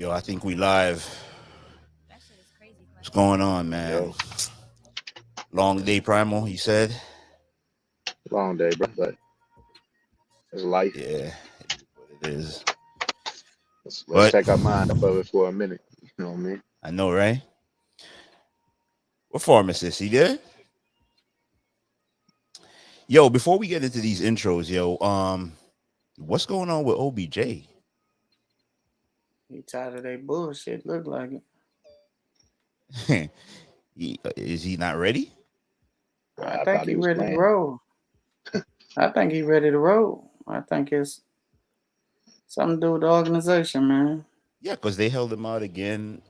Yo, I think we live. What's going on, man? Yo, Long day, Primal, you said? long day, bro. But it's life. Yeah, it is what it is. Let's But take our mind off of it for a minute. You know what I mean? I know, right? What pharmacist? He there? Yo, before we get into these intros, what's going on with OBJ? He tired of that bullshit. Look like it. Is he not ready? I think he's ready to roll. I think he's ready to roll. I think it's something to do with the organization, man. Yeah, because they held him out again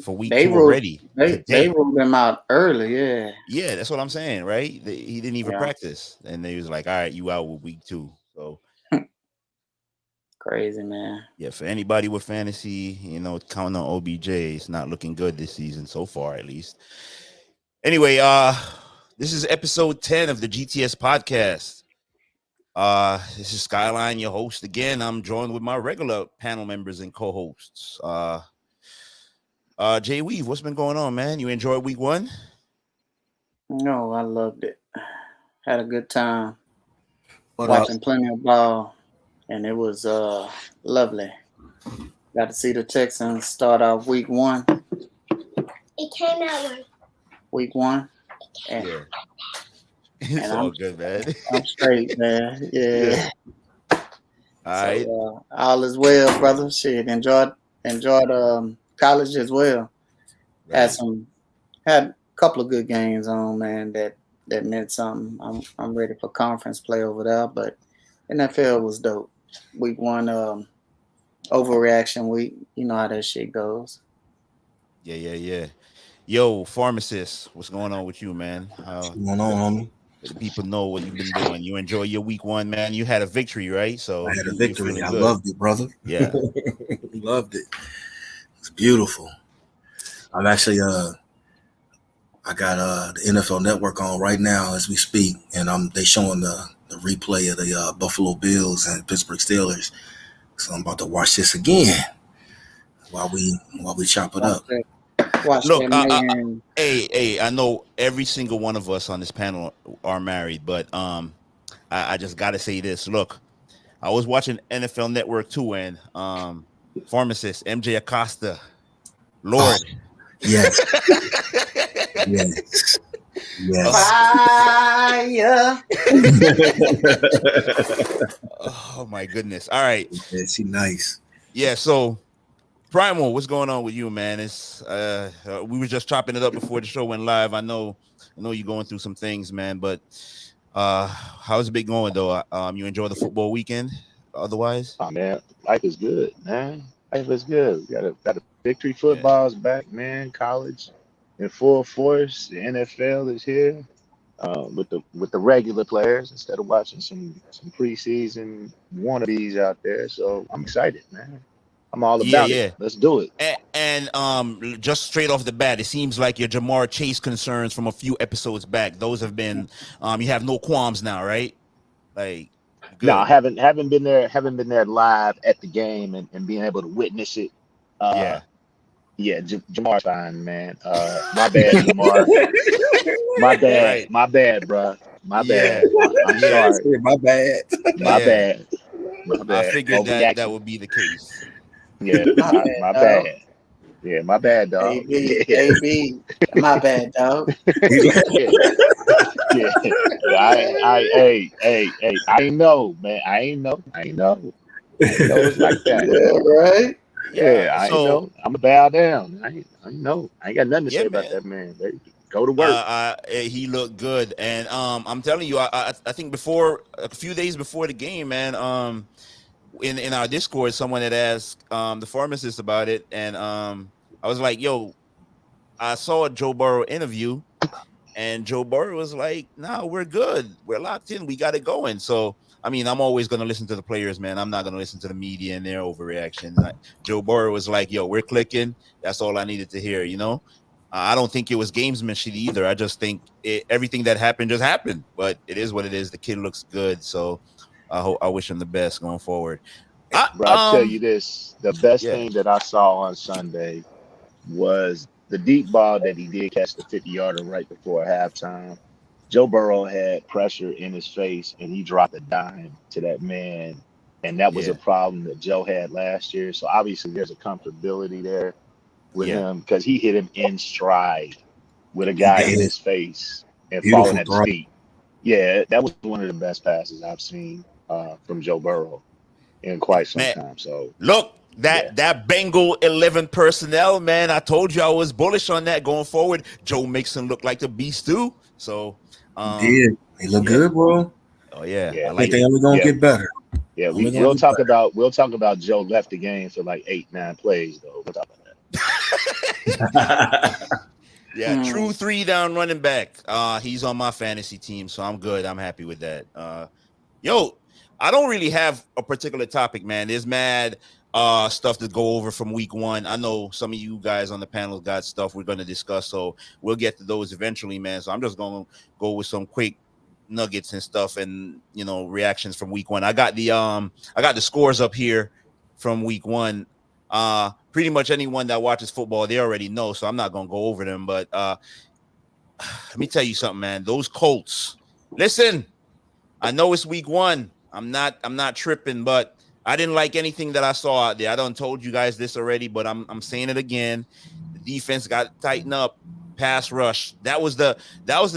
for week They two ruled, already. They ruled him out early, yeah. Yeah, that's what I'm saying, right? He didn't even practice. And they was like, all right, you out with week 2. So crazy, man. yeah, for anybody with fantasy, counting on OBJ, it's not looking good this season so far, at least. Anyway, this is episode 10 of the GTS Podcast. This is Skyline, your host again. I'm joined with my regular panel members and co-hosts. Jay Weave, what's been going on, man? You enjoyed week 1? No, I loved it. Had a good time. Watching plenty of ball. And it was lovely. Got to see the Texans start off week 1. It came out week 1. And, yeah. It's all good, man. I'm straight, man. Yeah. All right. All is well, brother. Shit. Enjoyed college as well. Right. Had a couple of good games on, man, that meant something. I'm ready for conference play over there, but NFL was dope. Week 1, overreaction week. You know how that shit goes. Yeah. Yo, pharmacist, what's going on with you, man? What's going on, homie? Let the people know what you've been doing. You enjoy your week 1, man. You had a victory, right? So I had a victory. I good. Loved it, brother. Yeah. Loved it. It's beautiful. I'm actually I got the NFL Network on right now as we speak, and they showing the replay of the Buffalo Bills and Pittsburgh Steelers. So I'm about to watch this again while we chop it up. Look, I know every single one of us on this panel are married, but I just got to say this. Look, I was watching NFL Network too, and pharmacist MJ Acosta, Lord. Oh, yes. Yes. Fire. Oh my goodness. All right. Yeah, she nice. Yeah, so Primal, what's going on with you, man? It's we were just chopping it up before the show went live. I know you're going through some things, man, but how's it been going though? You enjoy the football weekend otherwise? Oh man, life is good, man. Life is good. We got a victory. Football's back, man. College in full force. The NFL is here with the regular players instead of watching some preseason wannabes out there. So I'm excited, man. I'm all about it. Let's do it. And just straight off the bat, it seems like your Jamar Chase concerns from a few episodes back, those have been you have no qualms now, right? Like good. No, I haven't been there live at the game and being able to witness it. Jamar's fine, man. My bad, Jamar. My bad, bro. My bad. I'm sorry. My bad. My bad. I figured that would be the case. Yeah, my bad. Yeah, my bad, dog. AB, my bad, dog. Yeah. I ain't know, man. I ain't know. It's like that. Yeah, right? Yeah, I know. I'm gonna bow down. I know. I ain't got nothing to say about that man. Go to work. He looked good, and I'm telling you, I think a few days before the game, man. In our Discord, someone had asked the pharmacist about it, and I was like, "Yo, I saw a Joe Burrow interview, and Joe Burrow was like, "No, we're good. We're locked in. We got it going." So, I mean, I'm always going to listen to the players, man. I'm not going to listen to the media and their overreaction. Joe Burrow was like, "Yo, we're clicking." That's all I needed to hear, I don't think it was gamesmanship either. I just think everything that happened just happened, but it is what it is. The kid looks good, so I wish him the best going forward. Bro, I tell you Um, this: the best yeah, thing that I saw on Sunday was the deep ball that he did catch, the 50-yarder right before halftime. Joe Burrow had pressure in his face, and he dropped a dime to that man, and that was a yeah, problem that Joe had last year. So obviously, there's a comfortability there with yeah. him because he hit him in stride with a And guy in it's his face and falling beautiful at his throw. feet. Yeah, that was one of the best passes I've seen from Joe Burrow in quite some Man, time. So look, yeah, that Bengal 11 personnel, man. I told you I was bullish on that going forward. Joe makes him look like the beast too. So, He um, did. He looked yeah. good, bro. Oh yeah, yeah, I I think like they it. only gonna yeah, get better. yeah. Only We gonna we'll get talk better. about Joe left the game for like 8-9 plays though. We'll talk about that. Yeah, Hmm. true 3 down running back. He's on my fantasy team, so I'm good. I'm happy with that. Yo, I don't really have a particular topic, man. There's mad stuff to go over from week one. I know some of you guys on the panel got stuff we're going to discuss, so we'll get to those eventually, man. So I'm just going to go with some quick nuggets and stuff and reactions from week one. I got the scores up here from week one. Pretty much anyone that watches football, they already know, so I'm not going to go over them, but let me tell you something, man. Those Colts. Listen, I know it's week one. I'm not tripping, but I didn't like anything that I saw out there. I done told you guys this already, but I'm saying it again. The defense got to tighten up. Pass rush. That was the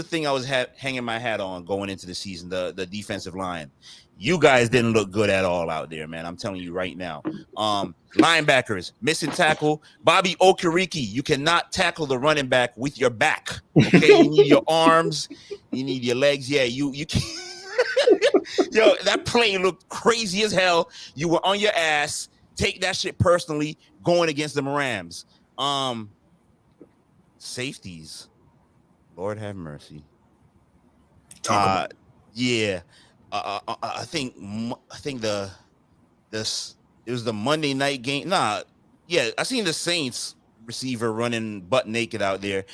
thing I was hanging my hat on going into the season. The defensive line. You guys didn't look good at all out there, man. I'm telling you right now. Linebackers missing tackle. Bobby Okereke. You cannot tackle the running back with your back. Okay, you need your arms. You need your legs. Yeah, you can't. Yo, that play looked crazy as hell. You were on your ass. Take that shit personally going against the Rams. Safeties. Lord have mercy. Talk about it. Yeah. I think this it was the Monday night game. Nah, yeah, I seen the Saints receiver running butt naked out there.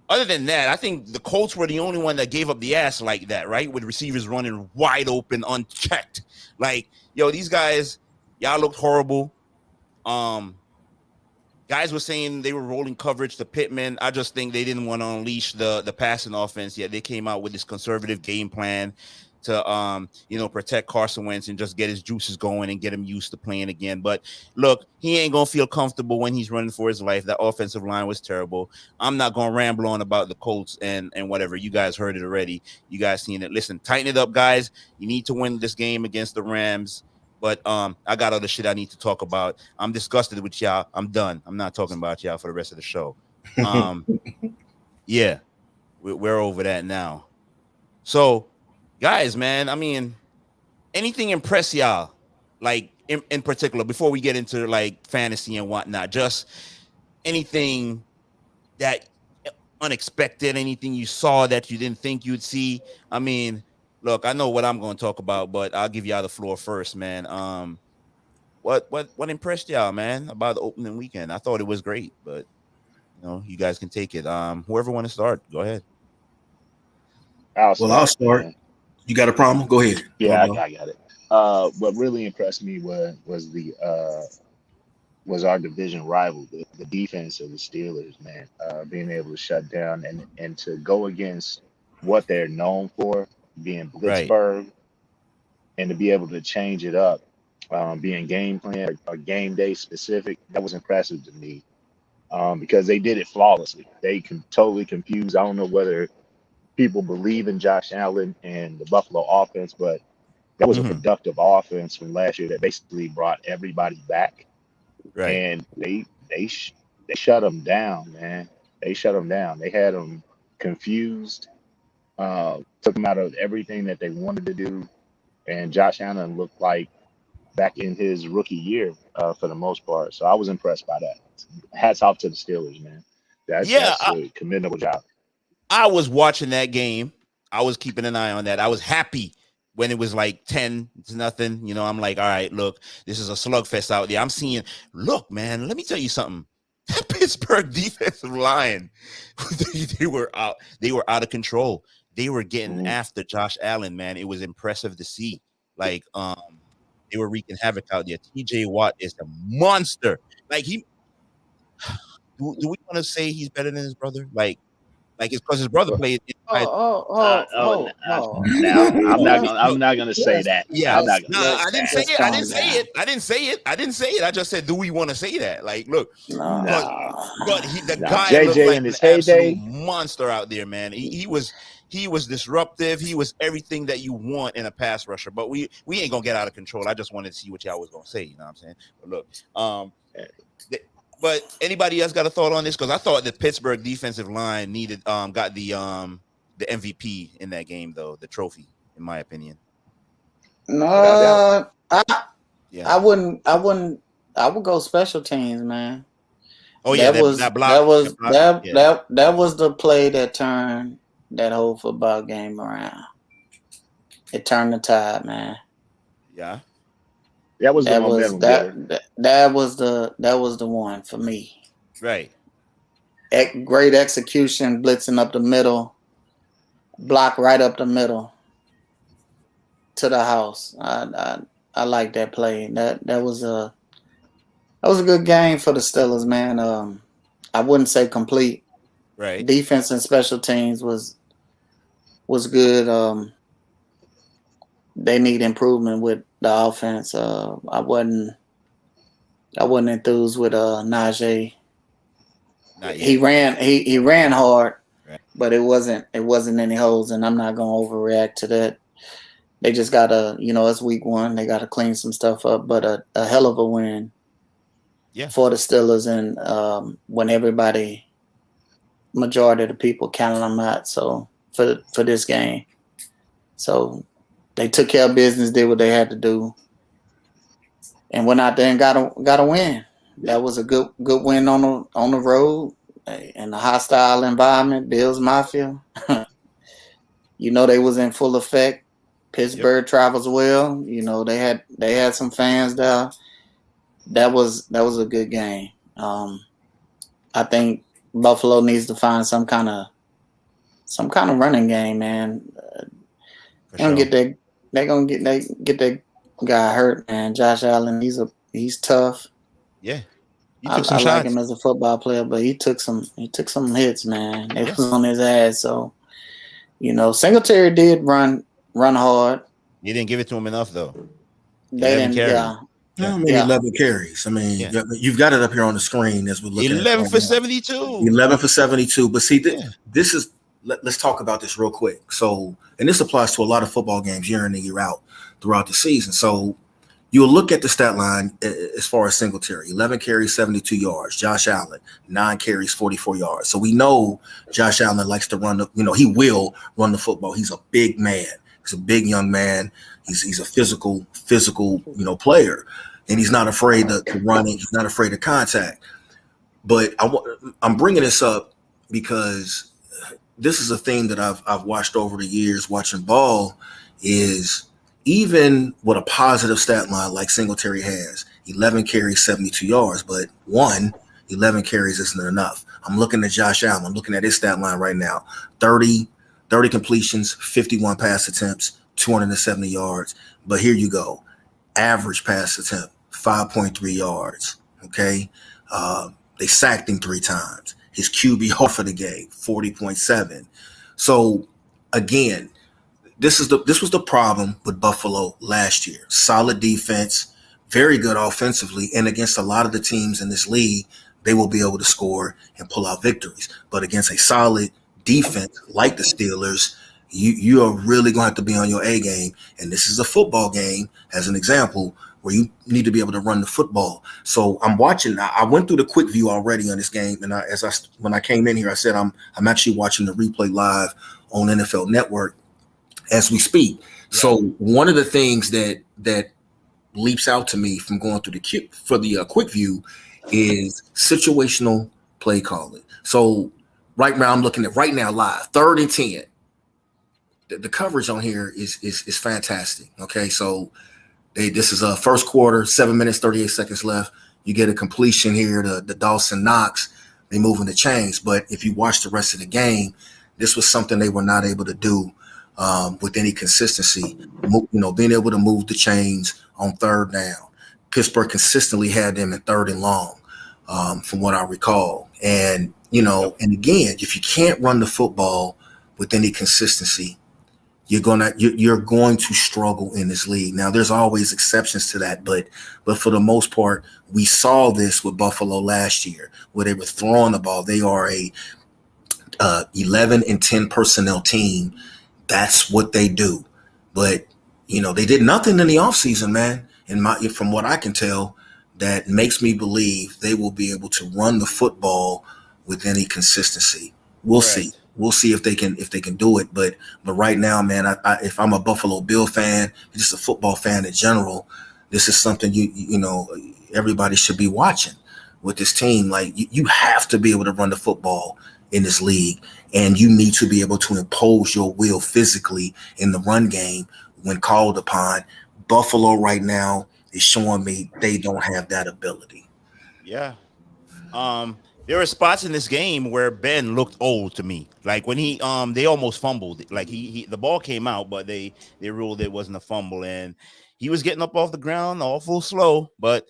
Other than that, I think the Colts were the only one that gave up the ass like that, right? With receivers running wide open, unchecked. Like, yo, these guys, y'all looked horrible. Guys were saying they were rolling coverage to Pittman. I just think they didn't want to unleash the passing offense yet. They came out with this conservative game plan to protect Carson Wentz and just get his juices going and get him used to playing again. But look, he ain't gonna feel comfortable when he's running for his life. That offensive line was terrible. I'm not gonna ramble on about the Colts and whatever. You guys heard it already. You guys seen it. Listen, tighten it up, guys. You need to win this game against the Rams. But I got other shit I need to talk about. I'm disgusted with y'all. I'm done. I'm not talking about y'all for the rest of the show. Yeah, we're over that now. So, guys, man, I mean, anything impress y'all? Like in particular, before we get into like fantasy and whatnot, just anything that unexpected, anything you saw that you didn't think you'd see. I mean, look, I know what I'm going to talk about, but I'll give y'all the floor first, man. What impressed y'all, man, about the opening weekend? I thought it was great, but you guys can take it. Whoever want to start, go ahead. I'll Well, I'll start, start. man. You got a problem? Go ahead. Yeah, I Bubba. got it. What really impressed me was our division rival, the defense of the Steelers, man. Being able to shut down and to go against what they're known for, being Right. Blitzburg, and to be able to change it up, being game plan or game day specific, that was impressive to me. Because they did it flawlessly. They can totally confuse. I don't know whether people believe in Josh Allen and the Buffalo offense, but that was a Mm-hmm. productive offense from last year that basically brought everybody back, Right. and they shut them down, man. They shut them down. They had them confused, took them out of everything that they wanted to do, and Josh Allen looked like back in his rookie year for the most part. So I was impressed by that. Hats off to the Steelers, man. Yeah, That's a commendable job. I was watching that game. I was keeping an eye on that. I was happy when it was like 10-0. I'm like, all right, look, this is a slugfest out there. I'm seeing, look, man, let me tell you something. That Pittsburgh defensive line, they were out of control. They were getting Mhm. after Josh Allen, man. It was impressive to see. Like, they were wreaking havoc out there. TJ Watt is a monster. Like do we want to say he's better than his brother? Like it's because his brother played. Now I'm not No, gonna. I'm not gonna say that. Yeah, I'm not no, gonna. I didn't say it. I didn't say it. I didn't say it. I didn't say it. I just said, do we want to say that? Like, look, No. but the guy JJ looked like in an his heyday. absolute monster out there, man. He was disruptive. He was everything that you want in a pass rusher. But we ain't gonna get out of control. I just wanted to see what y'all was gonna say. You know what I'm saying? But look, but anybody else got a thought on this? Because I thought the Pittsburgh defensive line got the MVP in that game, though, the trophy, in my opinion. No, I wouldn't. I would go special teams, man. Oh yeah, that was the play that turned that whole football game around. It turned the tide, man. Yeah. That was the momentum. That was the one for me. Right. Great execution, blitzing up the middle, block right up the middle to the house. I like that play. That was a good game for the Steelers, man. I wouldn't say complete. Right. Defense and special teams was good. They need improvement with the offense. I wasn't enthused with Najee. He ran hard, right, but it wasn't any holes, and I'm not gonna overreact to that. They just gotta, it's week 1. They gotta clean some stuff up, but a hell of a win, for the Steelers, and when majority of the people counted them out. So for this game, so they took care of business, did what they had to do, and went out there and got a win. That was a good win on the road in a hostile environment. Bills Mafia, they was in full effect. Pittsburgh travels well. They had some fans there. That was a good game. I think Buffalo needs to find some kind of running game, man. They're gonna get that guy hurt, man. Josh Allen, he's tough. Yeah. I like him as a football player, but he took some hits, man. It was on his ass. So, Singletary did run hard. You didn't give it to him enough, though. They didn't. Yeah. 11 carries. I mean, you've got it up here on the screen as we're looking 11 at for 72. 11 for 72. But see, this is. Let's talk about this real quick. So, and this applies to a lot of football games year in and year out throughout the season. So, you'll look at the stat line as far as Singletary, 11 carries, 72 yards. Josh Allen, 9 carries, 44 yards. So we know Josh Allen likes to run he will run the football. He's a big man. He's a big young man. He's a physical, player. And he's not afraid to run it. He's not afraid of contact. But I'm bringing this up because this is a thing that I've watched over the years watching ball is even with a positive stat line like Singletary has, 11 carries, 72 yards, but 11 carries isn't enough. I'm looking at Josh Allen. I'm looking at his stat line right now. 30 completions, 51 pass attempts, 270 yards. But here you go. Average pass attempt, 5.3 yards. Okay. They sacked him 3 times. His QBR for the game, 40.7. So again, this was the problem with Buffalo last year. Solid defense, very good offensively, and against a lot of the teams in this league, they will be able to score and pull out victories. But against a solid defense like the Steelers, you are really going to have to be on your A game. And this is a football game, as an example, where you need to be able to run the football. So I'm watching. I went through the quick view already on this game, and when I came in here, I said I'm actually watching the replay live on NFL Network as we speak. Right. So one of the things that leaps out to me from going through the quick view is situational play calling. So right now I'm looking at right now live 3rd and 10. The coverage on here is fantastic. Okay, so this is a first quarter, 7 minutes, 38 seconds left. You get a completion here to Dawson Knox. They moving the chains. But if you watch the rest of the game, this was something they were not able to do with any consistency. Being able to move the chains on third down. Pittsburgh consistently had them in third and long, from what I recall. And, and again, if you can't run the football with any consistency, you're going to struggle in this league. Now, there's always exceptions to that, but for the most part, we saw this with Buffalo last year, where they were throwing the ball. They are a 11 and 10 personnel team. That's what they do. But, they did nothing in the offseason, man. From what I can tell, that makes me believe they will be able to run the football with any consistency. We'll see. We'll see if they can do it. But right now, man, if I'm a Buffalo Bill fan, just a football fan in general, this is something everybody should be watching with this team. Like you have to be able to run the football in this league, and you need to be able to impose your will physically in the run game when called upon. Buffalo right now is showing me they don't have that ability. Yeah. There were spots in this game where Ben looked old to me. Like when they almost fumbled. Like the ball came out, but they ruled it wasn't a fumble, and he was getting up off the ground awful slow. But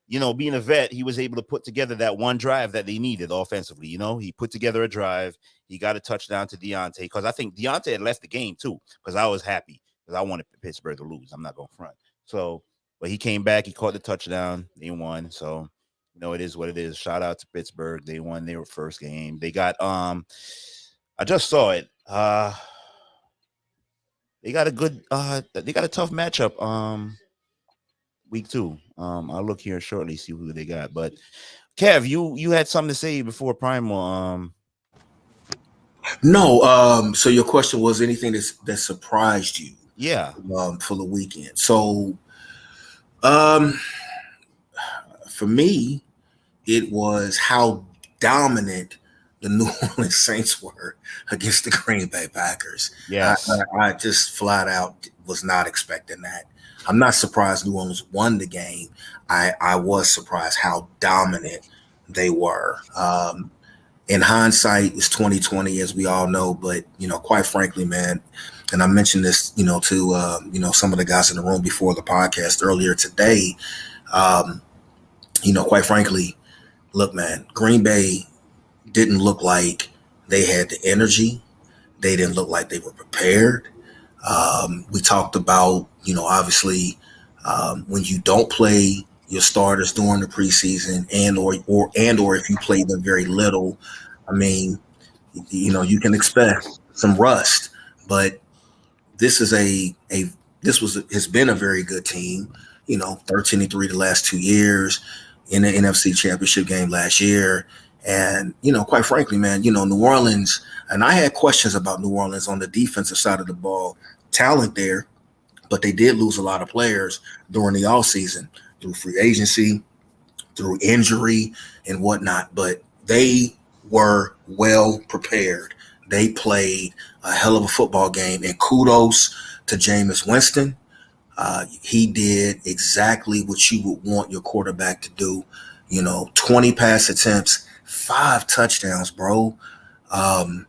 being a vet, he was able to put together that one drive that they needed offensively. He put together a drive. He got a touchdown to Deontay, because I think Deontay had left the game too, because I was happy because I wanted Pittsburgh to lose. I'm not going front. So, but he came back. He caught the touchdown. They won. So, it is what it is. Shout out to Pittsburgh. They won their first game. They got I just saw it. They got a good they got a tough matchup week 2. I'll look here shortly, see who they got. But Kev, you had something to say before Primal. No, so your question was anything that surprised you? Yeah. For the weekend. So for me, it was how dominant the New Orleans Saints were against the Green Bay Packers. Yes. I just flat out was not expecting that. I'm not surprised New Orleans won the game. I was surprised how dominant they were. In hindsight, it's 2020, as we all know. But quite frankly, man, and I mentioned this, to some of the guys in the room before the podcast earlier today. Quite frankly, look, man, Green Bay didn't look like they had the energy. They didn't look like they were prepared. We talked about, obviously, when you don't play your starters during the preseason and or if you play them very little, I mean, you can expect some rust. But this is has been a very good team. 13-3 the last 2 years, in the NFC Championship game last year. And, quite frankly, man, New Orleans, and I had questions about New Orleans on the defensive side of the ball, talent there, but they did lose a lot of players during the offseason through free agency, through injury and whatnot. But they were well prepared. They played a hell of a football game, and kudos to Jameis Winston. He did exactly what you would want your quarterback to do. 20 pass attempts, 5 touchdowns, bro. The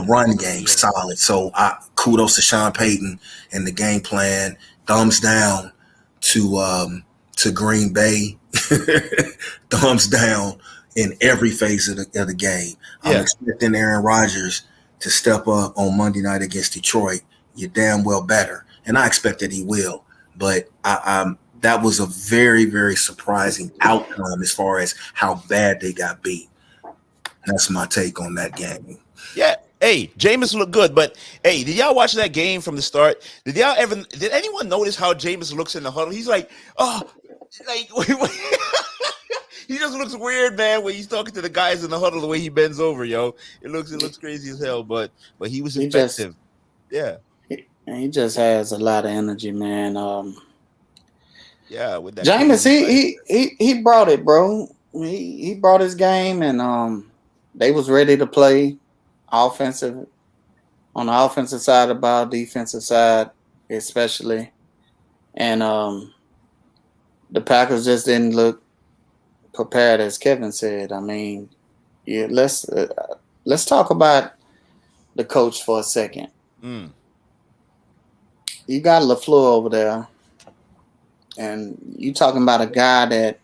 run game solid. So kudos to Sean Payton and the game plan. Thumbs down to Green Bay. Thumbs down in every phase of the game. I'm expecting Aaron Rodgers to step up on Monday night against Detroit. You're damn well better. And I expect that he will. But that was a very, very surprising outcome as far as how bad they got beat. That's my take on that game. Yeah. Hey, Jameis looked good, but hey, did y'all watch that game from the start? Did anyone notice how Jameis looks in the huddle? He's like, he just looks weird, man, when he's talking to the guys in the huddle, the way he bends over, yo. It looks crazy as hell, but he was effective. He just has a lot of energy, man. With that Jameis, he brought it, bro. He brought his game, and they was ready to play offensive on the offensive side of the ball, defensive side especially, and the Packers just didn't look prepared, as Kevin said. I mean, let's talk about the coach for a second. You got LaFleur over there, and you talking about a guy that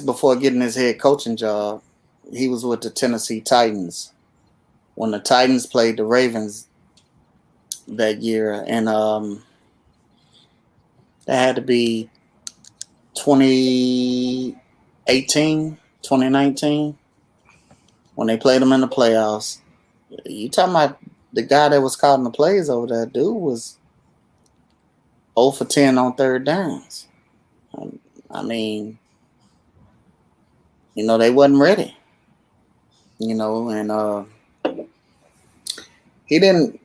before getting his head coaching job, he was with the Tennessee Titans when the Titans played the Ravens that year, and that had to be 2018, 2019 when they played them in the playoffs. You talking about the guy that was calling the plays over there? Dude was 0 for 10 on third downs. I mean, they wasn't ready. And he didn't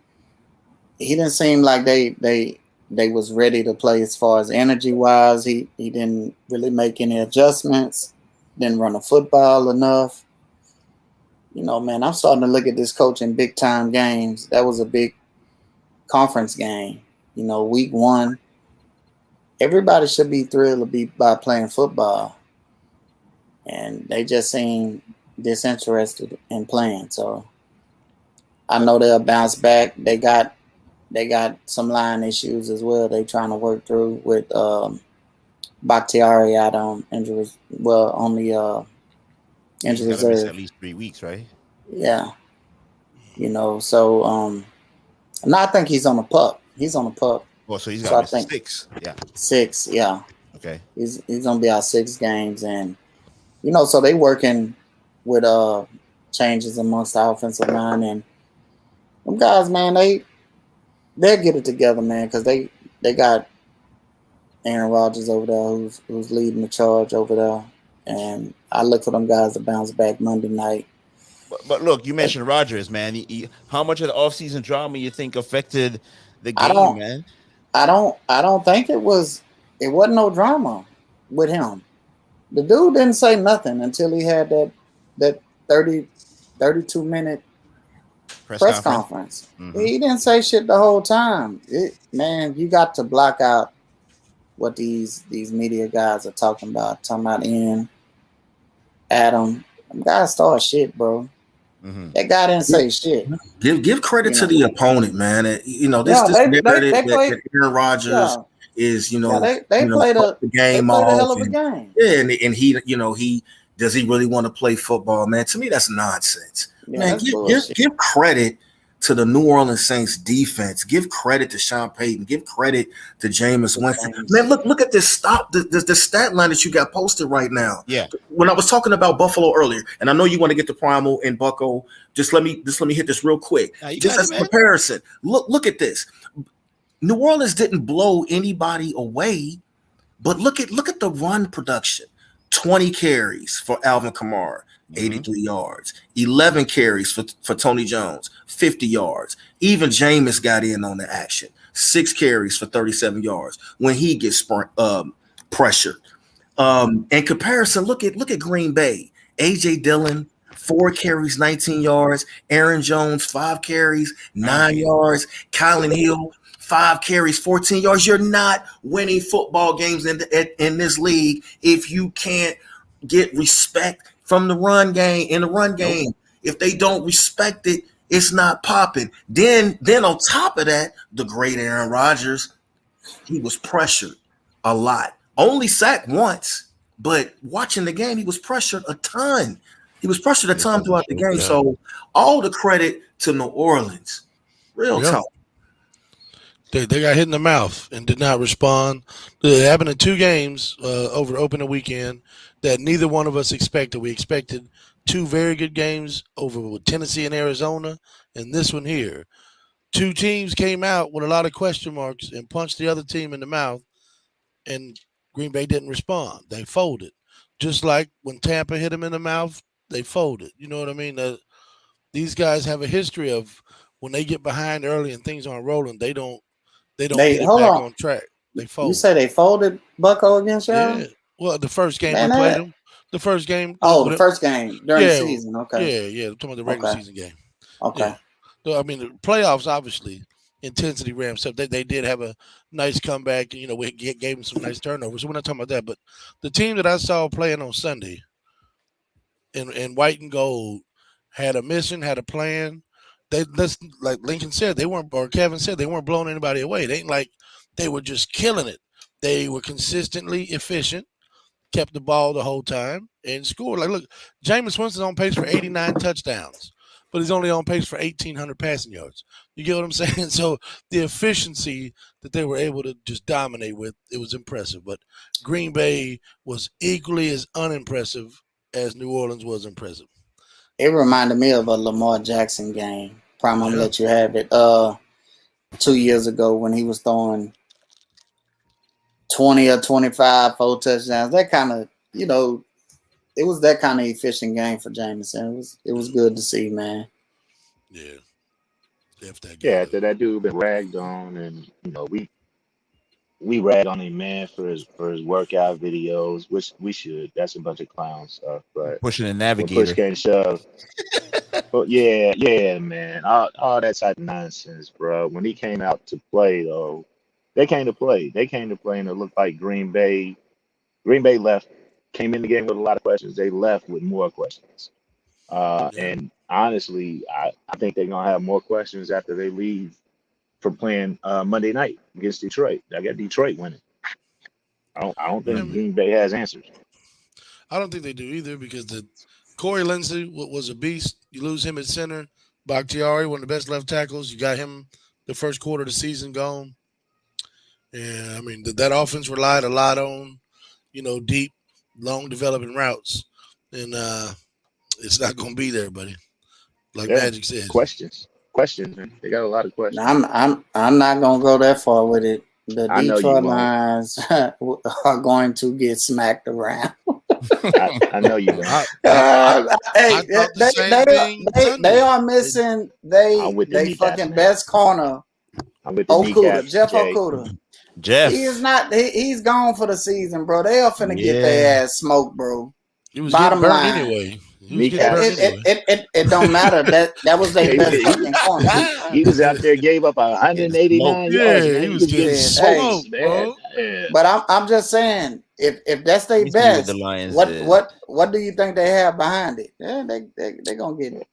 seem like they was ready to play as far as energy wise. He didn't really make any adjustments. Didn't run the football enough. Man, I'm starting to look at this coach in big time games. That was a big conference game. Week 1. Everybody should be thrilled to be by playing football. And they just seem disinterested in playing. So I know they'll bounce back. They got some line issues as well. They trying to work through with Bakhtiari out on injuries. Well, on the injury reserve. At least 3 weeks, right? Yeah. So no, I think he's on the pup. He's on the pup. Well, so he's got 6. Yeah. 6, yeah. Okay. He's gonna be out 6 games, and so they working with changes amongst the offensive line, and them guys, man, they'll get it together, man, because they got Aaron Rodgers over there who's leading the charge over there, and I look for them guys to bounce back Monday night. But look, you mentioned Rodgers, man. How much of the offseason drama you think affected the game, man? I don't think it wasn't no drama with him. The dude didn't say nothing until he had that 32-minute press conference. Mm-hmm. He didn't say shit the whole time. Man, you got to block out what these media guys are talking about. Talking about Ian, Adam. Them guys start shit, bro. Mm-hmm. That guy didn't say shit. Give credit to the opponent, man. This narrative that Aaron Rodgers is, they played the game off. A hell of a game. Yeah, and he does he really want to play football, man? To me, that's nonsense. Yeah, man, give credit to the New Orleans Saints defense. Give credit to Sean Payton. Give credit to Jameis Winston. Man, look at this the stat line that you got posted right now. Yeah. When I was talking about Buffalo earlier, and I know you want to get to Primal and Bucko, just let me hit this real quick. Just as a comparison. Look at this. New Orleans didn't blow anybody away, but look at the run production. 20 carries for Alvin Kamara, 83 yards. 11 carries for Tony Jones, 50 yards. Even Jameis got in on the action. 6 carries for 37 yards when he gets pressured. In comparison, look at Green Bay. A.J. Dillon, 4 carries, 19 yards. Aaron Jones, 5 carries, 9 yards. Kylan Hill, 5 carries, 14 yards. You're not winning football games in this league if you can't get respect from the run game. In the run game, if they don't respect it, it's not popping. Then on top of that, the great Aaron Rodgers, he was pressured a lot. Only sacked once, but watching the game, he was pressured a ton. He was pressured a ton throughout the game. Yeah. So all the credit to New Orleans. Real talk. They got hit in the mouth and did not respond. It happened in 2 games over the opening weekend that neither one of us expected. We expected 2 very good games over with Tennessee and Arizona, and this one here. 2 teams came out with a lot of question marks and punched the other team in the mouth, and Green Bay didn't respond. They folded. Just like when Tampa hit them in the mouth, they folded. You know what I mean? These guys have a history of when they get behind early and things aren't rolling, they don't get it back on track. They fold. You say they folded Bucko against y'all? Yeah. Well, the first game we played them. The first game. Oh, the first game during the season. Okay. Yeah. I'm talking about the regular season game. Okay. Yeah. So, I mean, the playoffs, obviously, intensity ramps up. They did have a nice comeback. We gave them some nice turnovers. So we're not talking about that. But the team that I saw playing on Sunday in white and gold had a mission, had a plan, That's like Lincoln said, they weren't, or Kevin said, they weren't blowing anybody away. They ain't like they were just killing it. They were consistently efficient, kept the ball the whole time, and scored. Like, look, Jameis Winston's on pace for 89 touchdowns, but he's only on pace for 1,800 passing yards. You get what I'm saying? So the efficiency that they were able to just dominate with, it was impressive. But Green Bay was equally as unimpressive as New Orleans was impressive. It reminded me of a Lamar Jackson game. Prime, I'm gonna let you have it. 2 years ago when he was throwing 20 or 25, 4 touchdowns. That kind of, it was that kind of efficient game for Jameson. It was good to see, man. Yeah. After that dude been ragged on, and we rag on him, man, for his workout videos, which we should. That's a bunch of clown stuff, but pushing a when navigator. push came to shove. But yeah, man, all that type of nonsense, bro. When he came out to play, though, they came to play. And it looked like Green Bay left, came in the game with a lot of questions. They left with more questions. And honestly, I think they're gonna have more questions after they leave for playing Monday night against Detroit. I got Detroit winning. I don't think Green Bay has answers. I don't think they do either, because Corey Lindsey was a beast. You lose him at center. Bakhtiari, one of the best left tackles. You got him the first quarter of the season gone. And I mean, that offense relied a lot on, deep, long developing routes. And it's not going to be there, buddy. Like Magic says. Questions, man. They got a lot of questions. I'm not going to go that far with it. The Detroit Lions are going to get smacked around. I know you don't. They are missing they fucking best corner. I'm with the Okuda, Jeff Okuda. Jeff. He is not. He's gone for the season, bro. They are finna get their ass smoked, bro. He was Bottom getting line. burned anyway. It don't matter. That was their best fucking corner. He was out there, gave up 189 yards. Yeah, he was getting smoked, bro. Yeah. But I'm just saying, if that's their best, what do you think they have behind it? Yeah, they gonna get it.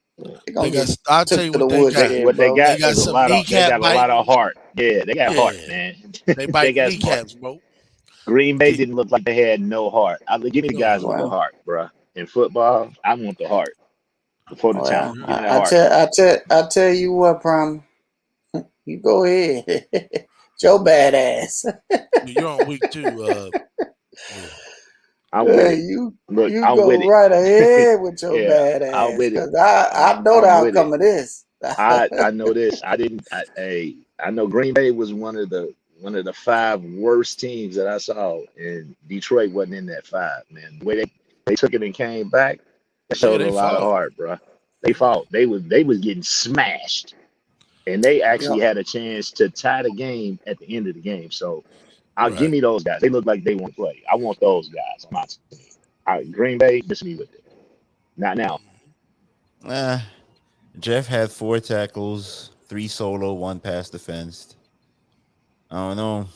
I'll tell you what they got. They got a lot of heart. Yeah, they got heart, man. They bite kneecaps, bro. Green Bay didn't look like they had no heart. Give me the guys with the heart, bro. In football, I want the heart before the time. I tell you what, Prom. You go ahead. Joe badass. You're on week 2. I'm with it. You I'm go with it. right ahead with your badass. I'm with it. I know the outcome of this. I know this. I know Green Bay was one of the 5 worst teams that I saw, and Detroit wasn't in that 5, man. The way they took it and came back, that showed a lot of heart, bro. They fought. They was getting smashed, and they actually had a chance to tie the game at the end of the game. So I'll give me those guys. They look like they want to play. I want those guys on my team. Green Bay, miss me with it. Not now. Jeff had 4 tackles, 3 solo, 1 pass defense. I don't know.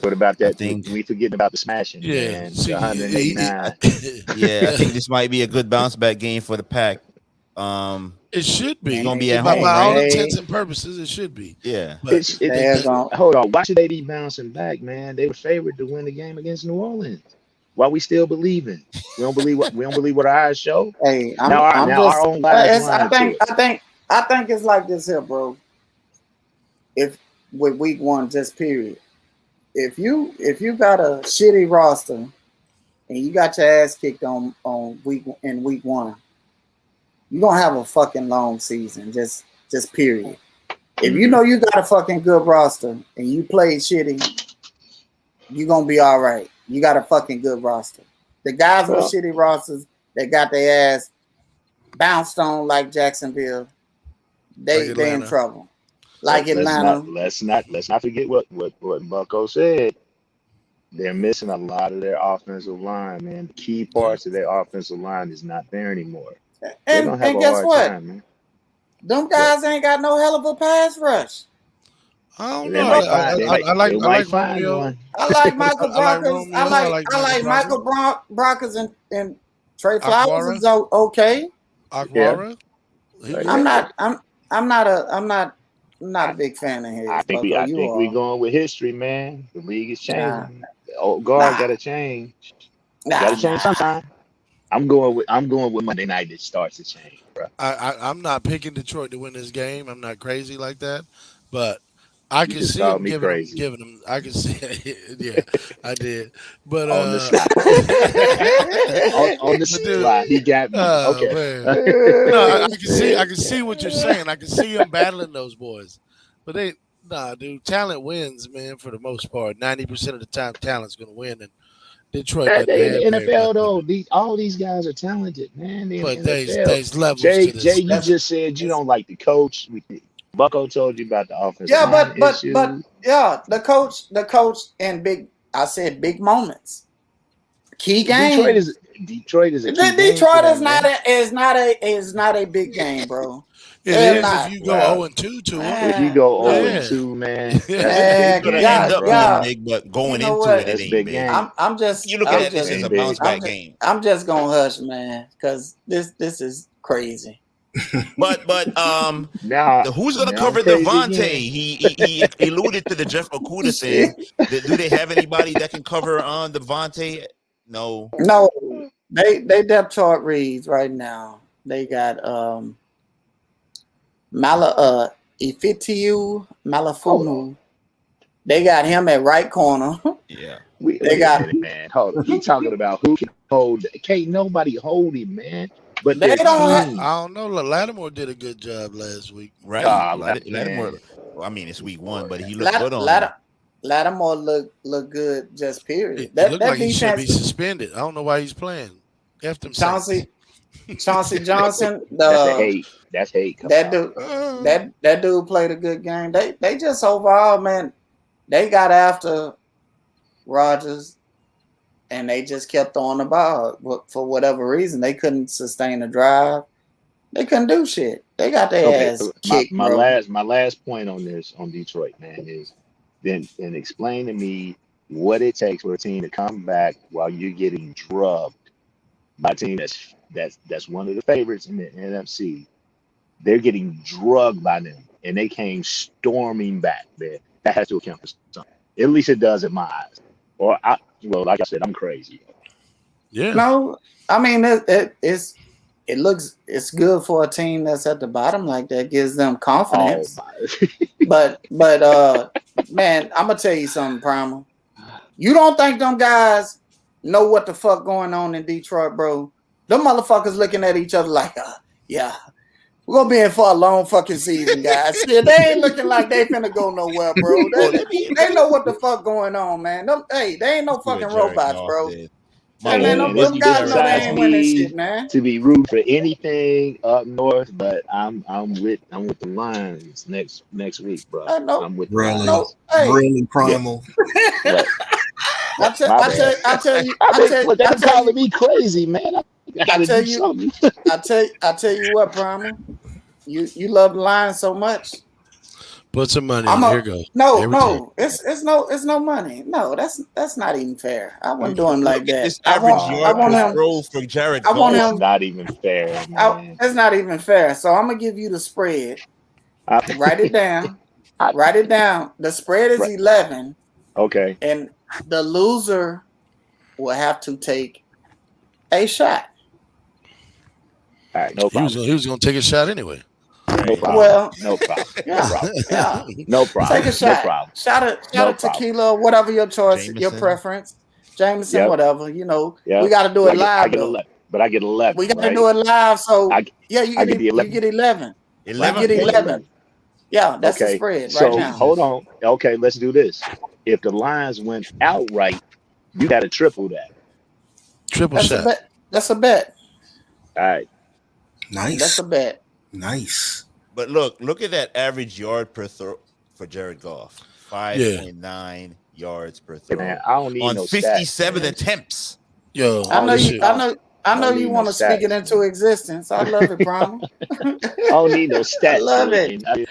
What about that? We forgetting about the smashing. Yeah, man. 189. Yeah, I think this might be a good bounce back game for the Pack. It should be. It's gonna be at by home, all right? intents and purposes, it should be. Yeah. But Hold on. Why should they be bouncing back, man? They were favored to win the game against New Orleans. Why we still believing? We don't believe what our eyes show. Hey, our own lives. I think it's like this here, bro. If with week 1, just period. If you got a shitty roster and you got your ass kicked on week 1, you're gonna have a fucking long season. Just period. If you know you got a fucking good roster and you played shitty, you're gonna be all right. You got a fucking good roster. The guys with shitty rosters, they got their ass bounced on like Jacksonville. They in trouble. Like Atlanta. Let's not forget what Bucko said. They're missing a lot of their offensive line, man. The key parts of their offensive line is not there anymore. And guess what? Time, them guys ain't got no hell of a pass rush. I don't know. I like Romeo. I like Michael Brockers. I like Michael Brockers and Trey Flowers is okay. Aquara. I'm I'm not a big fan of his. I think Bucko, we you are. going with history, man. The league is Nah, changing. The old guard nah, got to change. nah, Got to change nah. sometime. I'm going with Monday night. It starts to change, bro. I'm not picking Detroit to win this game. I'm not crazy like that, but I You can just see called him me crazy giving them. I can see, yeah, I did, but on the slide. on the but dude, slide, he got me. oh Okay. man, no, I can see what you're saying. I can see him battling those boys, but dude, talent wins, man. For the most part, 90% of the time, talent's gonna win, and Detroit doesn't They in the have very much NFL of though. it. All these guys are talented, man. They in the But there's NFL. there's levels Jay, to this. you just said you don't like the coach. Bucko told you about the offensive Yeah, line but issue. yeah, the coach and I said big moments, key Detroit games. is a key game for Detroit them, man. is not a big game, bro. It They're is if not. you go Wow. 0-2 to them. If you Man, go 0 look, and Yeah. 2, man, It's man, gonna big end game, up bro. being God, big, but you going know into what? it That's ain't big big. game. I'm just You look I'm at it just as a Ain't bounce big. back game. I'm just gonna hush, man, because this is crazy. But Now, who's gonna now I'm cover crazy Devontae? again. He alluded to the Jeff Okuda thing. Do they have anybody that can cover on Devontae? No. No, they depth chart reads right now. They got Ifitiyu Malafunu. They got him at right corner. Yeah. Wait They a got minute, man. Hold on. He talking about who can hold. Can't nobody hold him, man. But they their don't have, team. I don't know. Lattimore did a good job last week. Right. Man. Well, I mean, it's week 1, but he looked good on him. Lattimore look good. Just period. It That looked like he should be defense. suspended. I don't know why he's playing. F them Chauncey Saints. Johnson. That's a hate. That's hate. That dude. That dude played a good game. They just overall, man. They got after Rodgers, and they just kept throwing the ball. But for whatever reason, they couldn't sustain a drive. They couldn't do shit. They got their ass kicked, my bro. last point on this on Detroit, man, is then explain to me what it takes for a team to come back while you're getting drubbed by a team that's one of the favorites in the NFC. They're getting drugged by them, and they came storming back. There, that has to account for something. At least it does in my eyes. Or like I said, I'm crazy. Yeah. No, I mean it's good for a team that's at the bottom like that. Gives them confidence. But man, I'm gonna tell you something, Primal. You don't think them guys know what the fuck going on in Detroit, bro? Them motherfuckers looking at each other like, yeah, we're gonna be in for a long fucking season, guys. Yeah, they ain't looking like they finna go nowhere, bro. They know what the fuck going on, man. They ain't no fucking robots, bro. Hey, man, them guys know they ain't winning shit, man. To be rooting for anything up north, but I'm with the Lions next week, bro. I'm with the Lions. Really primal. Yeah. I tell you, They're calling me crazy, man. I tell you what, Primal. You love the Lions so much. Put some money on. Here goes. No. It's no money. No, that's not even fair. I wouldn't do him like that. This average yard per throw for Jared Goff. It's not even fair. It's not even fair. So I'm gonna give you the spread. Write it down. Write it down. The spread is 11. Okay. And the loser will have to take a shot. All right, no problem. He was going to take a shot anyway. No problem. Well, no problem. Yeah. No problem. Take a shot. No problem. Shot of tequila, whatever your choice, Jameson. your preference. Jameson, whatever. You know, Yep. we got to do it live. I get 11, but I get 11. We got to do it live. So you get the 11. You get 11. 11. You get 11. Yeah, that's the spread right now. So hold on. Okay, let's do this. If the Lions went outright, you got to triple that. Triple shot. That's a bet. All right. Nice. That's a bet. Nice. But look at that average yard per throw for Jared Goff. 5.9 yards per throw. Man, I don't need on no 57 stats, attempts. Yo, I know you want to no speak it into existence. I love it, Primal. I don't need no stats. I love it.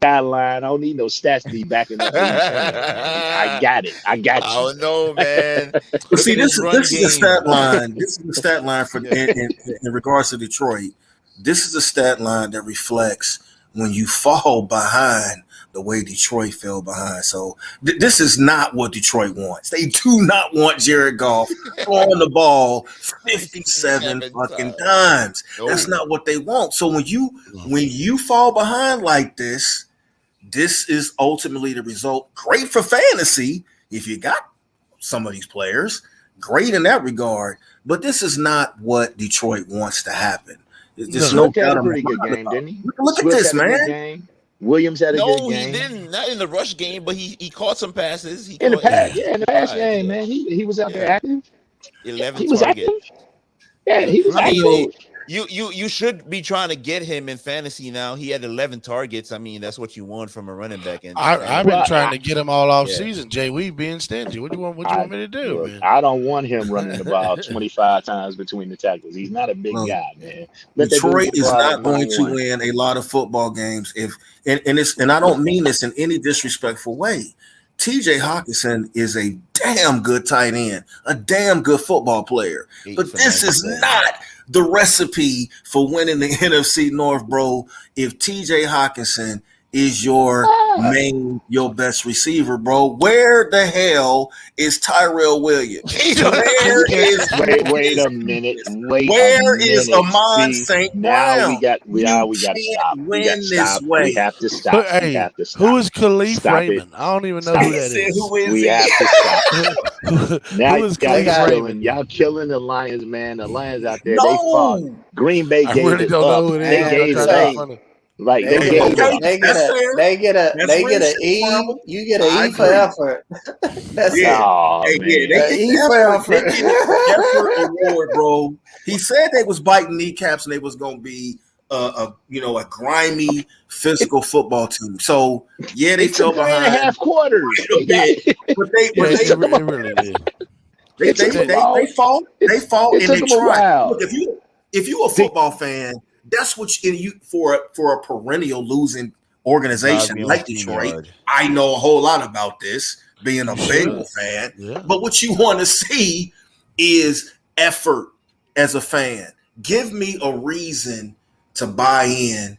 Sideline. I don't need no stats to be backing up. I got it. I got you. Oh no, man. See, this is the stat line. This is the stat line for in regards to Detroit. This is the stat line that reflects when you fall behind the way Detroit fell behind. So this is not what Detroit wants. They do not want Jared Goff throwing the ball 57 fucking times. That's not what they want. So when you fall behind like this is ultimately the result. Great for fantasy if you got some of these players. Great in that regard. But this is not what Detroit wants to happen. Swift had a pretty good game, didn't he? Look at this, man. Williams had a good game. No, he didn't. Not in the rush game, but he caught some passes. In the pass game, man. He was out there active. 11 targets. Yeah, he was active. You should be trying to get him in fantasy now. He had 11 targets. I mean, that's what you want from a running back. I've been trying to get him all off season. Jay, we being stingy. What you want me to do, man? I don't want him running the ball 25 times between the tackles. He's not a big guy, man. Detroit is not going to win a lot of football games and I don't mean this in any disrespectful way. TJ Hawkinson is a damn good tight end, a damn good football player. But this is not the recipe for winning the NFC North, bro. If TJ Hawkinson is your best receiver, bro, where the hell is Tyrell Williams? Wait a minute. Where is Amon St. Brown? We got to stop. We have to stop. Hey, we have to stop. Who is Khalif Raymond? I don't even know who that is. We have to stop. Now y'all killing the Lions, man. The Lions out there, they fought. Green Bay gave it up. They gave it up. Like they get an E. You get an E for effort. That's They get E for effort. Effort reward, bro. He said they was biting kneecaps and they was gonna be a grimy physical football team. So they fell behind 3.5 quarters. But they really did. They fought and they tried. Look, if you a football fan, that's what you for a perennial losing organization like Detroit. I know a whole lot about this, being a Bengal fan. Yeah. But what you want to see is effort as a fan. Give me a reason to buy in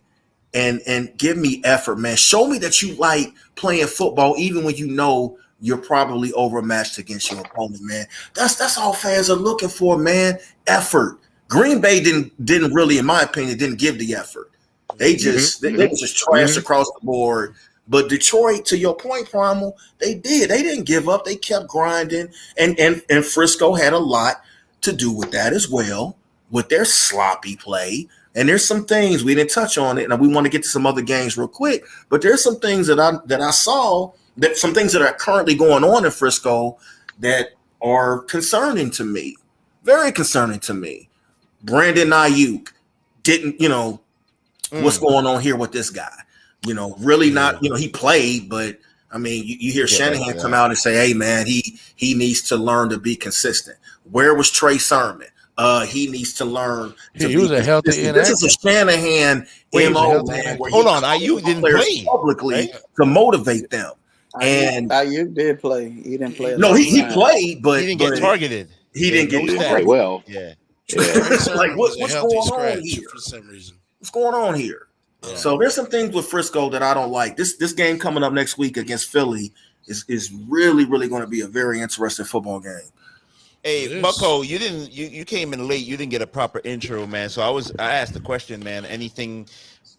and give me effort, man. Show me that you like playing football, even when you know you're probably overmatched against your opponent, man. That's all fans are looking for, man. Effort. Green Bay didn't really, in my opinion, didn't give the effort. They just they was just trashed across the board. But Detroit, to your point, Primal, they did. They didn't give up. They kept grinding, and Frisco had a lot to do with that as well, with their sloppy play. And there's some things we didn't touch on it, and we want to get to some other games real quick. But there's some things that I saw, that some things that are currently going on in Frisco that are concerning to me, very concerning to me. Brandon Ayuk didn't, what's going on here with this guy? Really not, he played, but I mean, you hear Shanahan come out and say, hey, man, he needs to learn to be consistent. Where was Trey Sermon? He needs to learn to be was a healthy consistent. This is a Shanahan MO, man. Hold on, Ayuk didn't play publicly to motivate them. And Ayuk did play. He didn't play. No, he played, but he didn't get targeted. He didn't get targeted well. Yeah. Like what's going on here? For some reason, what's going on here? Yeah. So there's some things with Frisco that I don't like. This game coming up next week against Philly is really going to be a very interesting football game. Hey, Bucko, you came in late. You didn't get a proper intro, man. So I asked the question, man. Anything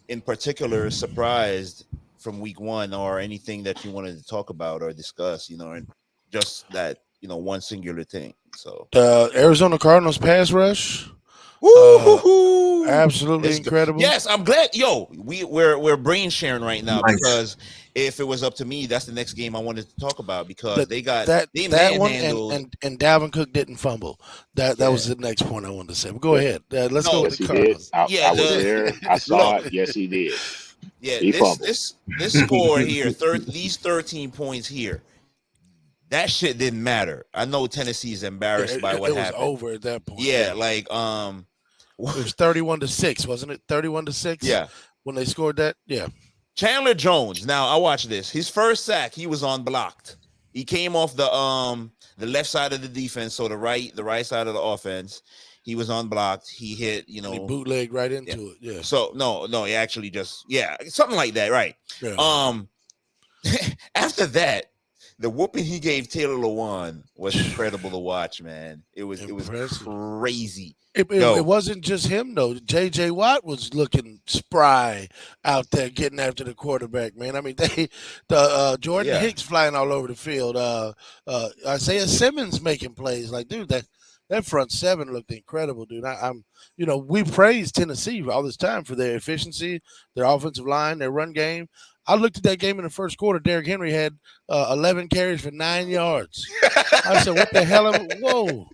in particular surprised from week one, or anything that you wanted to talk about or discuss? And just that one singular thing. So Arizona Cardinals pass rush. Absolutely incredible. Yes, I'm glad. We're brain sharing right now, because if it was up to me, that's the next game I wanted to talk about, because they got that one, and Dalvin Cook didn't fumble. That was the next point I wanted to say. But go ahead. Let's go with the Cardinals. I was there. I saw it. Yes, he did. Yeah, this score here, these 13 points here, that shit didn't matter. I know Tennessee's embarrassed by what happened. It was over at that point. Yeah, like it was 31-6, wasn't it? 31-6. Yeah, when they scored that. Yeah. Chandler Jones. Now I watched this. His first sack, he was unblocked. He came off the left side of the defense, so the right side of the offense. He was unblocked. He hit, And he bootlegged right into it. Yeah. So no, he actually just something like that, right? Yeah. After that, the whooping he gave Taylor Lewan was incredible to watch, man. It was crazy. It wasn't just him though. J.J. Watt was looking spry out there, getting after the quarterback. Man, I mean, Jordan Hicks flying all over the field. Isaiah Simmons making plays. Like, dude, that front seven looked incredible, dude. We praise Tennessee all this time for their efficiency, their offensive line, their run game. I looked at that game in the first quarter. Derrick Henry had 11 carries for 9 yards. I said, "What the hell? Whoa,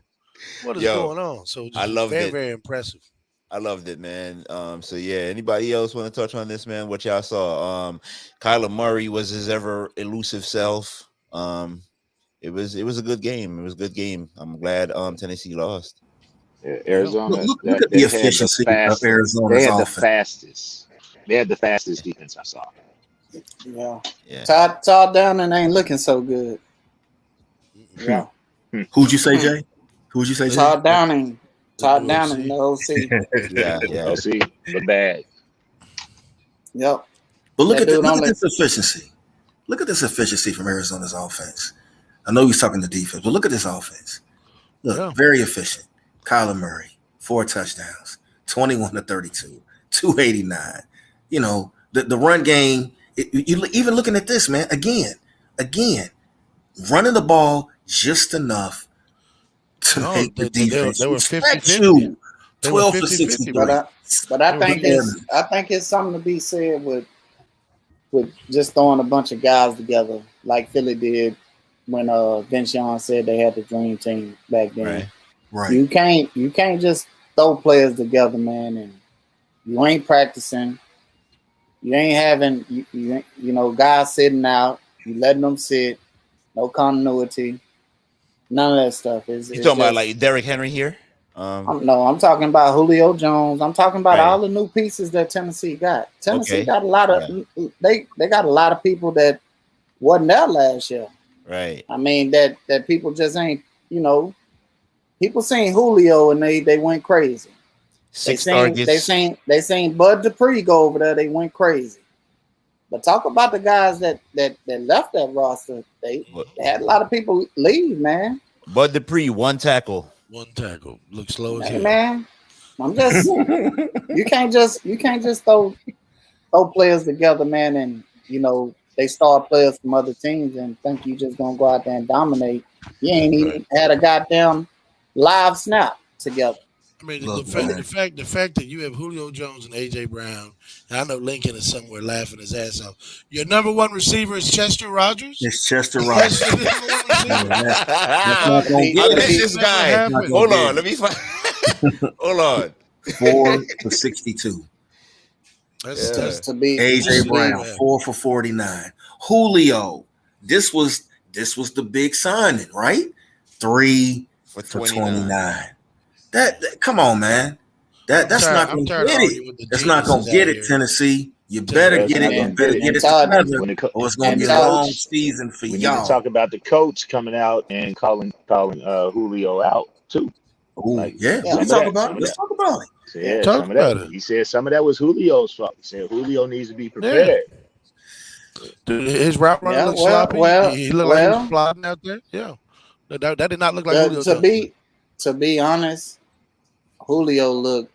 what is going on?" So I loved it. Very impressive. I loved it, man. Anybody else want to touch on this, man? What y'all saw? Kyler Murray was his ever elusive self. It was a good game. It was a good game. I'm glad Tennessee lost. Yeah, Arizona. Look at the efficiency of Arizona's offense. They had the fastest defense I saw. Yeah. Todd Downing ain't looking so good. Yeah. Who'd you say, Jay? Who'd you say, Jay? Todd Downing. Todd Downing, the OC. yeah. OC, the bad. Yep. But look at this efficiency. Look at this efficiency from Arizona's offense. I know he's talking the defense, but look at this offense. Look, very efficient. Kyler Murray, 4 touchdowns, 21 to 32, 289. The run game. You even looking at this, man. Again, running the ball just enough to make the defense. They were 50-50. 12 to 63. But I think it's something to be said with just throwing a bunch of guys together like Philly did when Vince Young said they had the dream team back then. Right. You can't just throw players together, man, and you ain't practicing. You ain't having guys sitting out. You letting them sit. No continuity. None of that stuff. You talking about like Derrick Henry here? I'm talking about Julio Jones. I'm talking about all the new pieces that Tennessee got. Tennessee got a lot of they got a lot of people that wasn't there last year. Right. I mean that people just ain't, people seen Julio and they went crazy. 6 targets. They seen Bud Dupree go over there, they went crazy. But talk about the guys that left that roster. They had a lot of people leave, man. Bud Dupree, 1 tackle. 1 tackle. Looks slow as hell. Man, I'm just you can't just throw players together, man, and they start players from other teams and think you just gonna go out there and dominate. You ain't even had a goddamn live snap together. I mean, the fact that you have Julio Jones and A.J. Brown, and I know Lincoln is somewhere laughing his ass off. Your number 1 receiver is Chester Rodgers? It's Chester Rodgers. I miss this guy. Hold on. Let me find. Hold on. 4 for 62. That's to be A.J. Brown, 4 for 49. Julio, this was the big signing, right? 3 for 29. That come on, man. That's not gonna get it. That's not gonna get it, Tennessee. You better get it. You better get it together, or it's gonna be a long season for y'all. We need to talk about the coach coming out and calling Julio out too. Let's talk about it. Talk about it. He said some of that was Julio's fault. He said Julio needs to be prepared. Dude, his route running looked sloppy. He looked like he was flopping out there. Yeah, that did not look like Julio. To be honest, Julio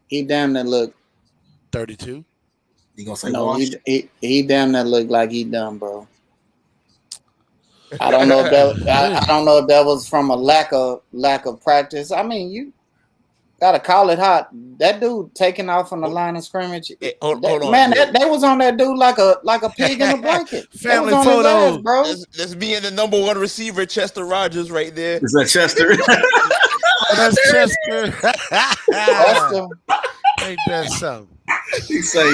he damn near looked 32. You gonna say no? He damn near looked like he done, bro. I don't know if that was from a lack of practice. I mean, you gotta call it hot. That dude taking off on the line of scrimmage. Hold on, man. They was on that dude like a pig in a blanket. Family photo, bro. That's being the number 1 receiver, Chester Rodgers, right there. Is that Chester? That's Chester. Ain't that something? He say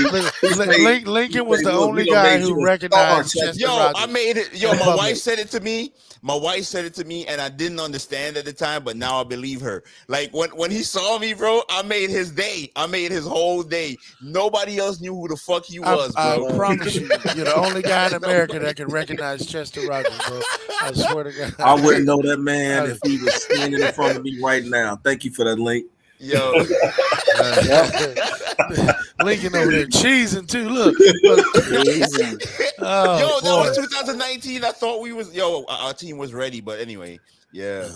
Lincoln was the "Look, only we gonna guy make who you a recognized star, Chester Yo, Rodgers. I made it. Yo, in my public. wife said it to me. My wife said it to me, and I didn't understand at the time, but now I believe her. Like when he saw me, bro, I made his day. I made his whole day. Nobody else knew who the fuck he was, I bro. promise you, you're the only guy in America that can recognize Chester Rodgers, bro. I swear to God. I wouldn't know that man if he was standing in front of me right now. Thank you for that link. Yo, Lincoln over there cheesing too. Look. Oh, yo, that was boy. 2019. I thought our team was ready, but anyway, yeah.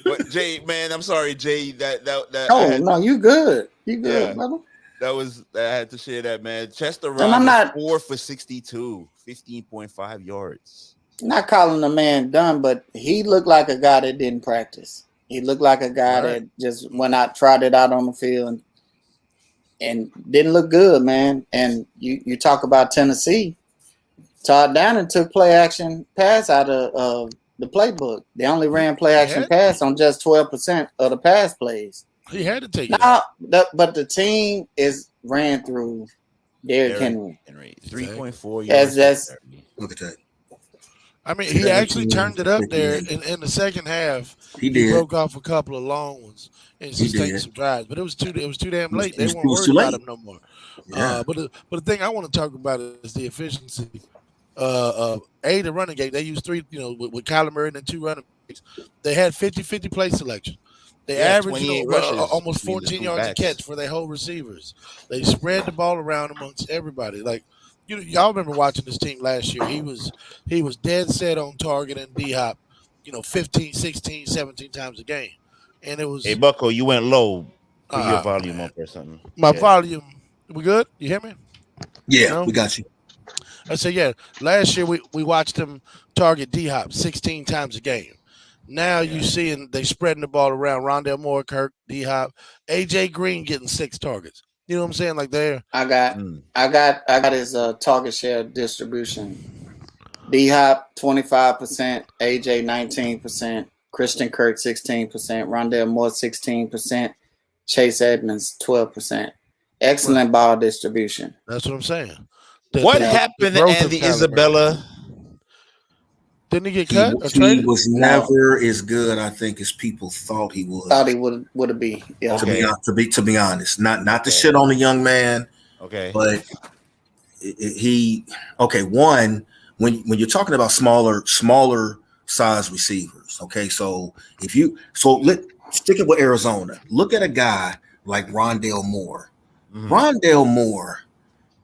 But Jay, man, I'm sorry, Jay. No, you good. You good, Yeah. brother. I had to share that, man. Chester And I'm Rodgers not- 4 for 62, 15.5 yards. Not calling the man done, but he looked like a guy that didn't practice. He looked like a guy that just went out, tried it out on the field, and didn't look good, man. And you talk about Tennessee. Todd Downing took play action pass out of the playbook. They only ran play action pass on just 12% of the pass plays. He had to take it. But the team ran through Derrick Henry. 3.4 yards. Look at that. I mean, he actually turned it up there in the second half. He did. Broke off a couple of long ones and sustained some drives, but it was too damn late. They weren't worried about him no more. Yeah. But the thing I want to talk about is the efficiency. The running game. They used three, with Kyler Murray and then two running backs. They had 50-50 play selection. They averaged almost 14 yards a catch for their whole receivers. They spread the ball around amongst everybody. Like, y'all remember watching this team last year. He was dead set on target and D-Hop, 15, 16, 17 times a game. And it was... Hey, Bucko, you went low. Put your volume up or something. My volume... We good? You hear me? Yeah, we got you. I said, last year we watched them target D-Hop 16 times a game. Now you seeing they spreading the ball around. Rondale Moore, Kirk, D-Hop, AJ Green getting 6 targets. You know what I'm saying? Like there. I got his target share distribution. D-Hop 25%, AJ 19%, Christian Kirk 16%, Rondale Moore 16%, Chase Edmonds 12%. Excellent ball distribution. That's what I'm saying. What happened to Andy Isabella? Didn't he get cut or He traded? was never as good, I think, as people thought he was. Thought he would be. Yeah. To be honest, not to shit on the young man. Okay. But one, when you're talking about smaller size receivers, okay, let's stick it with Arizona. Look at a guy like Rondale Moore. Mm-hmm. Rondale Moore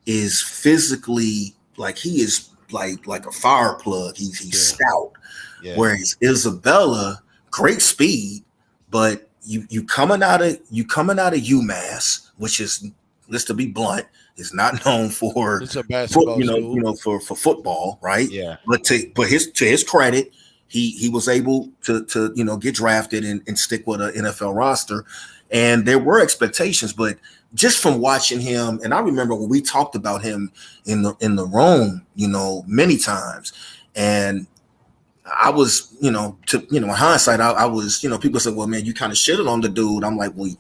is physically he is like a fire plug. He's stout. Yeah. Whereas Isabella, great speed, but you coming out of UMass, which is, let's to be blunt, is not known for for football, right? Yeah. But to his credit, he was able to get drafted and stick with an NFL roster, and there were expectations, but just from watching him, and I remember when we talked about him in the room, many times, and I was, in hindsight, I was, people said, well, man, you kind of shitted on the dude. I'm like, well,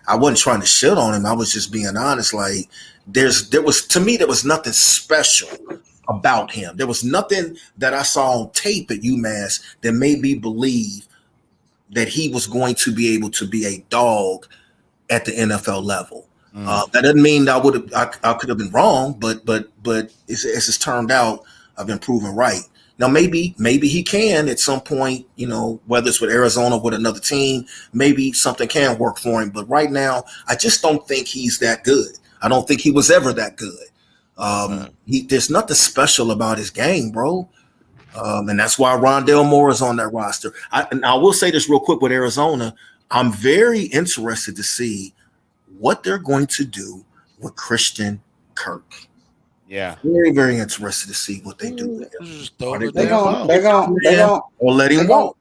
I wasn't trying to shit on him. I was just being honest. Like, there was nothing special about him. There was nothing that I saw on tape at UMass that made me believe that he was going to be able to be a dog at the NFL level. That doesn't mean I could have been wrong, but as it's turned out, I've been proven right. Now maybe he can at some point, whether it's with Arizona or with another team, maybe something can work for him. But right now, I just don't think he's that good. I don't think he was ever that good. There's nothing special about his game, bro. And that's why Rondale Moore is on that roster. I will say this real quick with Arizona. I'm very interested to see what they're going to do with Christian Kirk. Yeah, very, very interested to see what they do. They're gonna or let him go.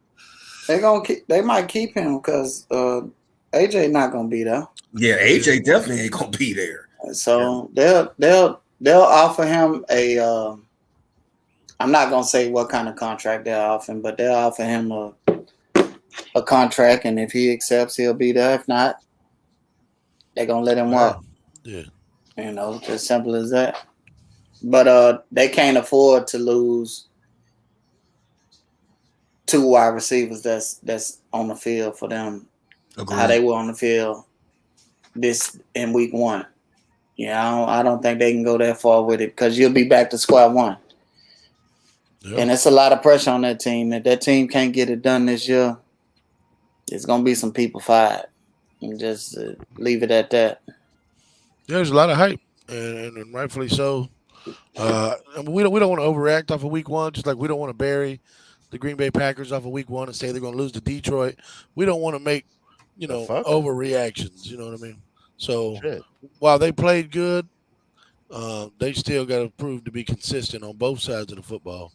They might keep him because AJ not gonna be there. Yeah, AJ definitely ain't gonna be there. So they'll offer him a. I'm not gonna say what kind of contract they'll offer him, but they'll offer him a contract, and if he accepts, he'll be there. If not, they're gonna let him walk. Yeah. It's as simple as that. But they can't afford to lose 2 wide receivers that's on the field for them. Agreed. How they were on the field this in week 1. Yeah, I don't think they can go that far with it because you'll be back to square one. Yep. And it's a lot of pressure on that team. If that team can't get it done this year, it's going to be some people fired. And just leave it at that. There's a lot of hype, and rightfully so. We don't want to overreact off of week 1, just like we don't want to bury the Green Bay Packers off of week 1 and say they're going to lose to Detroit. We don't want to make, overreactions. You know what I mean? So while they played good, they still got to prove to be consistent on both sides of the football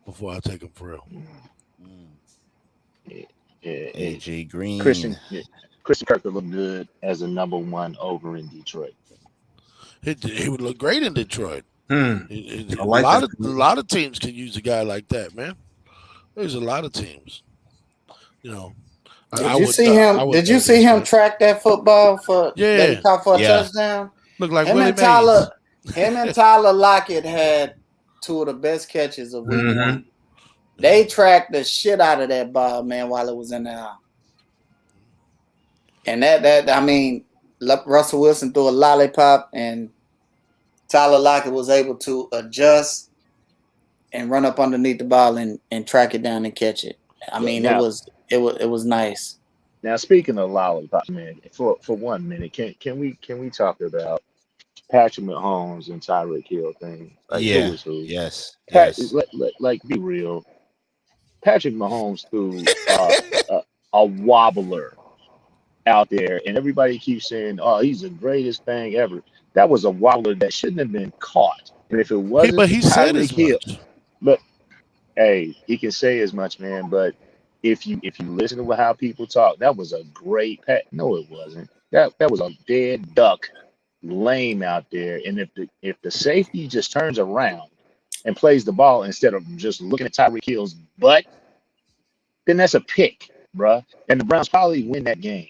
before I take them for real. AJ Green. Christian Kirk would look good as a number 1 over in Detroit. He would look great in Detroit. A lot of teams can use a guy like that, man. There's a lot of teams. Did you see him track that football that he caught for a touchdown? Look like him Willie and Tyler. Him and Tyler Lockett had 2 of the best catches of week 1. They tracked the shit out of that ball, man, while it was in the air. And Russell Wilson threw a lollipop, and Tyler Lockett was able to adjust and run up underneath the ball and track it down and catch it. It was nice. Now, speaking of lollipop, man, for 1 minute, can we talk about Patrick Mahomes and Tyreek Hill thing? Who? Yes. Be real. Patrick Mahomes threw a wobbler out there, and everybody keeps saying, "Oh, he's the greatest thing ever." That was a wobbler that shouldn't have been caught. And if it wasn't, but he said as much. But hey, he can say as much, man. But if you listen to how people talk, that was a great pass. No, it wasn't. That was a dead duck lame out there. And if the safety just turns around and plays the ball instead of just looking at Tyreek Hill's butt, then that's a pick, bruh. And the Browns probably win that game.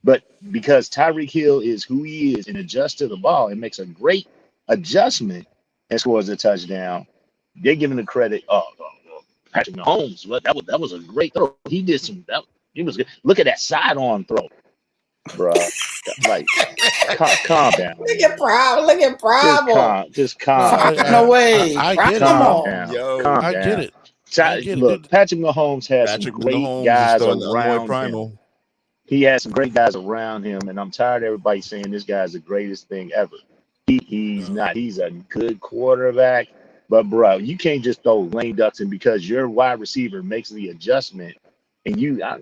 But because Tyreek Hill is who he is and adjusts to the ball and makes a great adjustment and scores a touchdown, they're giving the credit. Patrick Mahomes, that was a great throw. He did he was good. Look at that sidearm throw, bro. Like, calm down. Look at problem. Just calm down. No way. I get it. Calm down. I get it. Look, Patrick Mahomes has some great guys around him. He has some great guys around him, and I'm tired of everybody saying this guy's the greatest thing ever. He's not. He's a good quarterback. But, bro, you can't just throw lame ducks in because your wide receiver makes the adjustment. And I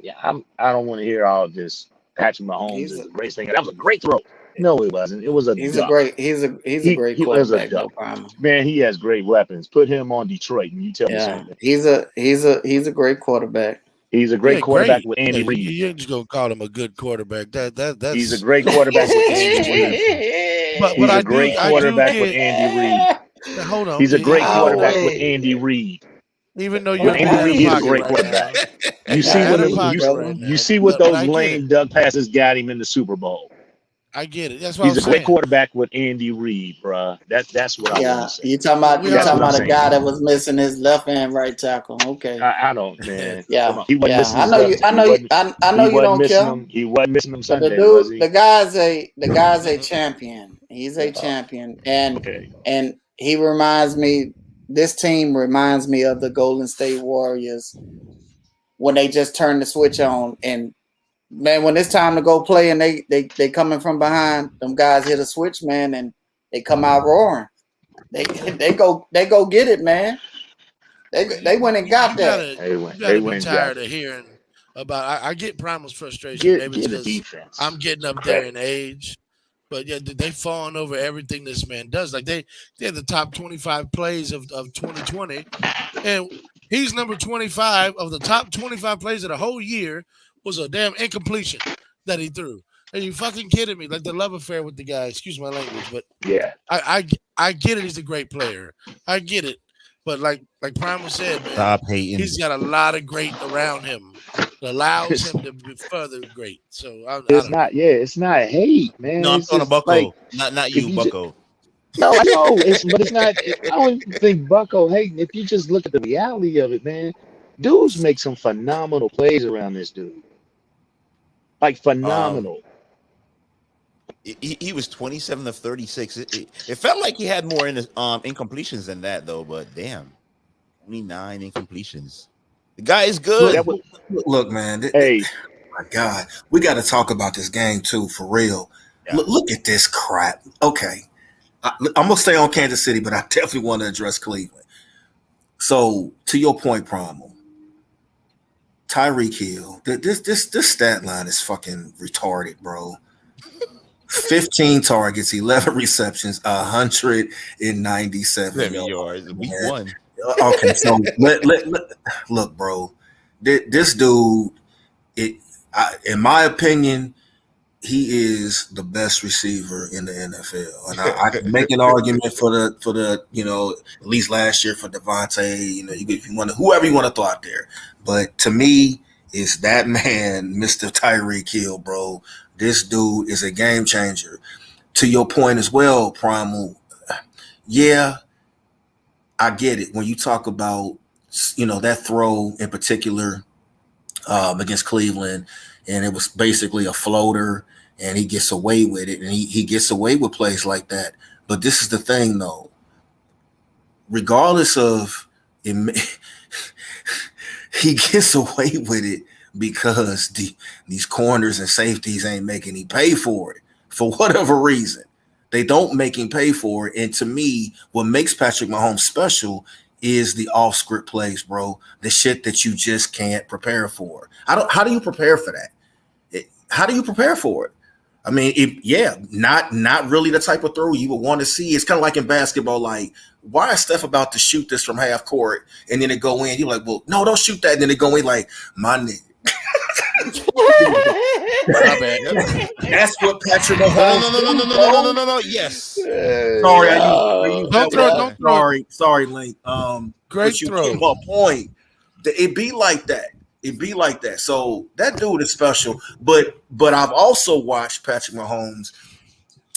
don't want to hear all this. Patrick Mahomes is the greatest thing. That was a great throw. No, it wasn't. It was a duck. He's a great quarterback. No problem. Man, he has great weapons. Put him on Detroit, and you tell me something. He's a great quarterback. He's a great quarterback with Andy Reid. You ain't just gonna call him a good quarterback. That's he's a great quarterback with Andy Reid. He's a great quarterback with Andy Reid. Hold on. He's a great quarterback with Andy Reid. Even though you're Andy Reid is a great quarterback. You see what those lame duck passes got him in the Super Bowl. I get it. That's what he's a great quarterback with Andy Reid, bro. That's what I want to say. You talking about a guy that was missing his left and right tackle. Okay. I don't, man. Yeah. He wasn't missing I know you don't care. He wasn't missing them Sunday, the guy's a champion. He's a champion. And he reminds me, this team reminds me of the Golden State Warriors when they just turn the switch on. And man, when it's time to go play and they coming from behind, them guys hit a switch, man, and they come out roaring. They go get it, man. They went and got that. They went tired of hearing about. I get Primal's frustration. Maybe it's because I'm getting up there in age. But yeah, they falling over everything this man does. Like they had the top 25 plays of 2020, and he's number 25 of the top 25 plays of the whole year was a damn incompletion that he threw. Are you fucking kidding me? Like the love affair with the guy. Excuse my language, but yeah, I get it. He's a great player. I get it. But like Primal said, man, Stop hating. he's got a lot of great around him that allows him to be further great. So it's not. Yeah, it's not hate, man. No, I'm It's talking just Bucko, like not if you, you Bucko. no, I know. But it's not. I don't even think Bucko hating. If you just look at the reality of it, man, dudes make some phenomenal plays around this dude. Like phenomenal. He was 27 of 36. It felt like he had more in incompletions than that, though. But damn, only 9 incompletions. The guy is good. Look, man. Hey, My God, we got to talk about this game too, for real. Yeah. Look at this crap. Okay, I'm gonna stay on Kansas City, but I definitely want to address Cleveland. So, to your point, Primal, Tyreek Hill, this stat line is fucking retarded, bro. 15 targets, 11 receptions, 197 yards. Week 1. Okay, so look, bro. This dude, in my opinion, he is the best receiver in the NFL, and I can make an argument for the at least last year for Devontae. If you want to, whoever you want to throw out there, but to me, it's that man, Mr. Tyreek Hill, bro. This dude is a game changer. To your point as well, Primal. Yeah, I get it when you talk about that throw in particular against Cleveland, and it was basically a floater, and he gets away with it, and he gets away with plays like that. But this is the thing, though. Regardless of it, he gets away with it because these corners and safeties ain't making him pay for it for whatever reason. They don't make him pay for it. And to me, what makes Patrick Mahomes special is the off-script plays, bro. The shit that you just can't prepare for. How do you prepare for that? How do you prepare for it? I mean, not really the type of throw you would want to see. It's kind of like in basketball, like, why is Steph about to shoot this from half court and then it go in? You're like, well, no, don't shoot that. And then it go in like, my nigga. That's what Patrick Mahomes. No. Yes. Sorry, don't throw. Sorry, Link. Great throw. My point. It be like that. It be like that. So that dude is special. But I've also watched Patrick Mahomes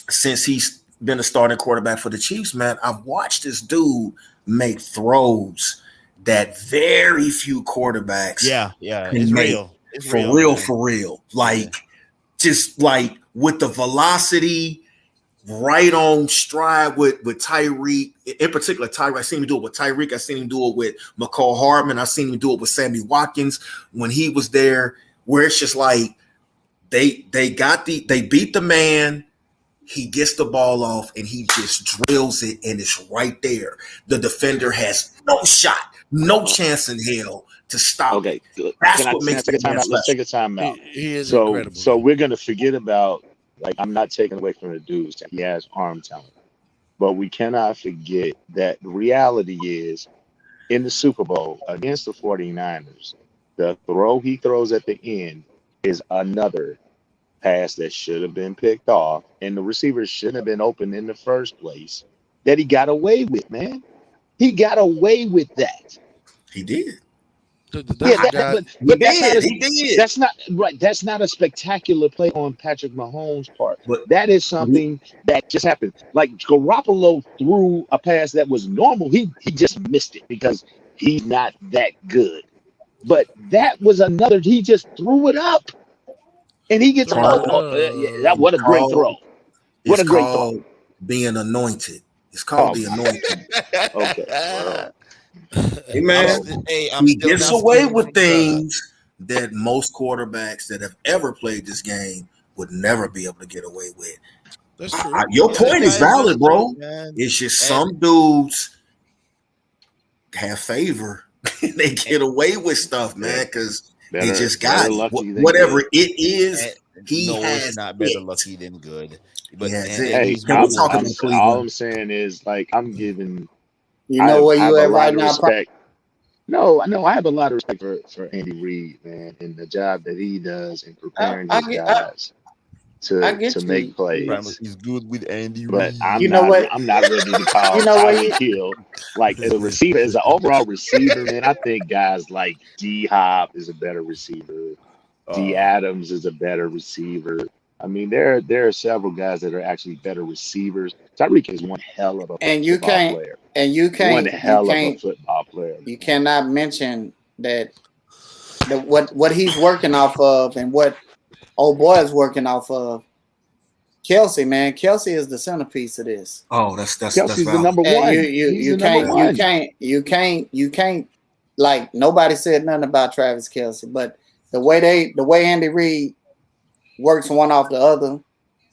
since he's been a starting quarterback for the Chiefs. Man, I've watched this dude make throws that very few quarterbacks. Yeah, it's real. It's for real. Like, just like with the velocity, right on stride with Tyreek. In particular, Tyreek. I seen him do it with Tyreek. I seen him do it with McCall Hardman. I seen him do it with Sammy Watkins when he was there. Where it's just like they beat the man. He gets the ball off and he just drills it, and it's right there. The defender has no shot, no chance in hell to stop. Okay, That's what makes it. Let's take a time out. He is incredible. So we're gonna forget about, like, I'm not taking away from the dudes. He has arm talent, but we cannot forget that the reality is in the Super Bowl against the 49ers, the throw he throws at the end is another pass that should have been picked off, and the receivers shouldn't have been open in the first place, that he got away with, man. He got away with that. He did. He did. That's not right. That's not a spectacular play on Patrick Mahomes' part. But that is something that just happened. Like Garoppolo threw a pass that was normal. He just missed it because he's not that good. But that was another. He just threw it up, and he gets what a great throw! What a great throw! Being anointed. It's called the anointing. Okay. Hey man, he gets away with things that most quarterbacks that have ever played this game would never be able to get away with. That's true. Your point is valid, bro. It's just some dudes have favor. They get away with stuff, man, because they just got whatever it is. It's not better lucky than good. But all I'm saying is, like, I'm giving. You know where you at right now? No, I have a lot of respect for Andy Reid, man, and the job that he does in preparing these guys. I to get make you. plays. He's good with Andy But Reid. You know what? I'm not ready to call You know what? Tyreek Hill like as a receiver, as an overall receiver, man. I think guys like D Hop is a better receiver. D Adams is a better receiver. I mean, there are several guys that are actually better receivers. Tyreek is one hell of a And you football can't. player. And you One can't. You hell of a can't. football player. You Man. cannot mention that what he's working off of and what old boy is working off of. Kelsey, man, Kelsey is the centerpiece of this. Oh, that's Kelsey's the valid. number And one. you He's you the number can't one. you can't like nobody said nothing about Travis Kelsey, but the way Andy Reid works one off the other,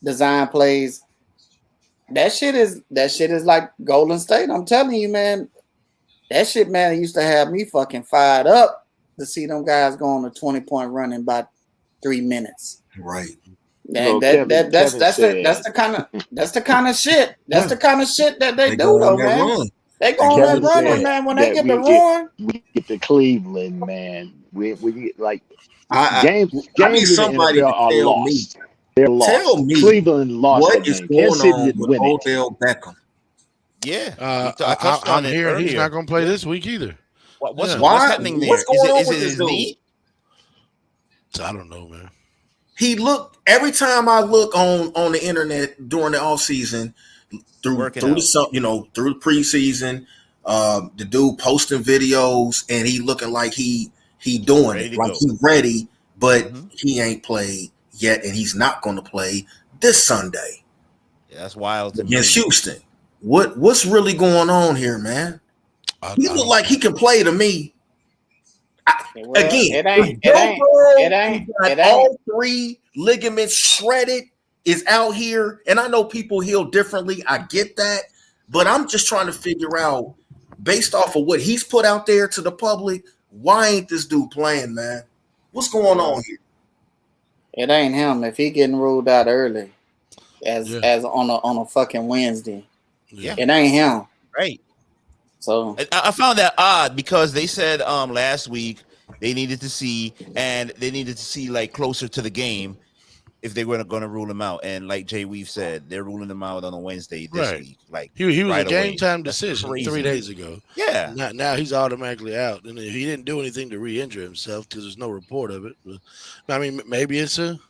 design plays, that shit is like Golden State. I'm telling you, man, that shit, man, used to have me fucking fired up to see them guys go on a 20-point run in about 3 minutes. Right. And Kevin that's said, the kind of shit. That's the kind of shit that they do go though, on that man. run. They go on that Kevin run, said and man, when they that get the run, we get to Cleveland, man. We get like I games need in the somebody NFL to are tell me. lost. They're lost. Tell me Cleveland lost what that is game. going Kansas City on didn't with win it. Odell Beckham. Yeah, I touched on I'm it hearing he's earlier. not going to play this week either. What's Yeah. Why? happening there? What's going on Is with it this his dude? knee? I don't know, man. He looked every time I look on the internet during the off season through Working the out. through the preseason, the dude posting videos and he looking like he doing Ready it to like go. he ready, but Mhm. he ain't played yet and he's not going to play this Sunday Yeah, that's wild to me. against Houston. What's really going on here, man? He look like he can play to me. Again, if Joe Burrow, who got all 3 ligaments shredded, is out here, and I know people heal differently. I get that, but I'm just trying to figure out, based off of what he's put out there to the public, why ain't this dude playing, man? What's going on here? it ain't him. If he getting ruled out early, as on a fucking Wednesday, Yeah. it ain't him. Right. So I found that odd because they said last week they needed to see like closer to the game if they were going to rule him out. And like Jay Weave said, they're ruling him out on a Wednesday this week. Like he was right a game away. time That's decision crazy. 3 days ago. Yeah. Now he's automatically out, and he didn't do anything to re-injure himself because there's no report of it. But, I mean, maybe it's Kevin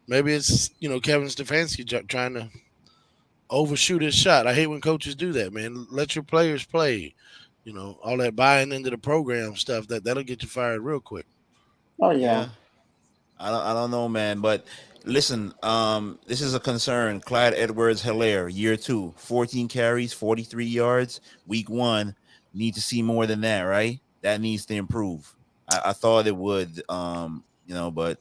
Stefanski trying to overshoot his shot. I hate when coaches do that, man. Let your players play. All that buying into the program stuff that'll get you fired real quick. oh yeah. I don't know, man. But listen, this is a concern. Clyde Edwards-Helaire, year 2, 14 carries, 43 yards. Week 1, need to see more than that, right? That needs to improve. I thought it would, but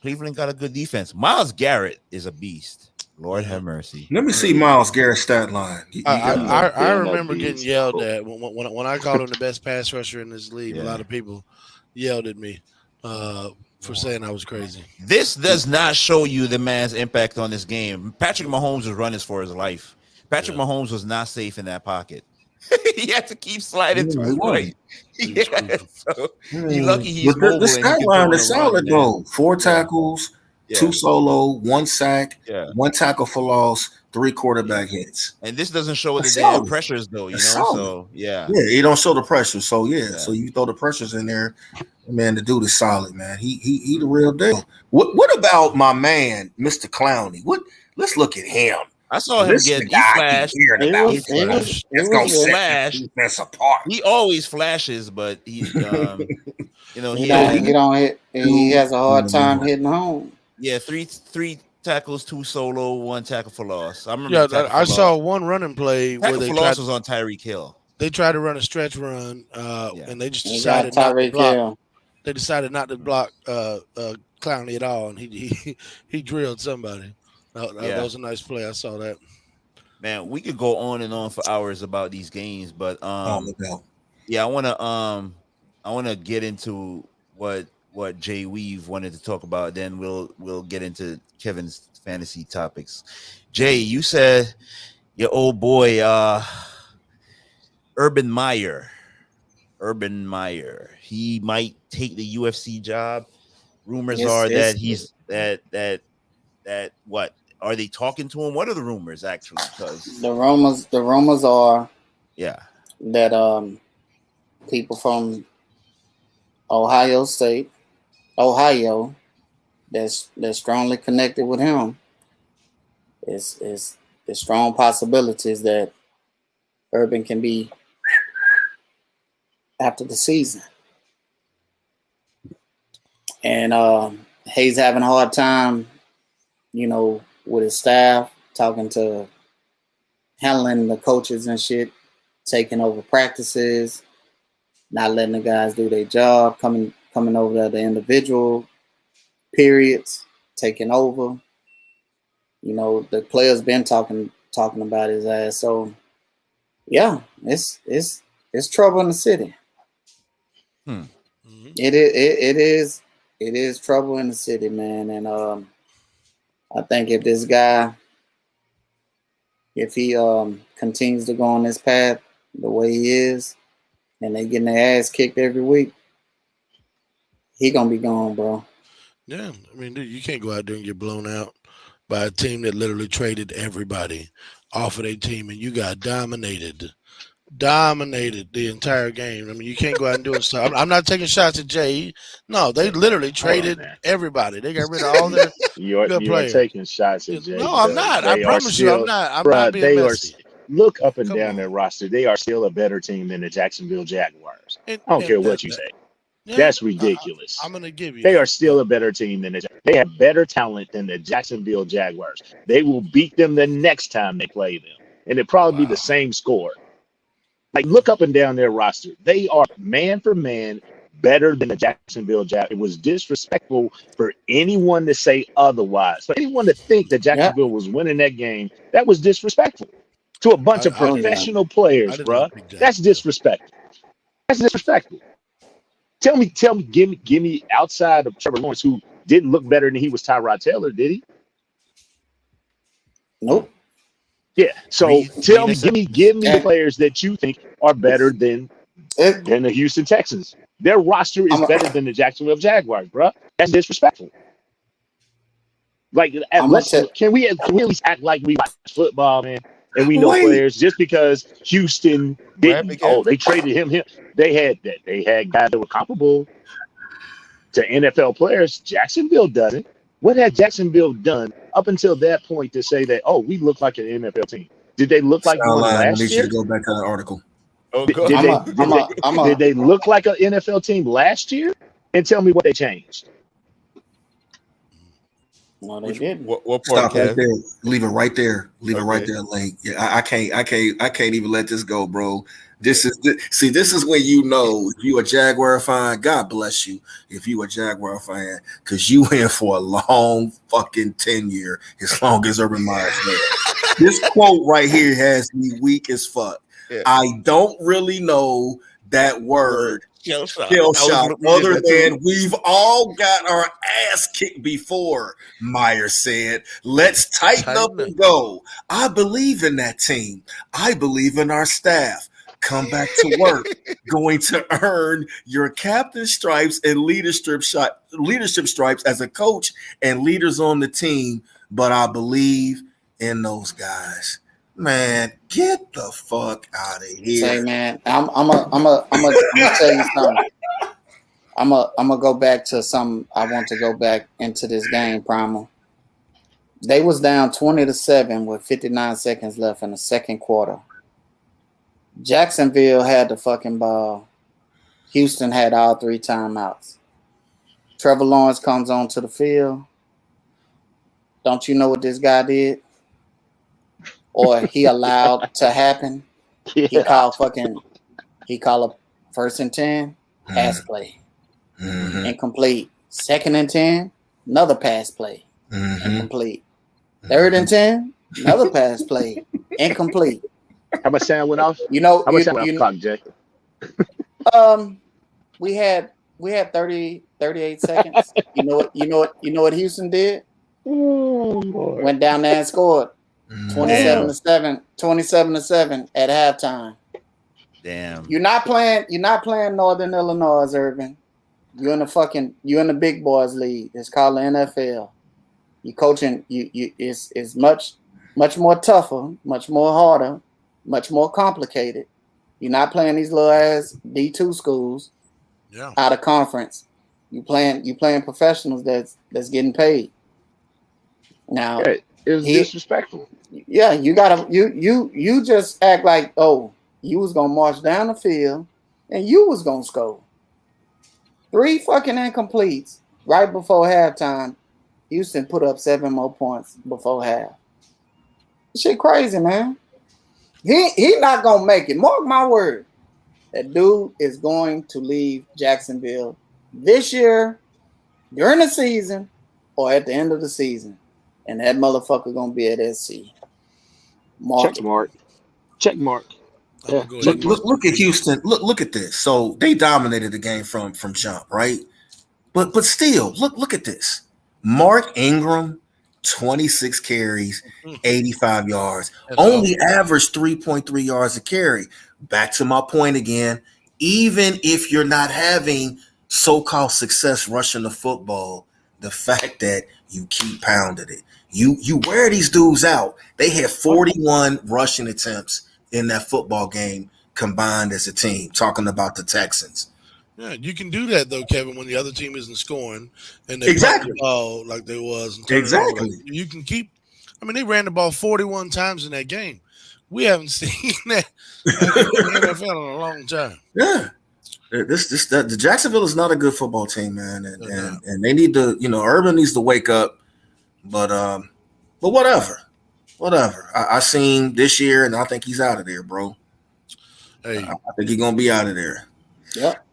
Cleveland got a good defense. Myles Garrett is a beast. Lord have mercy. Let me see Myles Garrett's stat line. I remember getting yelled at when I called him the best pass rusher in this league. Yeah. A lot of people yelled at me for saying I was crazy. This does not show you the man's impact on this game. Patrick Mahomes was running for his life. Patrick Mahomes was not safe in that pocket. He had to keep sliding to his right. So he's lucky he's mobile. The stat line is solid though. 4 tackles, 2 solo, 1 sack, 1 tackle for loss, 3 quarterback hits. And this doesn't show the solid. damn pressures though, Solid. So yeah, it don't show the pressure. So so you throw the pressures in there, man. The dude is solid, man. He the real deal. What about my man, Mr. Clowney? Let's look at him. I saw him get he flashed. Let's go set the defense apart. He always flashes, but he he don't hit. He has a hard time hitting home. Yeah, three tackles, 2 solo, 1 tackle for loss. I remember. Yeah, I saw one running play where they loss was on Tyreek Hill. They tried to run a stretch run, and they just decided not to block. They decided not to block Clowney at all, and he drilled somebody. That was a nice play. I saw that. Man, we could go on and on for hours about these games, but I wanna get into what Jay Weave wanted to talk about. Then we'll get into Kevin's fantasy topics. Jay, you said your old boy Urban Meyer, he might take the UFC job. Rumors are that what are they talking to him? What are the rumors actually? Because the rumors are yeah, that people from Ohio, that's strongly connected with him. Is strong possibilities that Urban can be after the season. And Hayes having a hard time, with his staff, handling the coaches and shit, taking over practices, not letting the guys do their job, coming over the individual periods, taking over. The players been talking about his ass. So yeah, it's trouble in the city. Mm-hmm. It is trouble in the city, man. And I think if this guy, if he continues to go on this path the way he is, and they getting their ass kicked every week, he gonna be gone, bro. Yeah, I mean, dude, you can't go out there and get blown out by a team that literally traded everybody off of their team, and you got dominated the entire game. I mean, you can't go out and do it. So I'm not taking shots at Jay. No, they literally traded everybody. They got rid of all their you good are players. taking shots at Jay. No, I'm not. I promise you, I'm not. I'm not being messy. Look up and Come down on. their roster. They are still a better team than the Jacksonville Jaguars. And, I don't care what you say. Yeah, That's ridiculous. I'm going to give you They that. are still a better team than they have better talent than the Jacksonville Jaguars. They will beat them the next time they play them. And it'll probably be the same score. Like, look up and down their roster. They are man for man better than the Jacksonville Jaguars. It was disrespectful for anyone to say otherwise. For anyone to think that Jacksonville was winning that game, that was disrespectful to a bunch of professional players, bro. That's disrespectful. That's disrespectful. Tell me, give me outside of Trevor Lawrence, who didn't look better than he was Tyrod Taylor, did he? Nope. Yeah. So give me the players that you think are better than the Houston Texans. Their roster is better than the Jacksonville Jaguars, bro. That's disrespectful. Like, can we at least act like we watch football, man? And we know players just because Houston didn't. Oh, they traded him. They had guys that were comparable to NFL players. Jacksonville doesn't. What had Jacksonville done up until that point to say that, oh, we look like an NFL team? Did they look like one last year? I need you to go back to the article. Did they look like an NFL team last year? And tell me what they changed. No, they didn't. What part, Stop right Kev? there. Leave it right there. Leave it right there, Link. Yeah, I can't even let this go, bro. This is when you know if you a Jaguar fan, God bless you. If you a Jaguar fan, because you in for a long fucking tenure, as long as Urban Meyer is there. This quote right here has me weak as fuck. Yeah. I don't really know that word. Shell shock. Other than we've all got our ass kicked before, Meyer said. Let's tighten up and go. I believe in that team. I believe in our staff. Come back to work. Going to earn your captain stripes and leadership stripes as a coach and leaders on the team. But I believe in those guys. Man, get the fuck out of here. Say, man, I'm gonna tell you something. I'm gonna go back to something. I want to go back into this game, Primal. They was down 20-7 with 59 seconds left in the second quarter. Jacksonville had the fucking ball. Houston had all 3 timeouts. Trevor Lawrence comes onto the field. Don't you know what this guy did? Or he allowed to happen? Yeah. He called a 1st and 10 pass play. Mm-hmm. Incomplete. 2nd and 10, another pass play. Mm-hmm. Incomplete. 3rd and 10, another pass play. Incomplete. How much sound went off? How much sound went off, Jay? We had 38 seconds. You know what Houston did? Oh, went down there and scored 27-7 at halftime. Damn. You're not playing Northern Illinois, Urban. You're in the big boys league. It's called the NFL. You coaching you is much more tougher, much more harder, much more complicated. You're not playing these little ass D2 schools out of conference. You playing professionals that's getting paid. Now it was disrespectful. Yeah, you gotta you just act like, oh, you was gonna march down the field and you was gonna score. 3 fucking incompletes right before halftime. Houston put up 7 more points before half. Shit crazy, man. He not gonna make it. Mark my word. That dude is going to leave Jacksonville this year, during the season, or at the end of the season. And that motherfucker gonna be at SC. Check mark. Yeah. Look at Houston. Look at this. So they dominated the game from jump, right? But still, look at this. Mark Ingram, 26 carries, 85 yards. Only averaged 3.3 yards a carry. Back to my point again. Even if you're not having so-called success rushing the football, the fact that you keep pounding it. You wear these dudes out. They had 41 rushing attempts in that football game combined as a team, talking about the Texans. Yeah, you can do that though, Kevin, when the other team isn't scoring and they exactly the ball like they was. Exactly. Like, you can keep. I mean, they ran the ball 41 times in that game. We haven't seen that in the NFL in a long time. Yeah, the Jacksonville is not a good football team, man, and they need to, Urban needs to wake up. But whatever. I seen this year, and I think he's out of there, bro. Hey, I think he's gonna be out of there. Yep.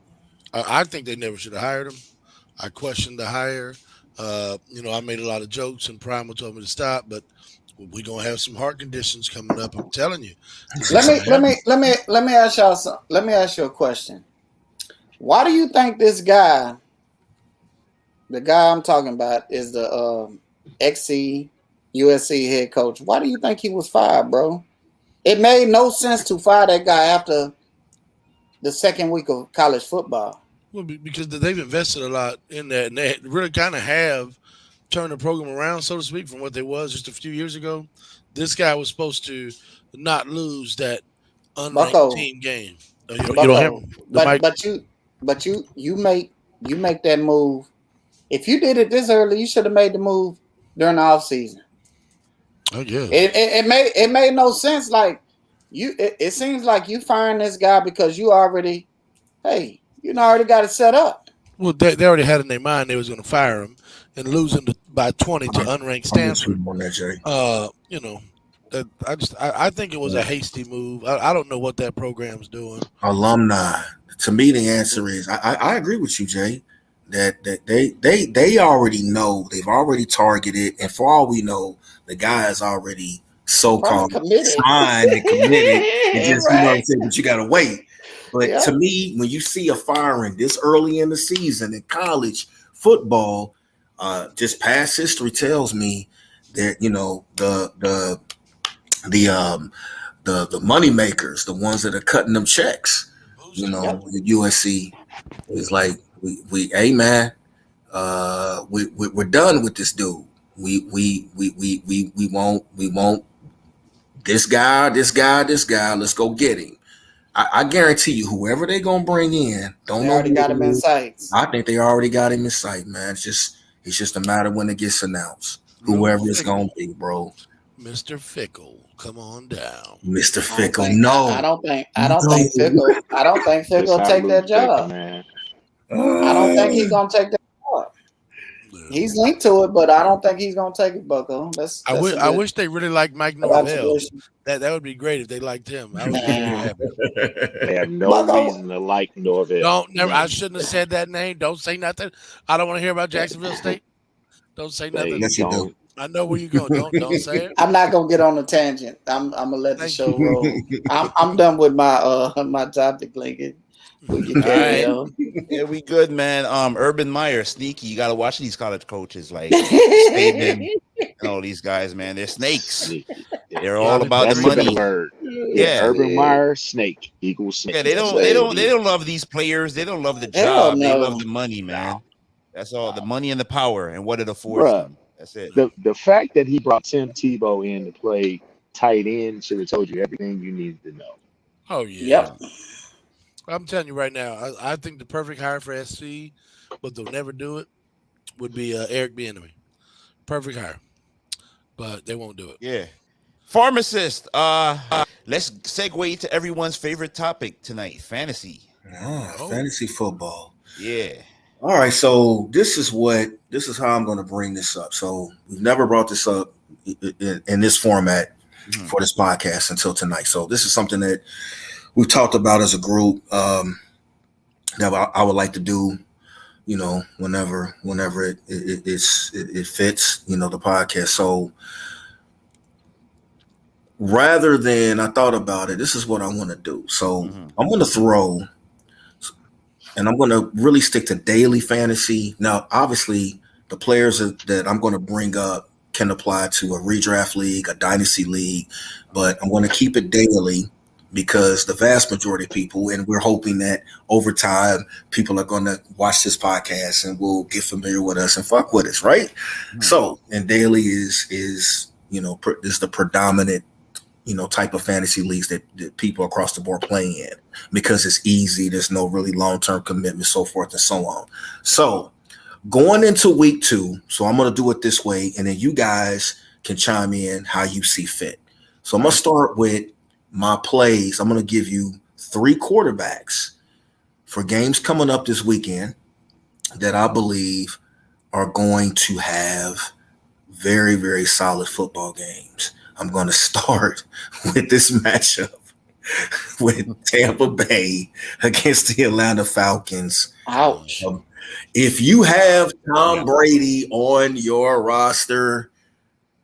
I think they never should have hired him. I questioned the hire. I made a lot of jokes, and Primal told me to stop. But we're gonna have some heart conditions coming up. I'm telling you. Let me ask y'all something. Let me ask you a question. Why do you think this guy, the guy I'm talking about, is the XC USC head coach? Why do you think he was fired, bro? It made no sense to fire that guy after the second week of college football. Well, because they've invested a lot in that, and they really kind of have turned the program around, so to speak, from what they was just a few years ago. This guy was supposed to not lose that unranked team game. You don't have but you make that move. If you did it this early, you should have made the move during the offseason. Oh yeah. It made no sense. Like it seems like you firing this guy because you already got it set up. Well, they already had in their mind they was going to fire him and lose him by 20 to unranked Stanford. I think it was a hasty move. I don't know what that program's doing. Alumni. To me, the answer is I agree with you, Jay. That they already know, they've already targeted, and for all we know, the guy is already so-called signed and committed. And just but you gotta wait. But to me, when you see a firing this early in the season in college football, just past history tells me that the money makers, the ones that are cutting them checks, the USC is like hey man, we're done with this dude. We won't this guy. Let's go get him. I guarantee you, whoever they're gonna bring in, got him in sight. I think they already got him in sight, man. It's just a matter when it gets announced. Whoever it's gonna be, bro. Mr. Fickle, come on down. Mr. Fickle, I don't think Fickle take that job. Man. I don't think he's gonna take that job. He's linked to it, but I don't think he's gonna take it, Bucko. I wish they really liked Mike Norvell. That would be great if they liked him. I would be happy. They have no reason to like Norvell. I shouldn't have said that name. Don't say nothing. I don't want to hear about Jacksonville State. Don't say nothing. Yes, you do. I know where you're going. Don't say it. I'm not gonna get on a tangent. I'm gonna let the show roll. I'm done with my my topic, Lincoln. All right. Yeah, we good, man. Urban Meyer, sneaky. You gotta watch these college coaches like Saban and all these guys, man. They're snakes. They're all about the money. Yeah, Urban Meyer, snake equals snake. Yeah, they don't love these players. They don't love the job. They love the money, man. That's all. The money and the power and what it affords them. That's it. The fact that he brought Tim Tebow in to play tight end should have told you everything you needed to know. Oh yeah. Yep. I'm telling you right now, I think the perfect hire for SC, but they'll never do it, would be Eric Bieniemy. Perfect hire, but they won't do it. Yeah. Pharmacist. Let's segue to everyone's favorite topic tonight: fantasy. Fantasy football. Yeah. All right, so this is how I'm going to bring this up. So we've never brought this up in this format for this podcast until tonight. So this is something that we've talked about as a group that I would like to do, whenever it fits, the podcast. So rather than I thought about it, this is what I want to do. So I'm going to throw. And I'm going to really stick to daily fantasy. Now, obviously, the players that I'm going to bring up can apply to a redraft league, a dynasty league, but I'm going to keep it daily because the vast majority of people, and we're hoping that over time, people are going to watch this podcast and will get familiar with us and fuck with us, right? So, and daily is the predominant type of fantasy leagues that people across the board play in because it's easy. There's no really long-term commitment, so forth and so on. So going into week 2, so I'm going to do it this way, and then you guys can chime in how you see fit. So I'm going to start with my plays. I'm going to give you 3 quarterbacks for games coming up this weekend that I believe are going to have very, very solid football games. I'm going to start with this matchup with Tampa Bay against the Atlanta Falcons. Ouch. If you have Tom Brady on your roster,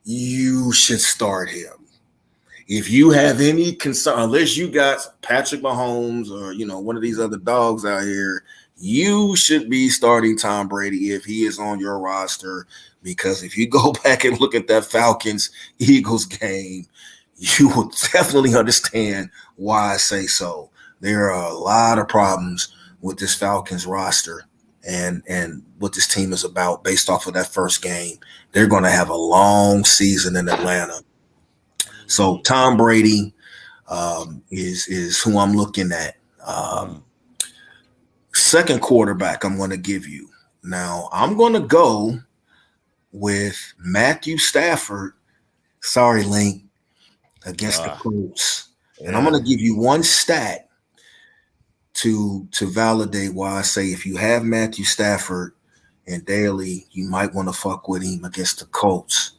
you should start him. If you have any concern, unless you got Patrick Mahomes or, one of these other dogs out here, you should be starting Tom Brady if he is on your roster. Because if you go back and look at that Falcons-Eagles game, you will definitely understand why I say so. There are a lot of problems with this Falcons roster and what this team is about based off of that first game. They're going to have a long season in Atlanta. So Tom Brady is who I'm looking at. Second quarterback I'm going to give you. Now, I'm going to go with Matthew Stafford, sorry, Link, against the Colts. And I'm going to give you one stat to validate why I say if you have Matthew Stafford in daily, you might want to fuck with him against the Colts.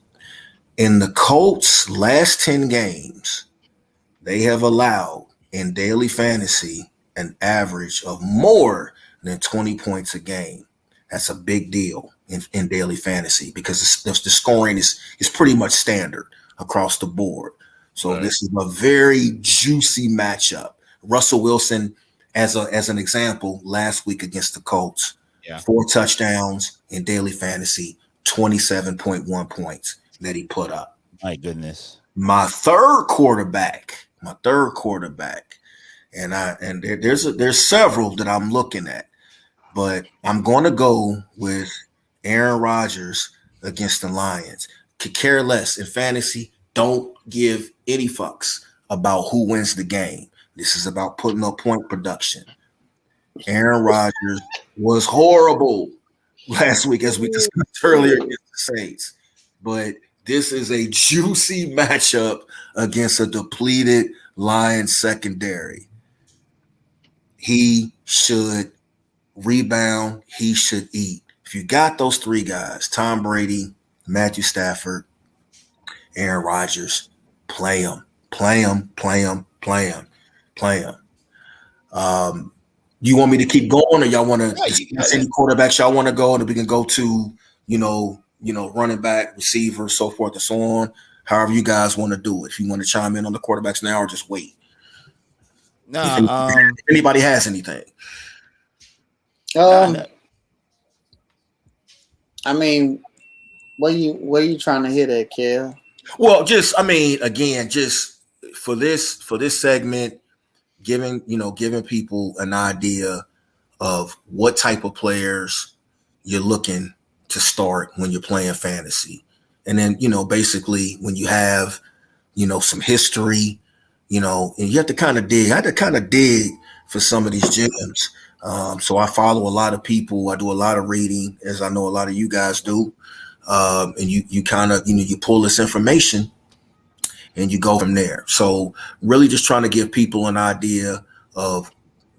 In the Colts' last 10 games, they have allowed in daily fantasy an average of more than 20 points a game. That's a big deal in daily fantasy because the scoring is pretty much standard across the board. So This is a very juicy matchup. Russell Wilson, as an example, last week against the Colts, 4 touchdowns in daily fantasy, 27.1 points that he put up. My goodness. My third quarterback, and there's several that I'm looking at. But I'm going to go with Aaron Rodgers against the Lions. Could care less in fantasy. Don't give any fucks about who wins the game. This is about putting up point production. Aaron Rodgers was horrible last week, as we discussed earlier against the Saints. But this is a juicy matchup against a depleted Lions secondary. He should rebound, he should eat. If you got those 3 guys, Tom Brady, Matthew Stafford, Aaron Rodgers, play them. You want me to keep going, or y'all want to discuss any quarterbacks y'all want to go, and we can go to, running back, receiver, so forth and so on. However you guys want to do it. If you want to chime in on the quarterbacks now, or just wait. If anybody has anything. I mean, what you trying to hit at, Kel? Well, just for this segment, giving people an idea of what type of players you're looking to start when you're playing fantasy. And then, basically when you have, some history, and you have to kind of dig. I had to kind of dig for some of these gems. So I follow a lot of people. I do a lot of reading, as I know a lot of you guys do. And you kind of, you pull this information and you go from there. So really just trying to give people an idea of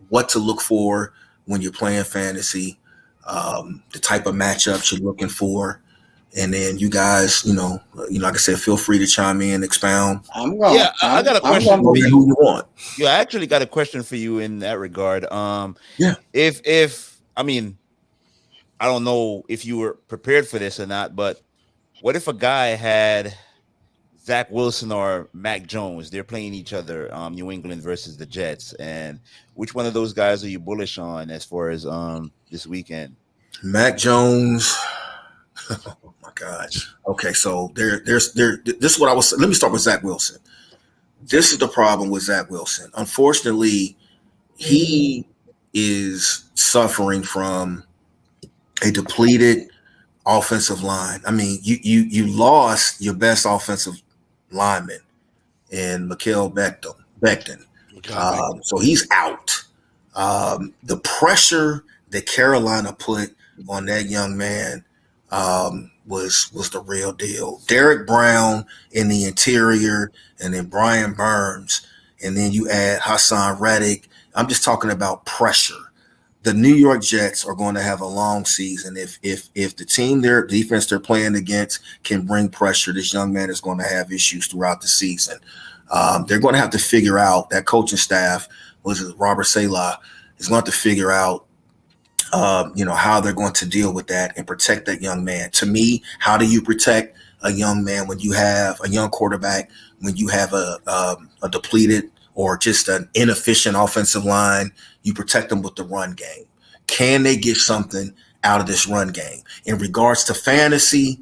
what to look for when you're playing fantasy, the type of matchups you're looking for. And then you guys, like I said, feel free to chime in, expound. I'm going. Yeah, I got a question for you. Who you want? Yeah, I actually got a question for you in that regard. Yeah. If I mean, I don't know if you were prepared for this or not, but what if a guy had Zach Wilson or Mac Jones? They're playing each other, New England versus the Jets, and which one of those guys are you bullish on as far as this weekend? Mac Jones. Oh my God. Okay, so this is what I was. Let me start with Zach Wilson. This is the problem with Zach Wilson. Unfortunately, he is suffering from a depleted offensive line. I mean, you lost your best offensive lineman in Mikael Becton. So he's out. The pressure that Carolina put on that young man was the real deal. Derek Brown in the interior, and then Brian Burns, and then you add Hassan Reddick. I'm just talking about pressure. The New York Jets are going to have a long season. If the team, their defense they're playing against can bring pressure, this young man is going to have issues throughout the season. They're going to have to figure out, that coaching staff, Robert Saleh, is going to have to figure out how they're going to deal with that and protect that young man. To me, how do you protect a young man when you have a young quarterback, when you have a depleted or just an inefficient offensive line? You protect them with the run game. Can they get something out of this run game? In regards to fantasy,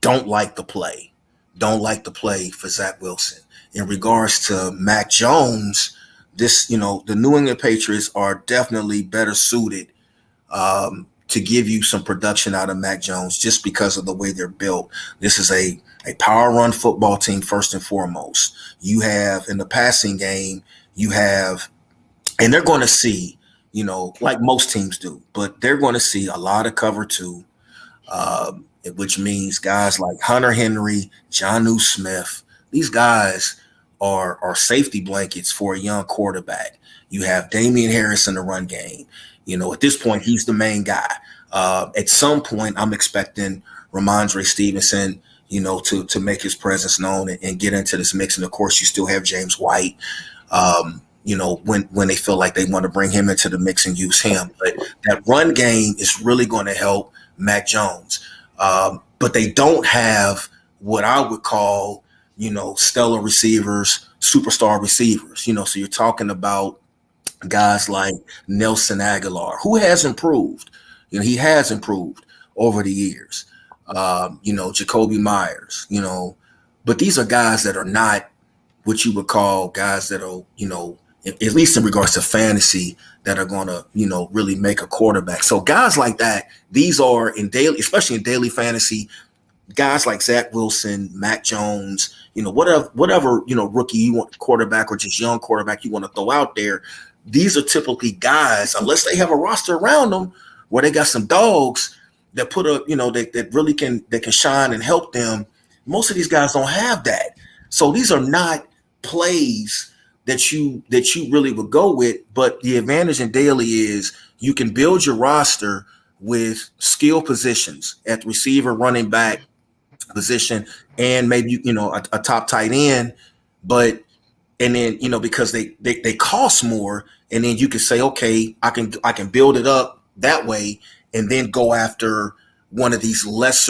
don't like the play. Don't like the play for Zach Wilson. In regards to Mac Jones, the New England Patriots are definitely better suited to give you some production out of Mac Jones just because of the way they're built. This is a power run football team first and foremost. You have in the passing game, and they're going to see, like most teams do, but they're going to see a lot of cover two, which means guys like Hunter Henry, Jonnu Smith. These guys are safety blankets for a young quarterback. You have Damian Harris in the run game. At this point, he's the main guy. At some point, I'm expecting Ramondre Stevenson, to make his presence known and get into this mix. And of course, you still have James White, when they feel like they want to bring him into the mix and use him. But that run game is really going to help Mac Jones. But they don't have what I would call, stellar receivers, superstar receivers. So you're talking about guys like Nelson Aguilar, who has improved. He has improved over the years. Jacoby Myers, but these are guys that are not what you would call guys that are, at least in regards to fantasy, that are going to, really make a quarterback. So guys like that, these are especially in daily fantasy, guys like Zach Wilson, Mac Jones, whatever, rookie you want, quarterback or just young quarterback you want to throw out there. These are typically guys, unless they have a roster around them where they got some dogs that put up, that really can shine and help them. Most of these guys don't have that. So these are not plays that you really would go with. But the advantage in daily is you can build your roster with skill positions at the receiver, running back position, and maybe a top tight end. And then because they cost more, and then you can say, okay, I can build it up that way, and then go after one of these less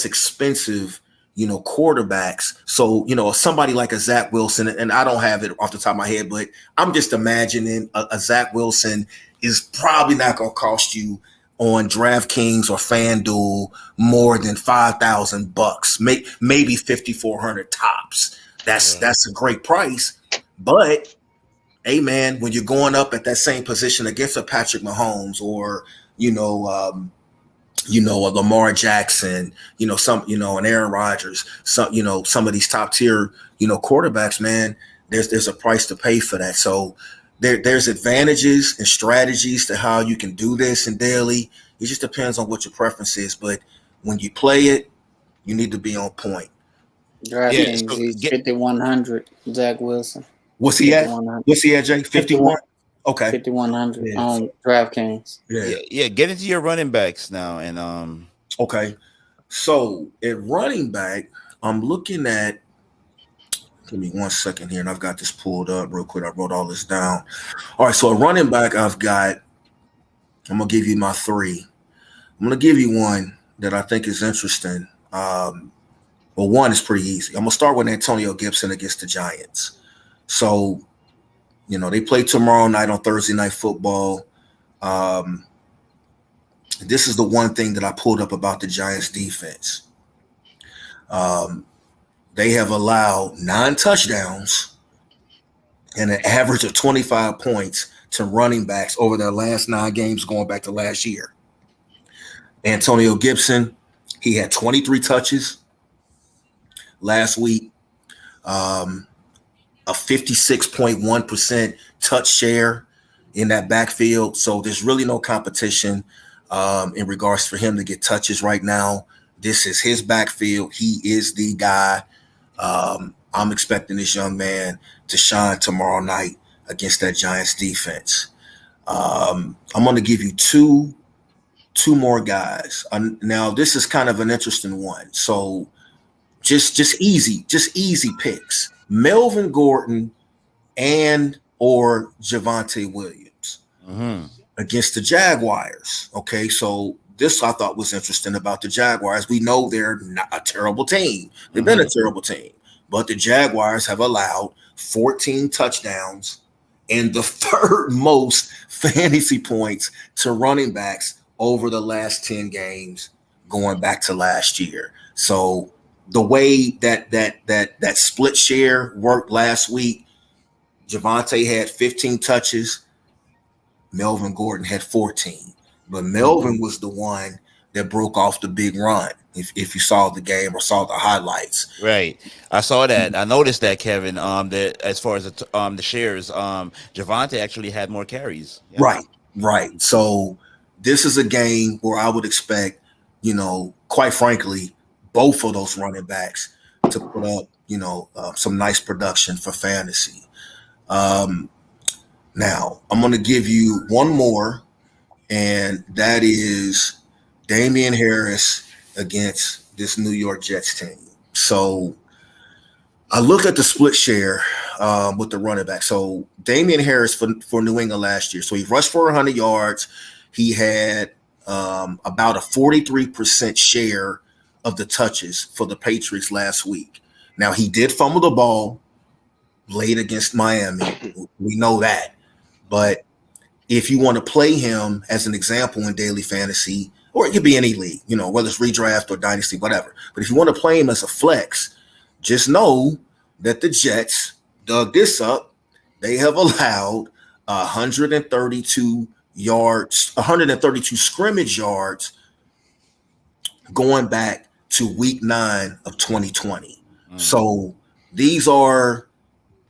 expensive quarterbacks. So somebody like a Zach Wilson, and I don't have it off the top of my head, but I'm just imagining a Zach Wilson is probably not going to cost you on DraftKings or FanDuel more than $5,000, maybe $5,400 tops. That's a great price. But hey, man, when you're going up at that same position against a Patrick Mahomes or a Lamar Jackson, an Aaron Rodgers, some of these top tier, quarterbacks, man, there's a price to pay for that. So there's advantages and strategies to how you can do this in daily. It just depends on what your preference is. But when you play it, you need to be on point. DraftKings, he's 5,100. Zach Wilson. What's he at? What's he at, Jake? 51? Okay. 5,100 on DraftKings. Yeah. Get into your running backs now. And okay. So at running back, I'm looking at, give me 1 second here, and I've got this pulled up real quick. I wrote all this down. All right, so a running back I'm going to give you my three. I'm going to give you one that I think is interesting. Well, one is pretty easy. I'm going to start with Antonio Gibson against the Giants. So, they play tomorrow night on Thursday Night Football. This is the one thing that I pulled up about the Giants defense. They have allowed 9 touchdowns and an average of 25 points to running backs over their last 9 games going back to last year. Antonio Gibson, he had 23 touches last week, a 56.1% touch share in that backfield. So there's really no competition in regards for him to get touches right now. This is his backfield. He is the guy. I'm expecting this young man to shine tomorrow night against that Giants defense. I'm going to give you two more guys. Now, this is kind of an interesting one. So just easy picks. Melvin Gordon and or Javonte Williams against the Jaguars. Okay, so this I thought was interesting about the Jaguars. We know they're not a terrible team. They've been a terrible team. But the Jaguars have allowed 14 touchdowns and the third most fantasy points to running backs over the last 10 games going back to last year. So the way that split share worked last week, Javonte had 15 touches, Melvin Gordon had 14. But Melvin was the one that broke off the big run. If you saw the game or saw the highlights, right, I saw that. I noticed that, Kevin. That as far as the shares, Javonte actually had more carries. Yeah. Right. So this is a game where I would expect, quite frankly, both of those running backs to put up, some nice production for fantasy. Now I'm going to give you one more, and that is Damian Harris against this New York Jets team. So I looked at the split share with the running back. So Damian Harris for New England last year. So he rushed for 100 yards. He had about a 43% share of the touches for the Patriots last week. Now, he did fumble the ball late against Miami. We know that. But if you want to play him as an example in daily fantasy, or it could be any league, whether it's redraft or dynasty, whatever. But if you want to play him as a flex, just know that the Jets dug this up. They have allowed 132 scrimmage yards going back to week 9 of 2020. So these are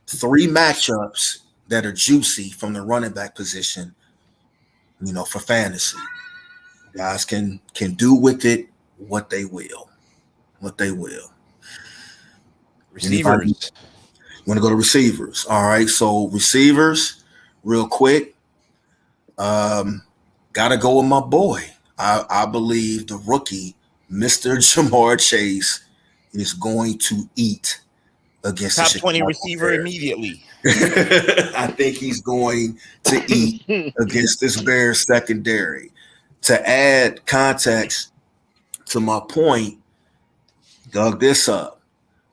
3 matchups that are juicy from the running back position, for fantasy. Guys can do with it what they will. Receivers. You want to go to receivers? All right. So receivers, real quick. Gotta go with my boy. I believe the rookie, Mr. Jamar Chase, is going to eat against top the 20 receiver Bears immediately. I think he's going to eat against this Bears secondary. To add context to my point, dug this up.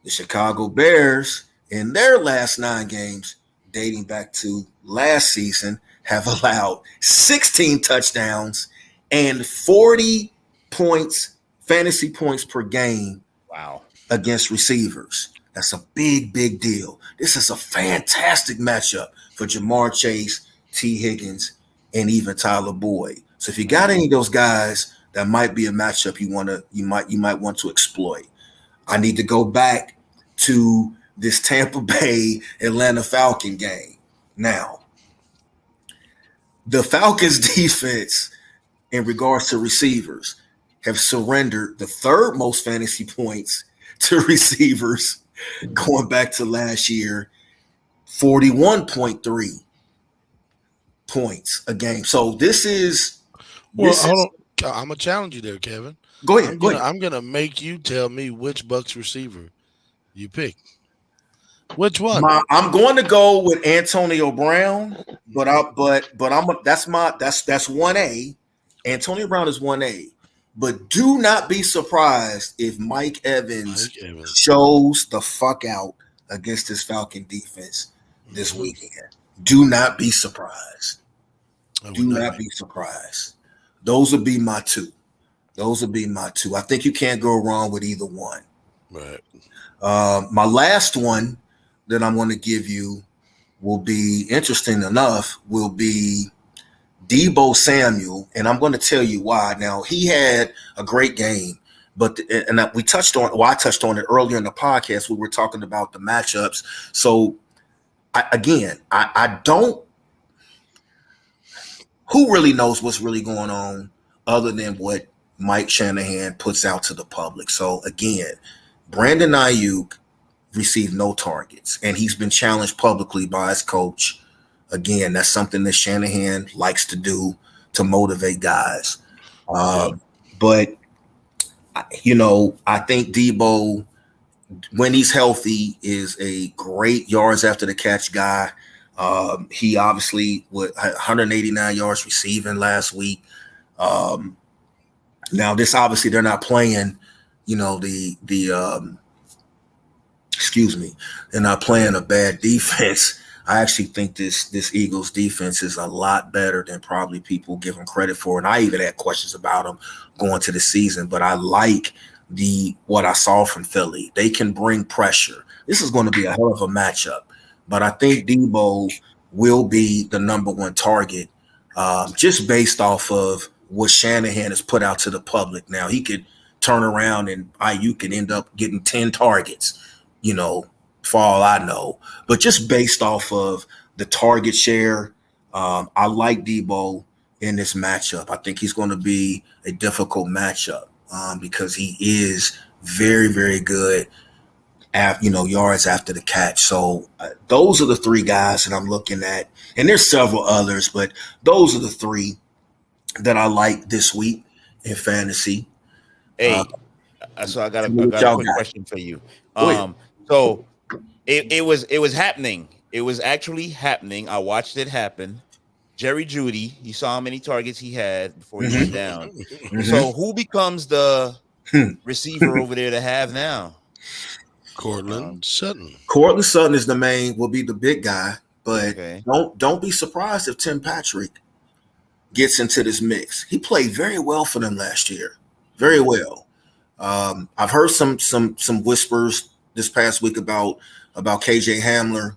The Chicago Bears, in their last 9 games, dating back to last season, have allowed 16 touchdowns and 40 points, fantasy points per game. Wow. Against receivers. That's a big deal. This is a fantastic matchup for Jamar Chase, T. Higgins, and even Tyler Boyd. So if you got any of those guys, that might be a matchup you might want to exploit. I need to go back to this Tampa Bay Atlanta Falcon game. Now, the Falcons defense in regards to receivers have surrendered the third most fantasy points to receivers going back to last year, 41.3 points a game. So this is hold on. I'm gonna challenge you there, Kevin. Go ahead. I'm gonna make you tell me which Bucks receiver you pick. Which one? I'm going to go with Antonio Brown, but that's 1A. Antonio Brown is 1A. But do not be surprised if Mike Evans shows the fuck out against this Falcon defense this weekend. Do not be surprised. Do not be surprised. Those would be my two. I think you can't go wrong with either one. Right. My last one that I'm going to give you will be, interesting enough, will be Deebo Samuel, and I'm going to tell you why. Now, he had a great game, but I touched on it earlier in the podcast. We were talking about the matchups. So, I don't. Who really knows what's really going on other than what Mike Shanahan puts out to the public? So, again, Brandon Ayuk received no targets, and he's been challenged publicly by his coach. Again, that's something that Shanahan likes to do to motivate guys. But, I think Deebo, when he's healthy, is a great yards after the catch guy. He obviously had 189 yards receiving last week. Now, this obviously they're not playing, they're not playing a bad defense. I actually think this Eagles defense is a lot better than probably people give them credit for. And I even had questions about them going to the season, but I like what I saw from Philly. They can bring pressure. This is going to be a hell of a matchup, but I think Deebo will be the number one target just based off of what Shanahan has put out to the public. Now, he could turn around and Ayuk can end up getting 10 targets, for all I know. But just based off of the target share, I like Deebo in this matchup. I think he's going to be a difficult matchup because he is very, very good at, yards after the catch. So those are the three guys that I'm looking at. And there's several others, but those are the three that I like this week in fantasy. Hey, so I got a quick question for you. So it was happening. It was actually happening. I watched it happen. Jerry Jeudy, you saw how many targets he had before he went down. So who becomes the receiver over there to have now? Cortland Sutton. Cortland Sutton is will be the big guy, but don't be surprised if Tim Patrick gets into this mix. He played very well for them last year. Very well. I've heard some whispers this past week about KJ Hamler.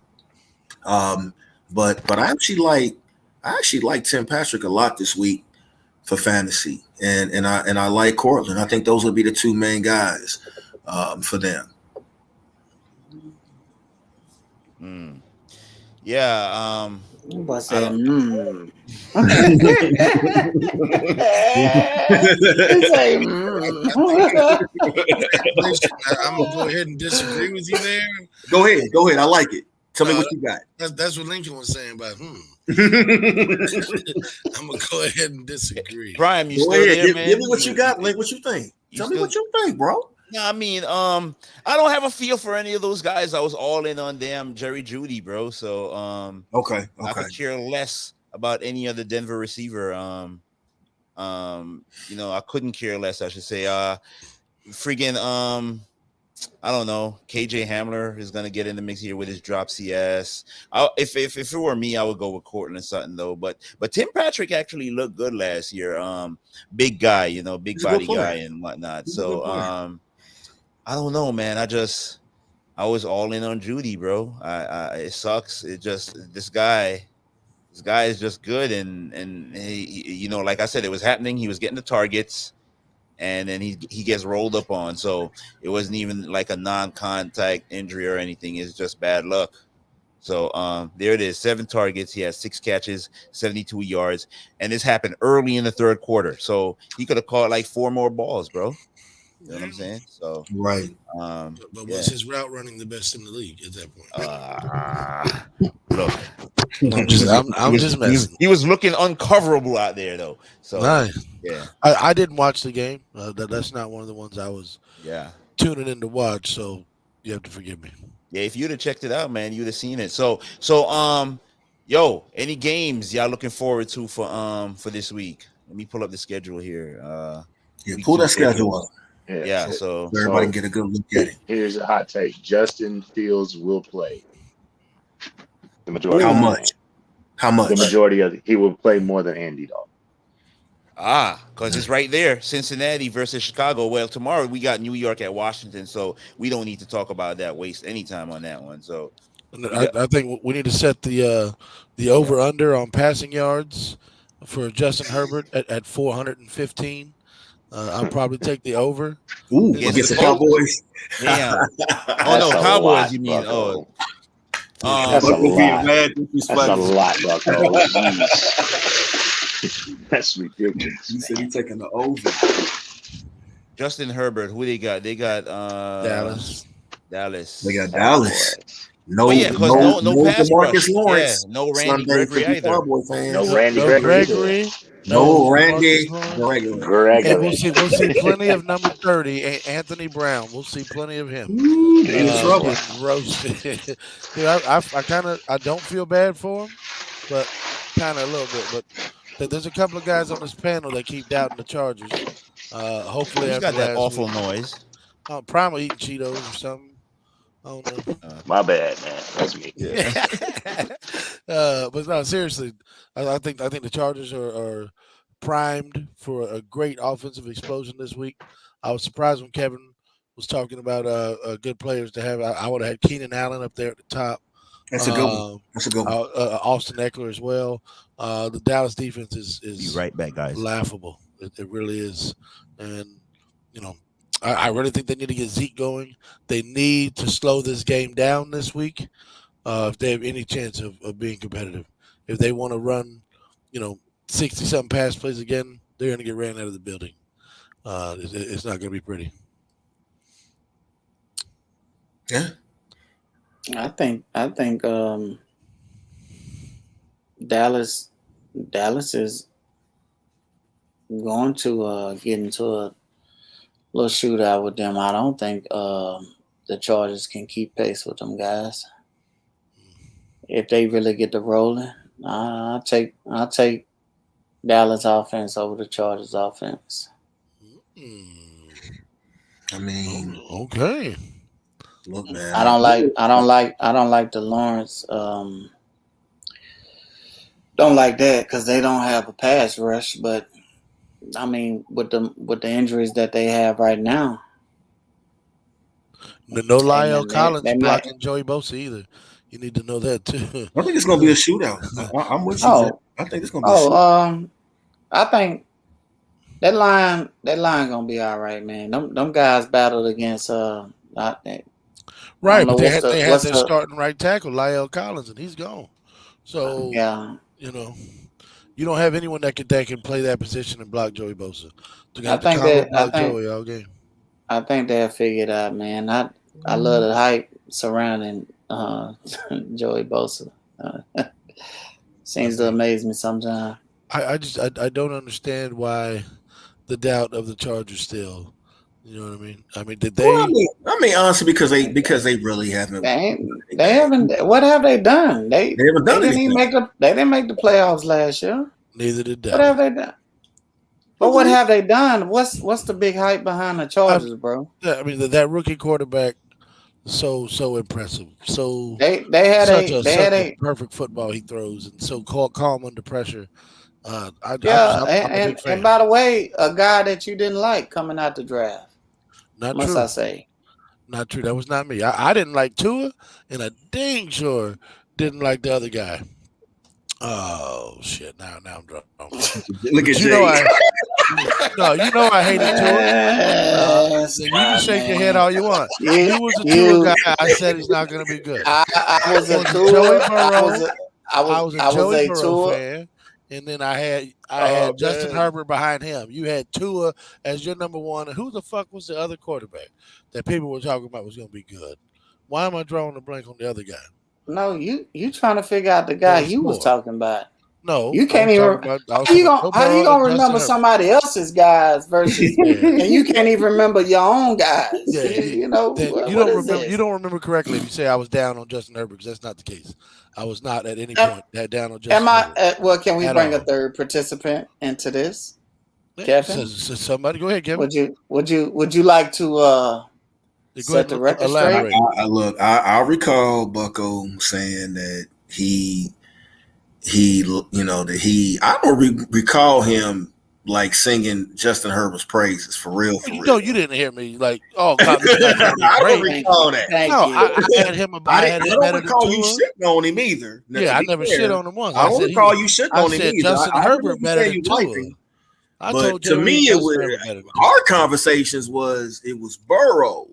But I actually like Tim Patrick a lot this week for fantasy. And I like Cortland. I think those will be the two main guys for them. Yeah. I said, I'm gonna go ahead and disagree with you there. Go ahead. I like it. Tell me what you got. That's what Lincoln was saying about I'm gonna go ahead and disagree. Brian, you still there, man? Give me what you got, Link. What you think? Tell me what you think, bro. No, I mean, I don't have a feel for any of those guys. I was all in on damn Jerry Jeudy, bro. So okay. I could care less about any other Denver receiver. I couldn't care less, I should say. I don't know. KJ Hamler is gonna get in the mix here with his drop CS. If it were me, I would go with Cortland Sutton though. But Tim Patrick actually looked good last year. Big guy, big body guy and whatnot. So I don't know, man. I was all in on Jeudy, bro. It sucks. It just this guy is just good, and he, like I said, it was happening. He was getting the targets. and then he gets rolled up on. So it wasn't even like a non-contact injury or anything. It's just bad luck. So there it is. 7 targets. He has 6 catches, 72 yards, and this happened early in the third quarter. So he could have caught like 4 more balls, bro. You know what I'm saying? So right. But was his route running the best in the league at that point? Look, I'm just messing. He was looking uncoverable out there, though. So nice. Yeah, I didn't watch the game. That's not one of the ones I was tuning in to watch. So you have to forgive me. Yeah, if you'd have checked it out, man, you'd have seen it. So yo, any games y'all looking forward to for this week? Let me pull up the schedule here. Pull that schedule up. Yeah, so everybody can get a good look at it. Here's a hot take: Justin Fields will play. The majority. How much? The majority of he will play more than Andy Dalton. Because it's right there, Cincinnati versus Chicago. Well, tomorrow we got New York at Washington, so we don't need to talk about that. Waste any time on that one. So I think we need to set the over under on passing yards for Justin Herbert at 415. I'll probably take the over. Ooh, against the Cowboys. Yeah. Oh no, Cowboys. You mean? Oh, that's a lot. That's a lot, Bucko. That's ridiculous. You said he's taking the over. Justin Herbert. Who they got? They got Dallas. They got Dallas. No pass Marcus rush. Lawrence. Yeah, no Randy Gregory either. No Randy Gregory. No Randy Gregory. And we'll see plenty of number 30, Anthony Brown. We'll see plenty of him. Trouble. Roasted. Dude, I don't feel bad for him, but kind of a little bit. But there's a couple of guys on this panel that keep doubting the Chargers. Hopefully, he's got that awful week. Noise. Probably eating Cheetos or something. I don't know. My bad, man. That's me. Yeah. But no, seriously, I think the Chargers are primed for a great offensive explosion this week. I was surprised when Kevin was talking about good players to have. I would have had Keenan Allen up there at the top. That's a good one. Austin Eckler as well. The Dallas defense is be right back, guys. Laughable. It really is, and I really think they need to get Zeke going. They need to slow this game down this week if they have any chance of being competitive. If they want to run, 60-something pass plays again, they're going to get ran out of the building. It's not going to be pretty. Yeah. I think Dallas is going to get into a little shootout with them. I don't think the Chargers can keep pace with them guys. If they really get to rolling, I'll take Dallas offense over the Chargers offense. I mean, okay. Look, man. I don't like the Lawrence. Don't like that because they don't have a pass rush. But I mean, with the injuries that they have right now, no Lyle Collins blocking Joey Bosa either. You need to know that too. I think it's going to be a shootout. I'm with you. I think it's going to be. a shootout. I think that line gonna be all right, man. Them guys battled against right, but they had their starting right tackle, Lyle Collins, and he's gone. So you don't have anyone that can play that position and block Joey Bosa. Joey all game. I think they'll figure it out, man. I love the hype surrounding Joey Bosa. Seems to amaze me sometimes. I don't understand why the doubt of the Chargers still. You know what I mean? I mean, did they? Well, I mean, honestly, because they really haven't. They haven't. What have they done? They haven't done anything. They didn't make the playoffs last year. Neither did they. What have they done? But what have they done? What's the big hype behind the Chargers, bro? Yeah, I mean that rookie quarterback, so impressive. So they had a perfect football he throws, and so calm under pressure. I'm a big fan. And by the way, a guy that you didn't like coming out the draft. Not must true. I say? Not true. That was not me. I didn't like Tua, and I dang sure didn't like the other guy. Oh shit! Now I'm drunk. Look at Jay. No, you know I hated Tua. You can shake your head all you want. You was a Tua guy. I said he's not going to be good. I was a Tua. Joey Burrow. I was a Joey Burrow Tua fan, and then I had Justin Herbert behind him. You had Tua as your number one. And who the fuck was the other quarterback that people were talking about was going to be good? Why am I drawing a blank on the other guy? No, you trying to figure out the guy you was talking about. No, you can't even. How you gonna remember somebody else's guys versus, and you can't even remember your own guys? Yeah, you know, you don't remember. You don't remember correctly if you say I was down on Justin Herbert, because that's not the case. I was not at any point down on Justin Herbert. Well, can we bring a third participant into this, Kevin? Somebody, go ahead, Kevin. Would you like to set the record straight? I recall Bucko saying that I don't recall him like singing Justin Herbert's praises for real. No, you didn't hear me like, oh God, I don't recall that. I had him. I don't recall you shitting on him either. Yeah, I never shit on him once. I don't recall you shitting on him either. Justin Herbert better than Tua. But to me, it was our conversations was Burrow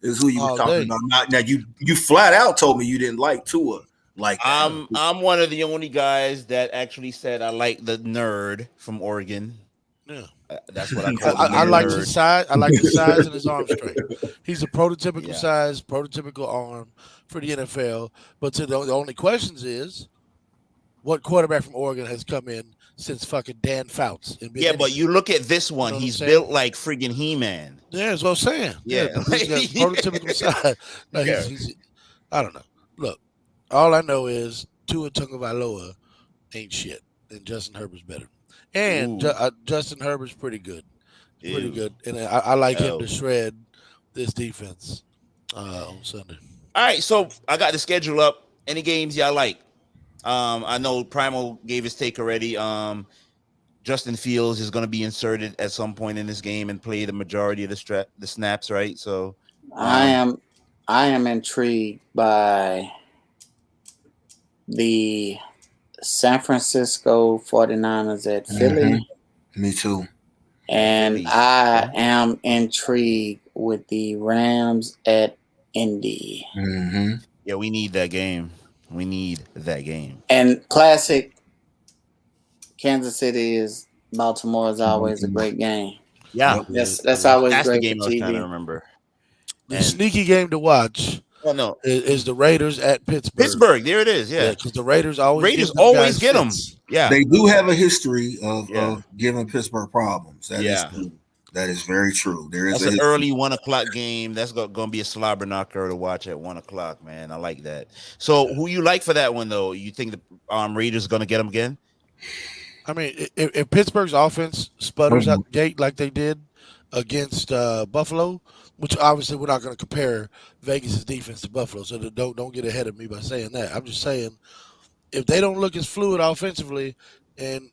is who you were talking about. Now you flat out told me you didn't like Tua. Like I'm one of the only guys that actually said I like the nerd from Oregon. Yeah, that's what I call him. I like his size. I like the size and his arm strength. He's a prototypical size, prototypical arm for the NFL. But the only questions is, what quarterback from Oregon has come in since fucking Dan Fouts? Yeah, but you look at this one. He's built like friggin' He-Man. Yeah, that's what I'm saying. Yeah, he's got prototypical size. He's, I don't know. Look. All I know is Tua Tagovailoa ain't shit, and Justin Herbert's better. And Justin Herbert's pretty good. Pretty good. And I like him to shred this defense on Sunday. All right, so I got the schedule up. Any games y'all like? I know Primal gave his take already. Justin Fields is going to be inserted at some point in this game and play the majority of the snaps, right? So I am intrigued by the San Francisco 49ers at Philly. Me too. And I am intrigued with the Rams at Indy. Mm-hmm. Yeah, we need that game. And classic Kansas City is Baltimore is always a great game. Yeah. That's always great. The game I was trying to remember. The sneaky game to watch. Oh no! Is the Raiders at Pittsburgh? Pittsburgh, there it is. Yeah, because the Raiders always get them. Yeah, they do have a history of giving Pittsburgh problems. That is very true. That's an early 1:00 game. That's going to be a slobber knocker to watch at 1:00. Man, I like that. So, who you like for that one though? You think the Raiders are going to get them again? I mean, if Pittsburgh's offense sputters out the gate like they did against Buffalo, which obviously we're not going to compare Vegas' defense to Buffalo, so don't get ahead of me by saying that. I'm just saying, if they don't look as fluid offensively, and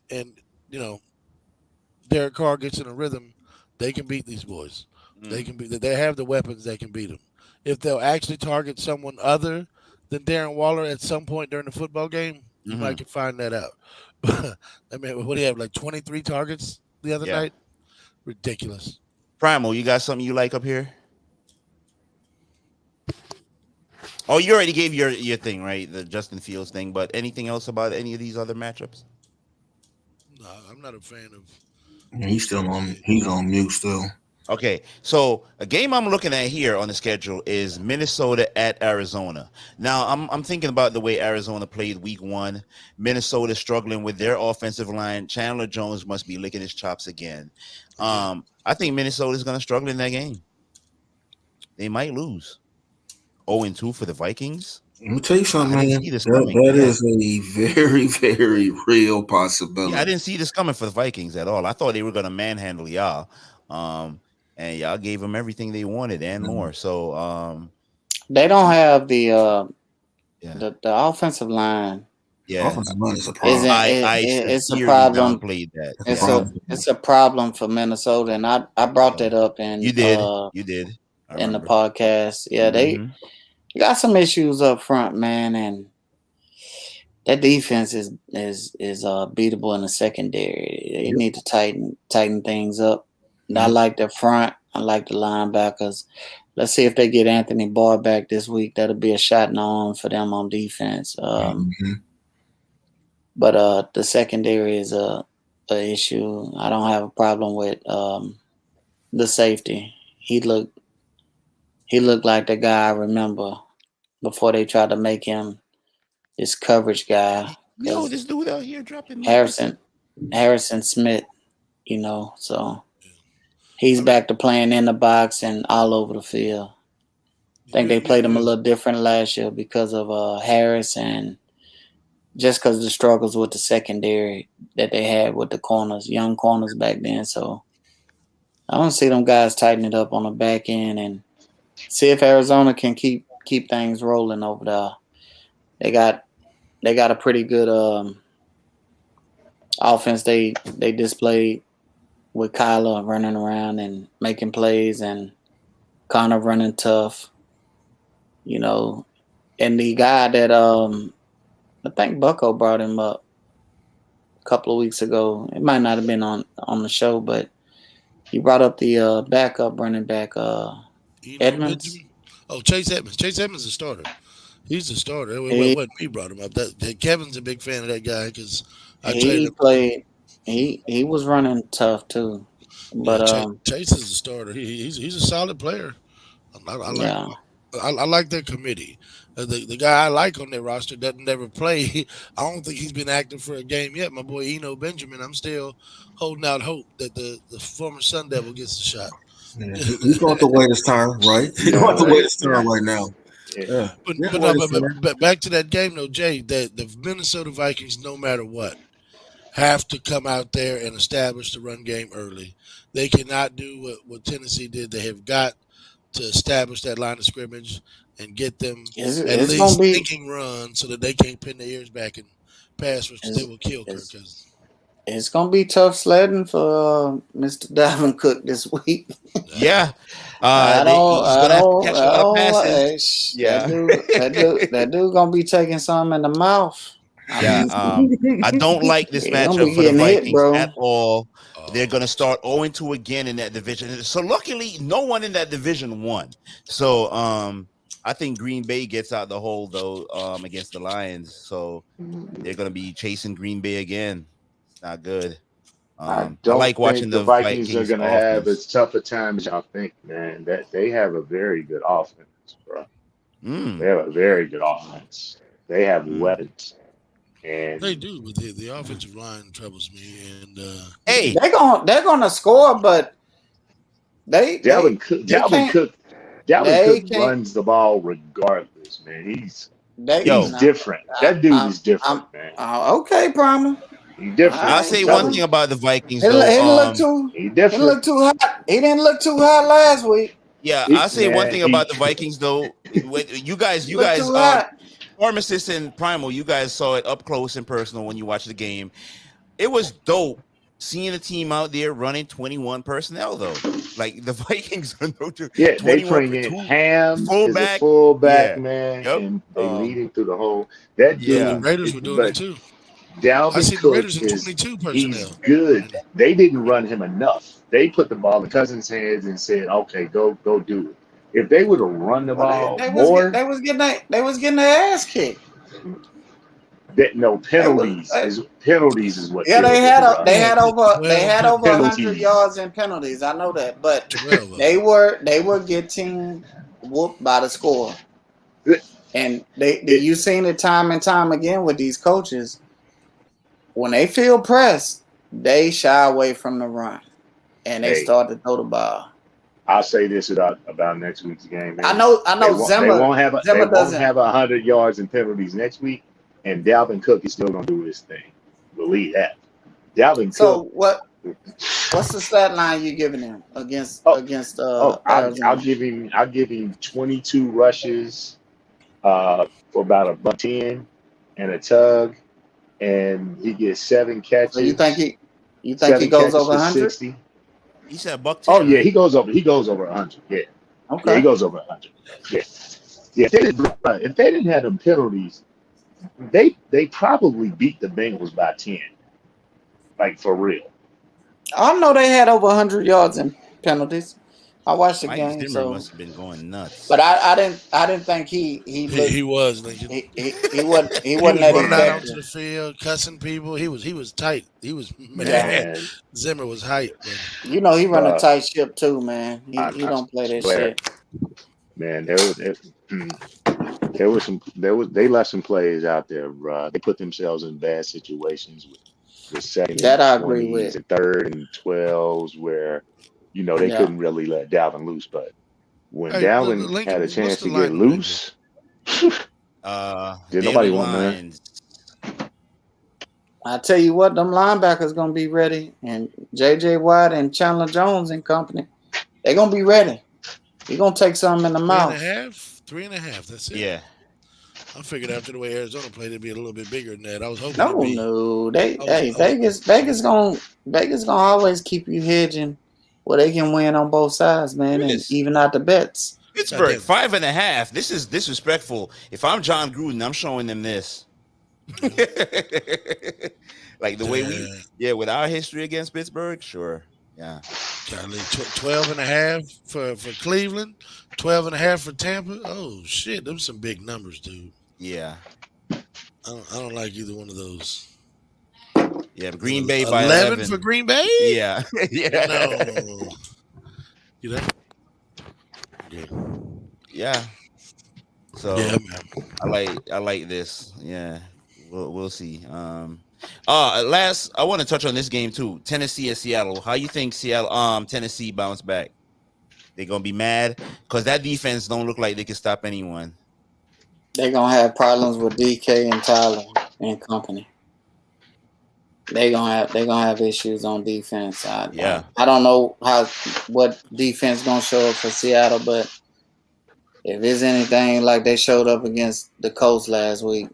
Derek Carr gets in a rhythm, they can beat these boys. They have the weapons that can beat them. If they'll actually target someone other than Darren Waller at some point during the football game, you might can find that out. I mean, what do you have, like 23 targets the other night? Ridiculous. Primal, you got something you like up here? Oh, you already gave your thing, right? The Justin Fields thing. But anything else about any of these other matchups? No, I'm not a fan of. He's on mute still. Okay, so a game I'm looking at here on the schedule is Minnesota at Arizona. Now, I'm thinking about the way Arizona played week 1. Minnesota struggling with their offensive line. Chandler Jones must be licking his chops again. I think Minnesota is going to struggle in that game. They might lose. 0-2 for the Vikings. Let me tell you something, man. That is a very, very real possibility. Yeah, I didn't see this coming for the Vikings at all. I thought they were going to manhandle y'all. And y'all gave them everything they wanted and more. So they don't have the offensive line. Yeah, offensive line is a problem. It's a problem. It's a problem for Minnesota, and I brought that up in you did in the podcast. Yeah, they got some issues up front, man, and that defense is beatable in the secondary. They need to tighten things up. I like the front. I like the linebackers. Let's see if they get Anthony Barr back this week. That'll be a shot in the arm for them on defense. But the secondary is a issue. I don't have a problem with the safety. He looked like the guy I remember before they tried to make him this coverage guy. Yo, this dude out here dropping Harrison Smith, so he's back to playing in the box and all over the field. I think they played him a little different last year because of Harris and just because of the struggles with the secondary that they had with the corners, young corners back then. So I want to see them guys tighten it up on the back end and see if Arizona can keep things rolling over there. They got a pretty good offense they displayed with Kyler running around and making plays and Connor running tough, and the guy that I think Bucko brought him up a couple of weeks ago. It might not have been on the show, but he brought up the backup running back Edmonds. Benjamin? Oh, Chase Edmonds. Chase Edmonds is a starter. He's a starter. It wasn't me brought him up. Kevin's a big fan of that guy because he played. He was running tough too, but Chase is a starter. He's a solid player. I like their committee. The guy I like on their roster doesn't never play. I don't think he's been active for a game yet. My boy Eno Benjamin. I'm still holding out hope that the former Sun Devil gets the shot. Yeah, he's going to wait his turn, right? He's going to wait his turn right now. Yeah. But back to that game though, Jay. That the Minnesota Vikings, no matter what, have to come out there and establish the run game early. They cannot do what Tennessee did. They have got to establish that line of scrimmage and get them at least thinking run so that they can't pin their ears back and pass rush because they will kill Kirk Cousins. It's going to be tough sledding for Mr. Dalvin Cook this week. Yeah. That dude going to be taking something in the mouth. Yeah, I don't like this matchup for the Vikings at all. They're going to start 0-2 again in that division. So luckily, no one in that division won. So I think Green Bay gets out the hole, though, against the Lions. So they're going to be chasing Green Bay again. It's not good. I like watching the Vikings are going to have as tough a time as y'all think, man. That they have a very good offense, bro. They have a very good offense. They have weapons. And they do, but the offensive line troubles me. And they're gonna score, but Dalvin Cook runs the ball regardless, man. He's different. That dude is different, man. Okay, Primer. He's different. I'll say one thing about the Vikings. He didn't look too hot. He didn't look too hot last week. Yeah, I'll say one thing about the Vikings, though. You guys. Pharmacist and Primal, you guys saw it up close and personal when you watched the game. It was dope seeing a team out there running 21 personnel, though. Like the Vikings are they bring in Ham as a fullback, man, and they lead him through the whole. That dude, the Raiders were doing it too. Dalvin Cook Raiders in 22 personnel. He's good. They didn't run him enough. They put the ball in Cousins' hands and said, "Okay, go do it." If they would have run the ball more, they was getting their ass kicked. Penalties is what. Yeah, they had over 100 yards in penalties. I know that, but they were getting whooped by the score, and you seen it time and time again with these coaches. When they feel pressed, they shy away from the run, and they start to throw the ball. I'll say this about next week's game, man. I know. They won't have 100 yards and penalties next week, and Dalvin Cook is still going to do his thing. Believe that. Dalvin Cook. So what's the stat line you giving him against Arizona? I'll give him 22 rushes for about $110 and a tug, and he gets 7 catches. So you think he goes over 100? He said $110. Oh yeah, he goes over 100. Yeah. Okay. Yeah, he goes over 100. Yeah. Yeah. If they didn't have them penalties, they probably beat the Bengals by 10. Like for real. I know they had over 100 yards penalties. I watched the Mike game, Zimmer so must have been going nuts. but I didn't think he looked, He was Lincoln. he wasn't He was that running out onto effective. the field, cussing people. He was tight. He was mad. Man, Zimmer was hype. He run a uh, tight ship too, man. He I don't play that swear, shit. man, they left some plays out there, bro. They put themselves in bad situations with second That and I agree 20s with. and third and 12s where, they Yeah. couldn't really let Dalvin loose. But when Hey, Dalvin Lincoln, had a what's chance the to get lineup, Lincoln? loose, did Daily nobody want none? lines. I tell you what, them linebackers gonna be ready, and J.J. Watt and Chandler Jones and company, they gonna be ready. He gonna take something in the mouth. 3.5. That's it. Yeah. I figured after the way Arizona played, it'd be a little bit bigger than that. I was hoping. No. Vegas gonna always keep you hedging where they can win on both sides, man, and Yes. even out the bets. Pittsburgh 5.5. This is disrespectful. If I'm John Gruden, I'm showing them this. Like the way with our history against Pittsburgh, sure. Yeah. 12.5 for Cleveland, 12.5 for Tampa. Oh shit, them some big numbers, dude. Yeah. I don't like either one of those. Yeah, Green Bay by 11 for Green Bay. Yeah. Yeah. No. You know? Yeah. Yeah. So yeah, man. I like this. Yeah. We'll see. Last I want to touch on this game too. Tennessee and Seattle. How you think Tennessee bounce back? They're gonna be mad because that defense don't look like they can stop anyone. They're gonna have problems with DK and Tyler and company. They're gonna have issues on defense. I don't know what defense gonna show up for Seattle, but if it's anything like they showed up against the Colts last week,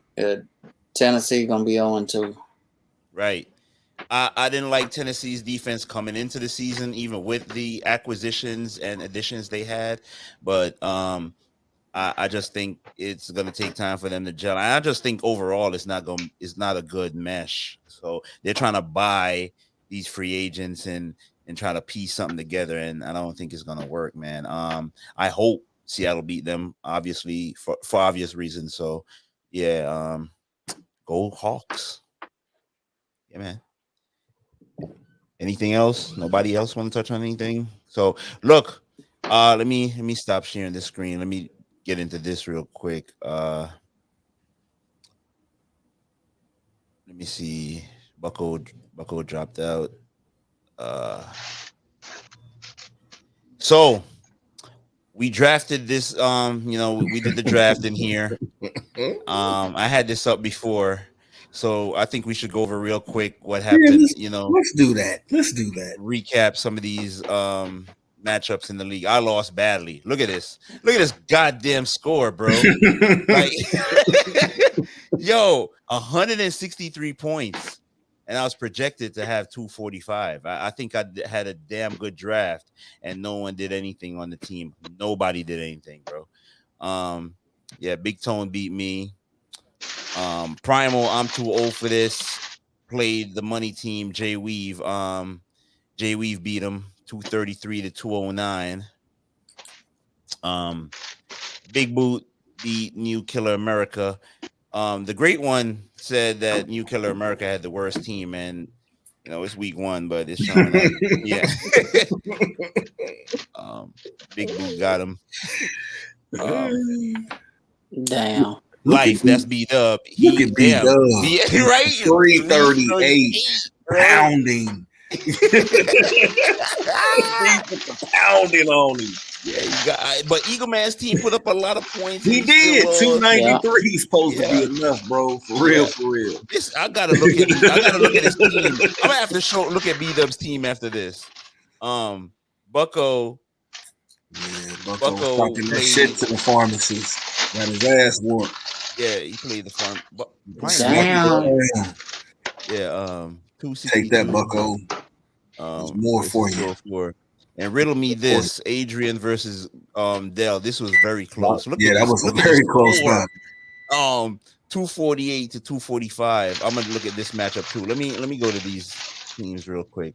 Tennessee gonna be 0-2. Right. I didn't like Tennessee's defense coming into the season, even with the acquisitions and additions they had. But I just think it's going to take time for them to gel. I just think overall it's not a good mesh. So they're trying to buy these free agents and try to piece something together, and I don't think it's going to work, man. I hope Seattle beat them, obviously, for obvious reasons. So, yeah, go Hawks. Yeah, man. Anything else? Nobody else want to touch on anything? So, look, let me stop sharing this screen. Let me get into this real quick. Let me see. Bucko dropped out. So we drafted this. We did the draft in here. I had this up before, so I think we should go over real quick what happened. Let's do that. Recap some of these matchups in the league. I lost badly. Look at this goddamn score, bro. Like, yo, 163 points, and I was projected to have 245. I think I had a damn good draft, and no one did anything on the team. Nobody did anything, bro. Big Tone beat me. Primal, I'm too old for this. Played the money team, Jay Weave. Jay Weave beat him 233 to 209. Big Boot beat New Killer America. The Great One said that New Killer America had the worst team, and it's week 1, but it's showing up. Yeah. Big Boot got him. Damn. Life, that's B-Dub. Look at B-Dub. Right? 338 pounding. Pounding on him. Yeah, but Eagle Man's team put up a lot of points. He did. 293 is supposed to be enough, bro. For real. I gotta look at his team. I'm gonna have to look at B-Dub's team after this. Bucko. Yeah, Bucko talking that shit to the pharmacist. Got his ass whooped. Yeah, he played the farm. Damn. Yeah, 260. Take that, Bucko. More for you. And riddle me this: Adrian versus Dell. This was very close. That was a very close one. 248 to 245. I'm gonna look at this matchup too. Let me go to these teams real quick.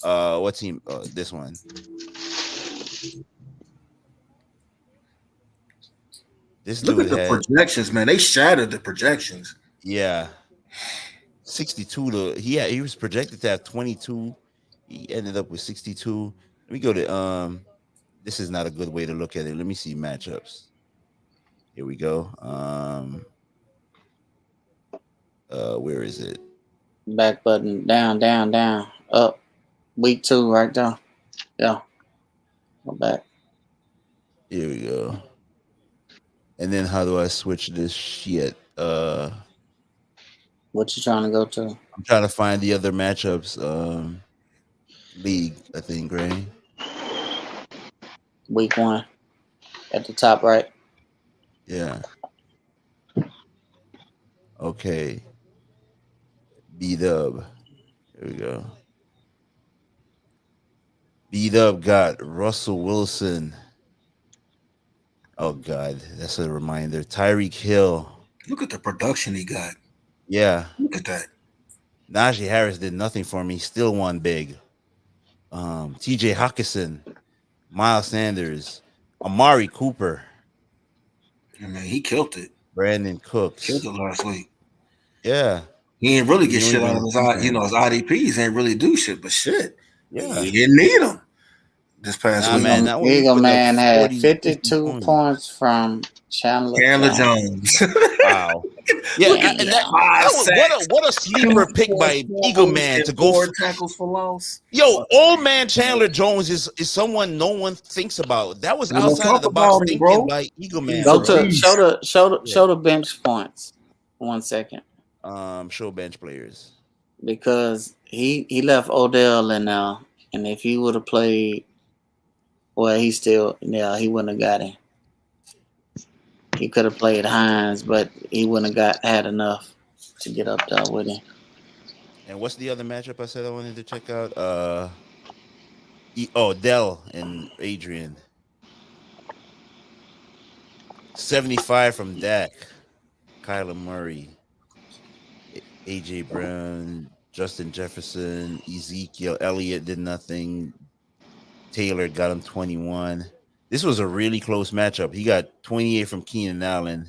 What team? This one. This Look dude at the had, projections, man. They shattered the projections. yeah, 62 he was projected to have 22. He ended up with 62. Let me go to this is not a good way to look at it. Let me see matchups. Here we go. Where is it? Back button down, down, down, up. Week 2 right there. Yeah. Go back. Here we go. And then how do I switch this shit? What you trying to go to? I'm trying to find the other matchups. League, I think, right? Week 1 at the top right. Yeah. Okay. B-Dub. Here we go. B-Dub got Russell Wilson. Oh, God. That's a reminder. Tyreek Hill. Look at the production he got. Yeah. Look at that. Najee Harris did nothing for me. Still won big. TJ Hawkinson. Miles Sanders. Amari Cooper. I mean, he killed it. Brandon Cooks. Killed it last week. Yeah. He ain't really get New shit out of England his IDPs ain't really do shit, but shit. Yeah. He didn't need him this past week. Man, that one Eagle put up Man had 40, 52 points from Chandler Jones. Wow. Yeah, and what a sleeper pick by Eagle Man to go 4 tackles for loss. Yo, old man Chandler Jones is someone no one thinks about. That was outside of the box thinking by Eagle Man. Go to show the bench points. 1 second. Show bench players. Because he left Odell in there, and if he would have played, well, he wouldn't have got him. He could have played Hines, but he wouldn't have had enough to get up there with him. And what's the other matchup I said I wanted to check out? Dell and Adrian. 75 from Dak. Kyler Murray. AJ Brown. Justin Jefferson. Ezekiel Elliott did nothing. Taylor got him 21. This was a really close matchup. He got 28 from Keenan Allen.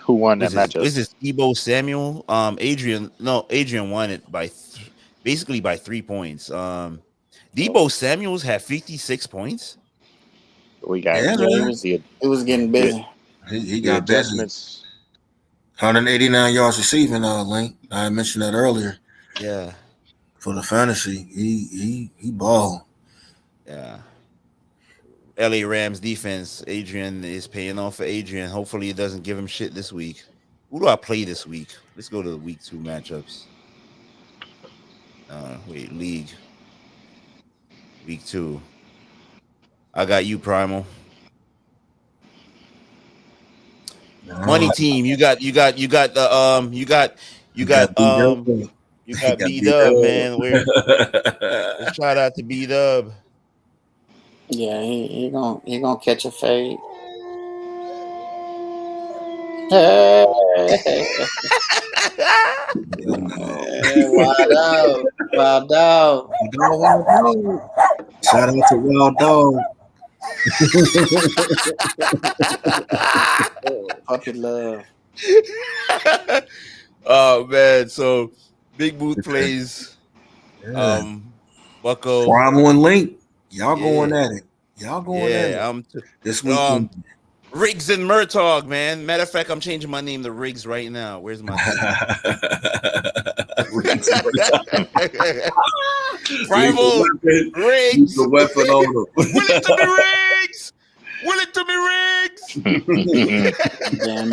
Who won that matchup? This is Debo Samuel. Adrian won it basically by 3 points. Debo Samuels had 56 points. We got It was getting busy. He got adjustments. 189 yards receiving, Link. I mentioned that earlier. Yeah. For the fantasy, he balled. Yeah. LA Rams defense. Adrian is paying off for Adrian. Hopefully it doesn't give him shit this week. Who do I play this week? Let's go to the week 2 matchups. League. Week 2. I got you, Primal. Money team. You got B-Dub, man. Let's shout out to B-Dub. Yeah, he gonna catch a fade. Hey. Wild out. Shout out to Wild Dog. Puppy love. Oh man, so Big Boot plays Bucko. Primal and Link. Y'all going at it. This week. Riggs and Murtaugh, man. Matter of fact, I'm changing my name to Riggs right now. Where's my Primal Riggs. The weapon on him. Will it to be Riggs? Damn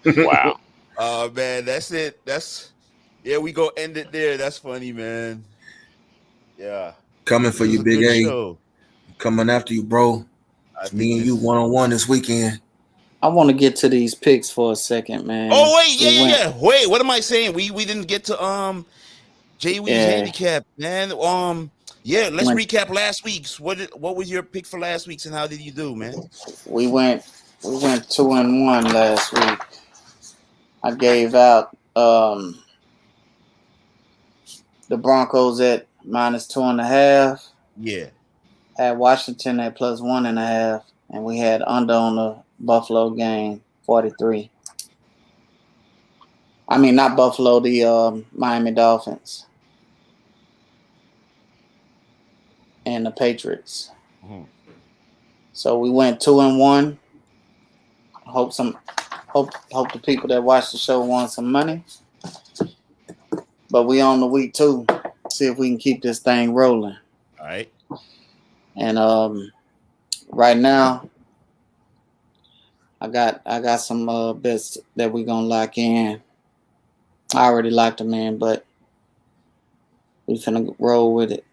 it. Wow. Oh man, that's it. We go end it there. That's funny, man. Yeah. Coming for you, Big A. Show. Coming after you, bro. Me and you one-on-one this weekend. I want to get to these picks for a second, man. Oh wait, yeah. Wait, what am I saying? We didn't get to Jay Wee's handicap, man. Let's recap last week's. What was your pick for last week's and how did you do, man? We went 2-1 last week. I gave out The Broncos at -2.5. Yeah. Had Washington at +1.5, and we had under on the Buffalo game 43. I mean, not Buffalo, the Miami Dolphins and the Patriots. Mhm. So we went 2-1. Hope the people that watch the show won some money. But we on the week 2. See if we can keep this thing rolling. All right. And right now, I got some bets that we're gonna lock in. I already locked them in, but we finna roll with it.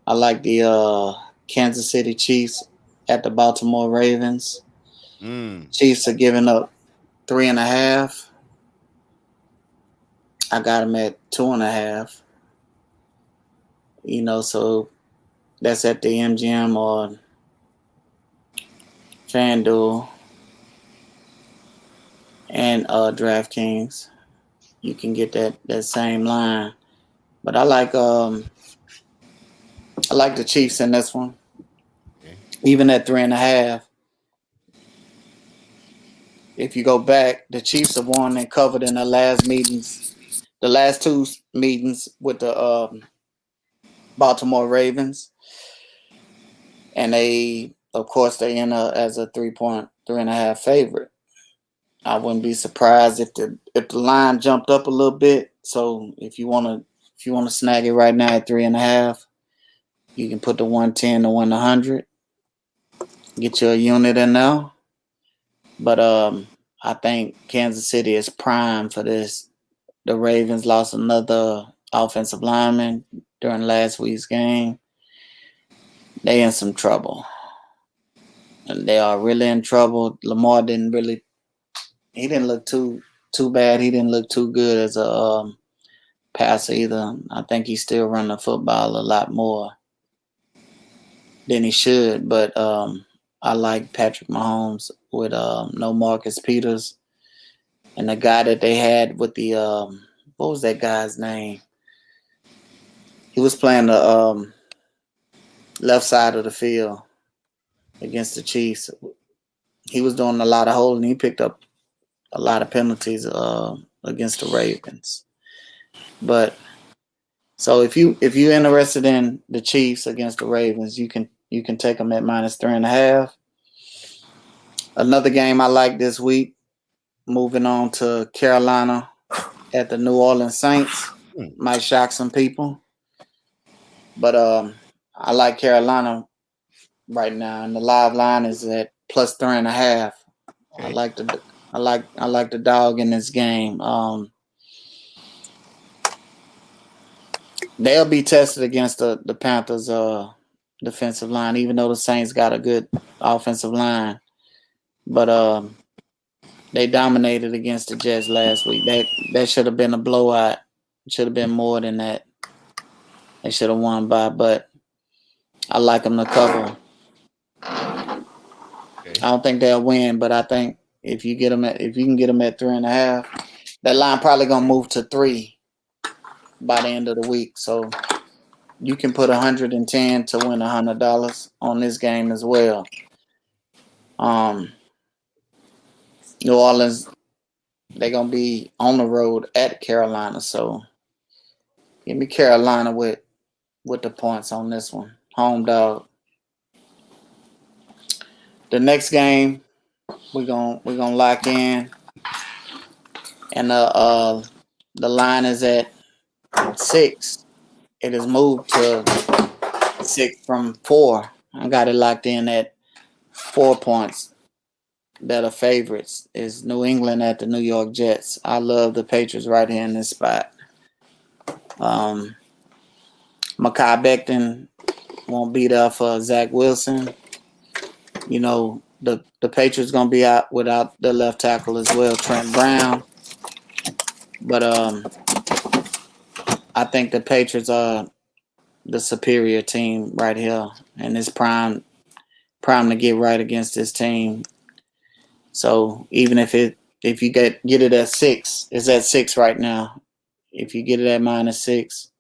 I like the Kansas City Chiefs at the Baltimore Ravens. Chiefs are giving up 3.5. I got them at 2.5. So that's at the MGM or FanDuel and DraftKings. You can get that same line, but I like the Chiefs in this one, even at 3.5. If you go back, the Chiefs have won and covered in the last two meetings with the Baltimore Ravens, and they in as a 3.5 favorite. I wouldn't be surprised if the line jumped up a little bit. So if you wanna snag it right now at 3.5, you can put the 110 to win 100. Get your unit in there. But I think Kansas City is prime for this. The Ravens lost another offensive lineman during last week's game. They in some trouble. And they are really in trouble. Lamar didn't look too bad. He didn't look too good as a passer either. I think he's still running the football a lot more than he should. But I like Patrick Mahomes with no Marcus Peters. And the guy that they had with the what was that guy's name? He was playing the left side of the field against the Chiefs. He was doing a lot of holding. He picked up a lot of penalties against the Ravens. But so if you're interested in the Chiefs against the Ravens, you can take them at -3.5. Another game I like this week. Moving on to Carolina at the New Orleans Saints. Might shock some people. But I like Carolina right now, and the live line is at +3.5. Okay. I like the dog in this game. They'll be tested against the Panthers' defensive line, even though the Saints got a good offensive line. But they dominated against the Jets last week. That should have been a blowout. It should have been more than that. They should have won by, but I like them to cover. Okay. I don't think they'll win, but I think if you can get them at 3.5, that line probably gonna move to 3 by the end of the week. So you can put 110 to win $100 on this game as well. New Orleans, they're gonna be on the road at Carolina, so give me Carolina with the points on this one. Home dog. The next game we're gonna lock in, and the line is at 6. It has moved to 6 from 4. I got it locked in at 4 points. That are favorites is New England at the New York Jets. I love the Patriots right here in this spot. Mekhi Becton won't be there for Zach Wilson. The Patriots gonna be out without the left tackle as well, Trent Brown. But I think the Patriots are the superior team right here, and it's prime to get right against this team. So even if it If you get it at 6, it's at 6 right now. If you get it at -6,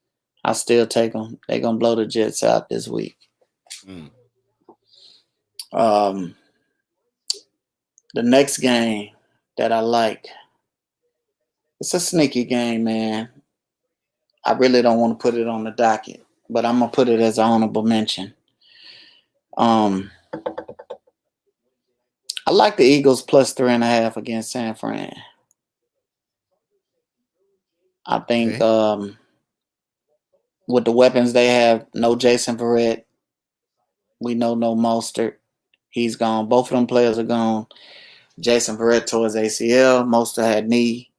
I'll still take them. They're gonna blow the Jets out this week. Mm. The next game that I like, it's a sneaky game, man. I really don't want to put it on the docket, but I'm gonna put it as an honorable mention. I like the Eagles plus 3.5 against San Fran. I think with the weapons they have, no Jason Verrett. We know no Mostert. He's gone. Both of them players are gone. Jason Verrett tore his ACL. Mostert had knee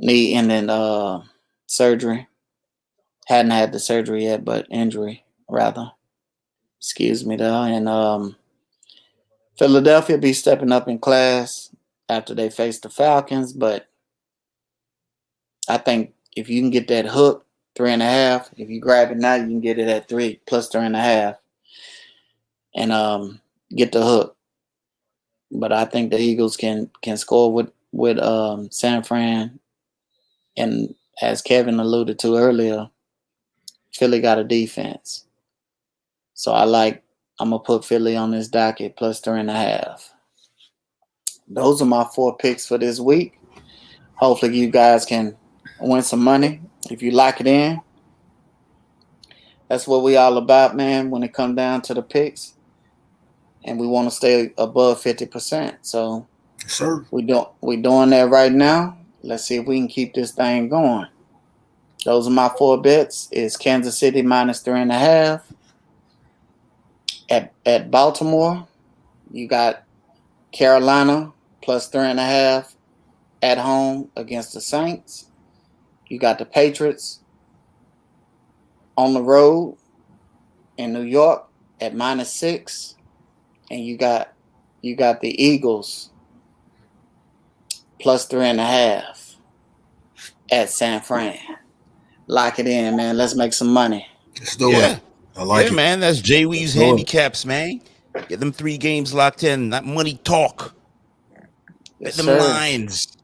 ending surgery. Hadn't had the surgery yet, but injury rather. Excuse me though. And Philadelphia be stepping up in class after they face the Falcons, but I think if you can get that hook, 3.5, if you grab it now, you can get it at 3 plus 3.5 and get the hook. But I think the Eagles can score with San Fran. And as Kevin alluded to earlier, Philly got a defense. So I'm gonna put Philly on this docket plus 3.5. Those are my 4 picks for this week. Hopefully you guys can win some money if you lock it in. That's what we all about, man, when it comes down to the picks. And we want to stay above 50%. So sir, we're doing that right now. Let's see if we can keep this thing going. Those are my 4 bets. It's Kansas City minus 3.5. At Baltimore, you got Carolina plus 3.5 at home against the Saints. You got the Patriots on the road in New York at -6. And you got the Eagles plus 3.5 at San Fran. Lock it in, man. Let's make some money. let's do it. I like it, man. That's Jay Weave's Let's do it. handicaps, man. Get them 3 games locked in. Not money talk. Yes, Get them sir. lines.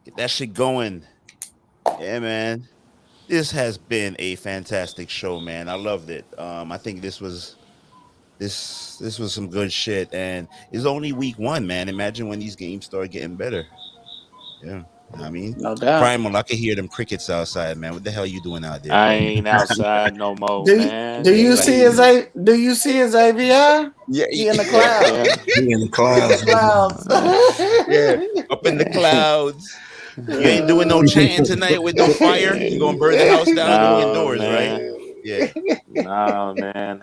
Get that shit going. Yeah, man. This has been a fantastic show, man. I loved it. I think this was some good shit, and it's only week 1, man. Imagine when these games start getting better. Yeah, I mean, No doubt. Primal, I can hear them crickets outside, man. What the hell you doing out there? I bro? ain't outside no more, man. Do you see his AVI? Yeah, He in the clouds. Yeah. He in the clouds. Yeah, up in the clouds. You ain't doing no chanting tonight with no fire. You gonna burn the house down? No, You indoors, man. right? Yeah. No, man.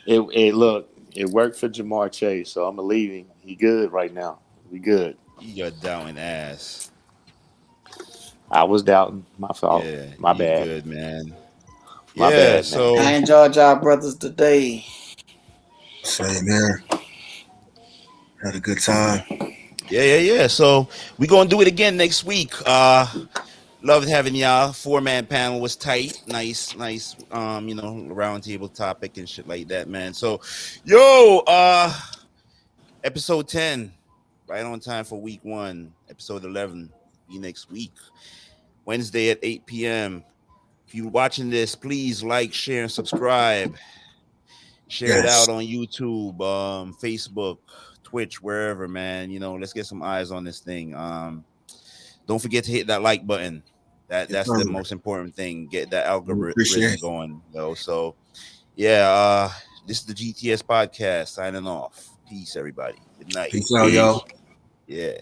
It worked for Jamar Chase, so I'm leaving. He good right now. We good. You got down ass. I was doubting. My fault. Yeah, My you bad. good, man. My Yeah, bad, man. so I enjoyed y'all brothers today. Same here. Had a good time. yeah. So we gonna do it again next week. Loved having y'all. 4-man panel was tight. Nice, round table topic and shit like that, man. So, episode 10, right on time for week 1. Episode 11, be next week, Wednesday at 8 p.m. If you're watching this, please like, share, and subscribe. Share it out on YouTube, Facebook, Twitch, wherever, man. Let's get some eyes on this thing. Don't forget to hit that like button. That's the most important thing. Get that algorithm going, though. So, yeah, this is the GTS Podcast signing off. Peace, everybody. Good night. Peace out, y'all. Yeah.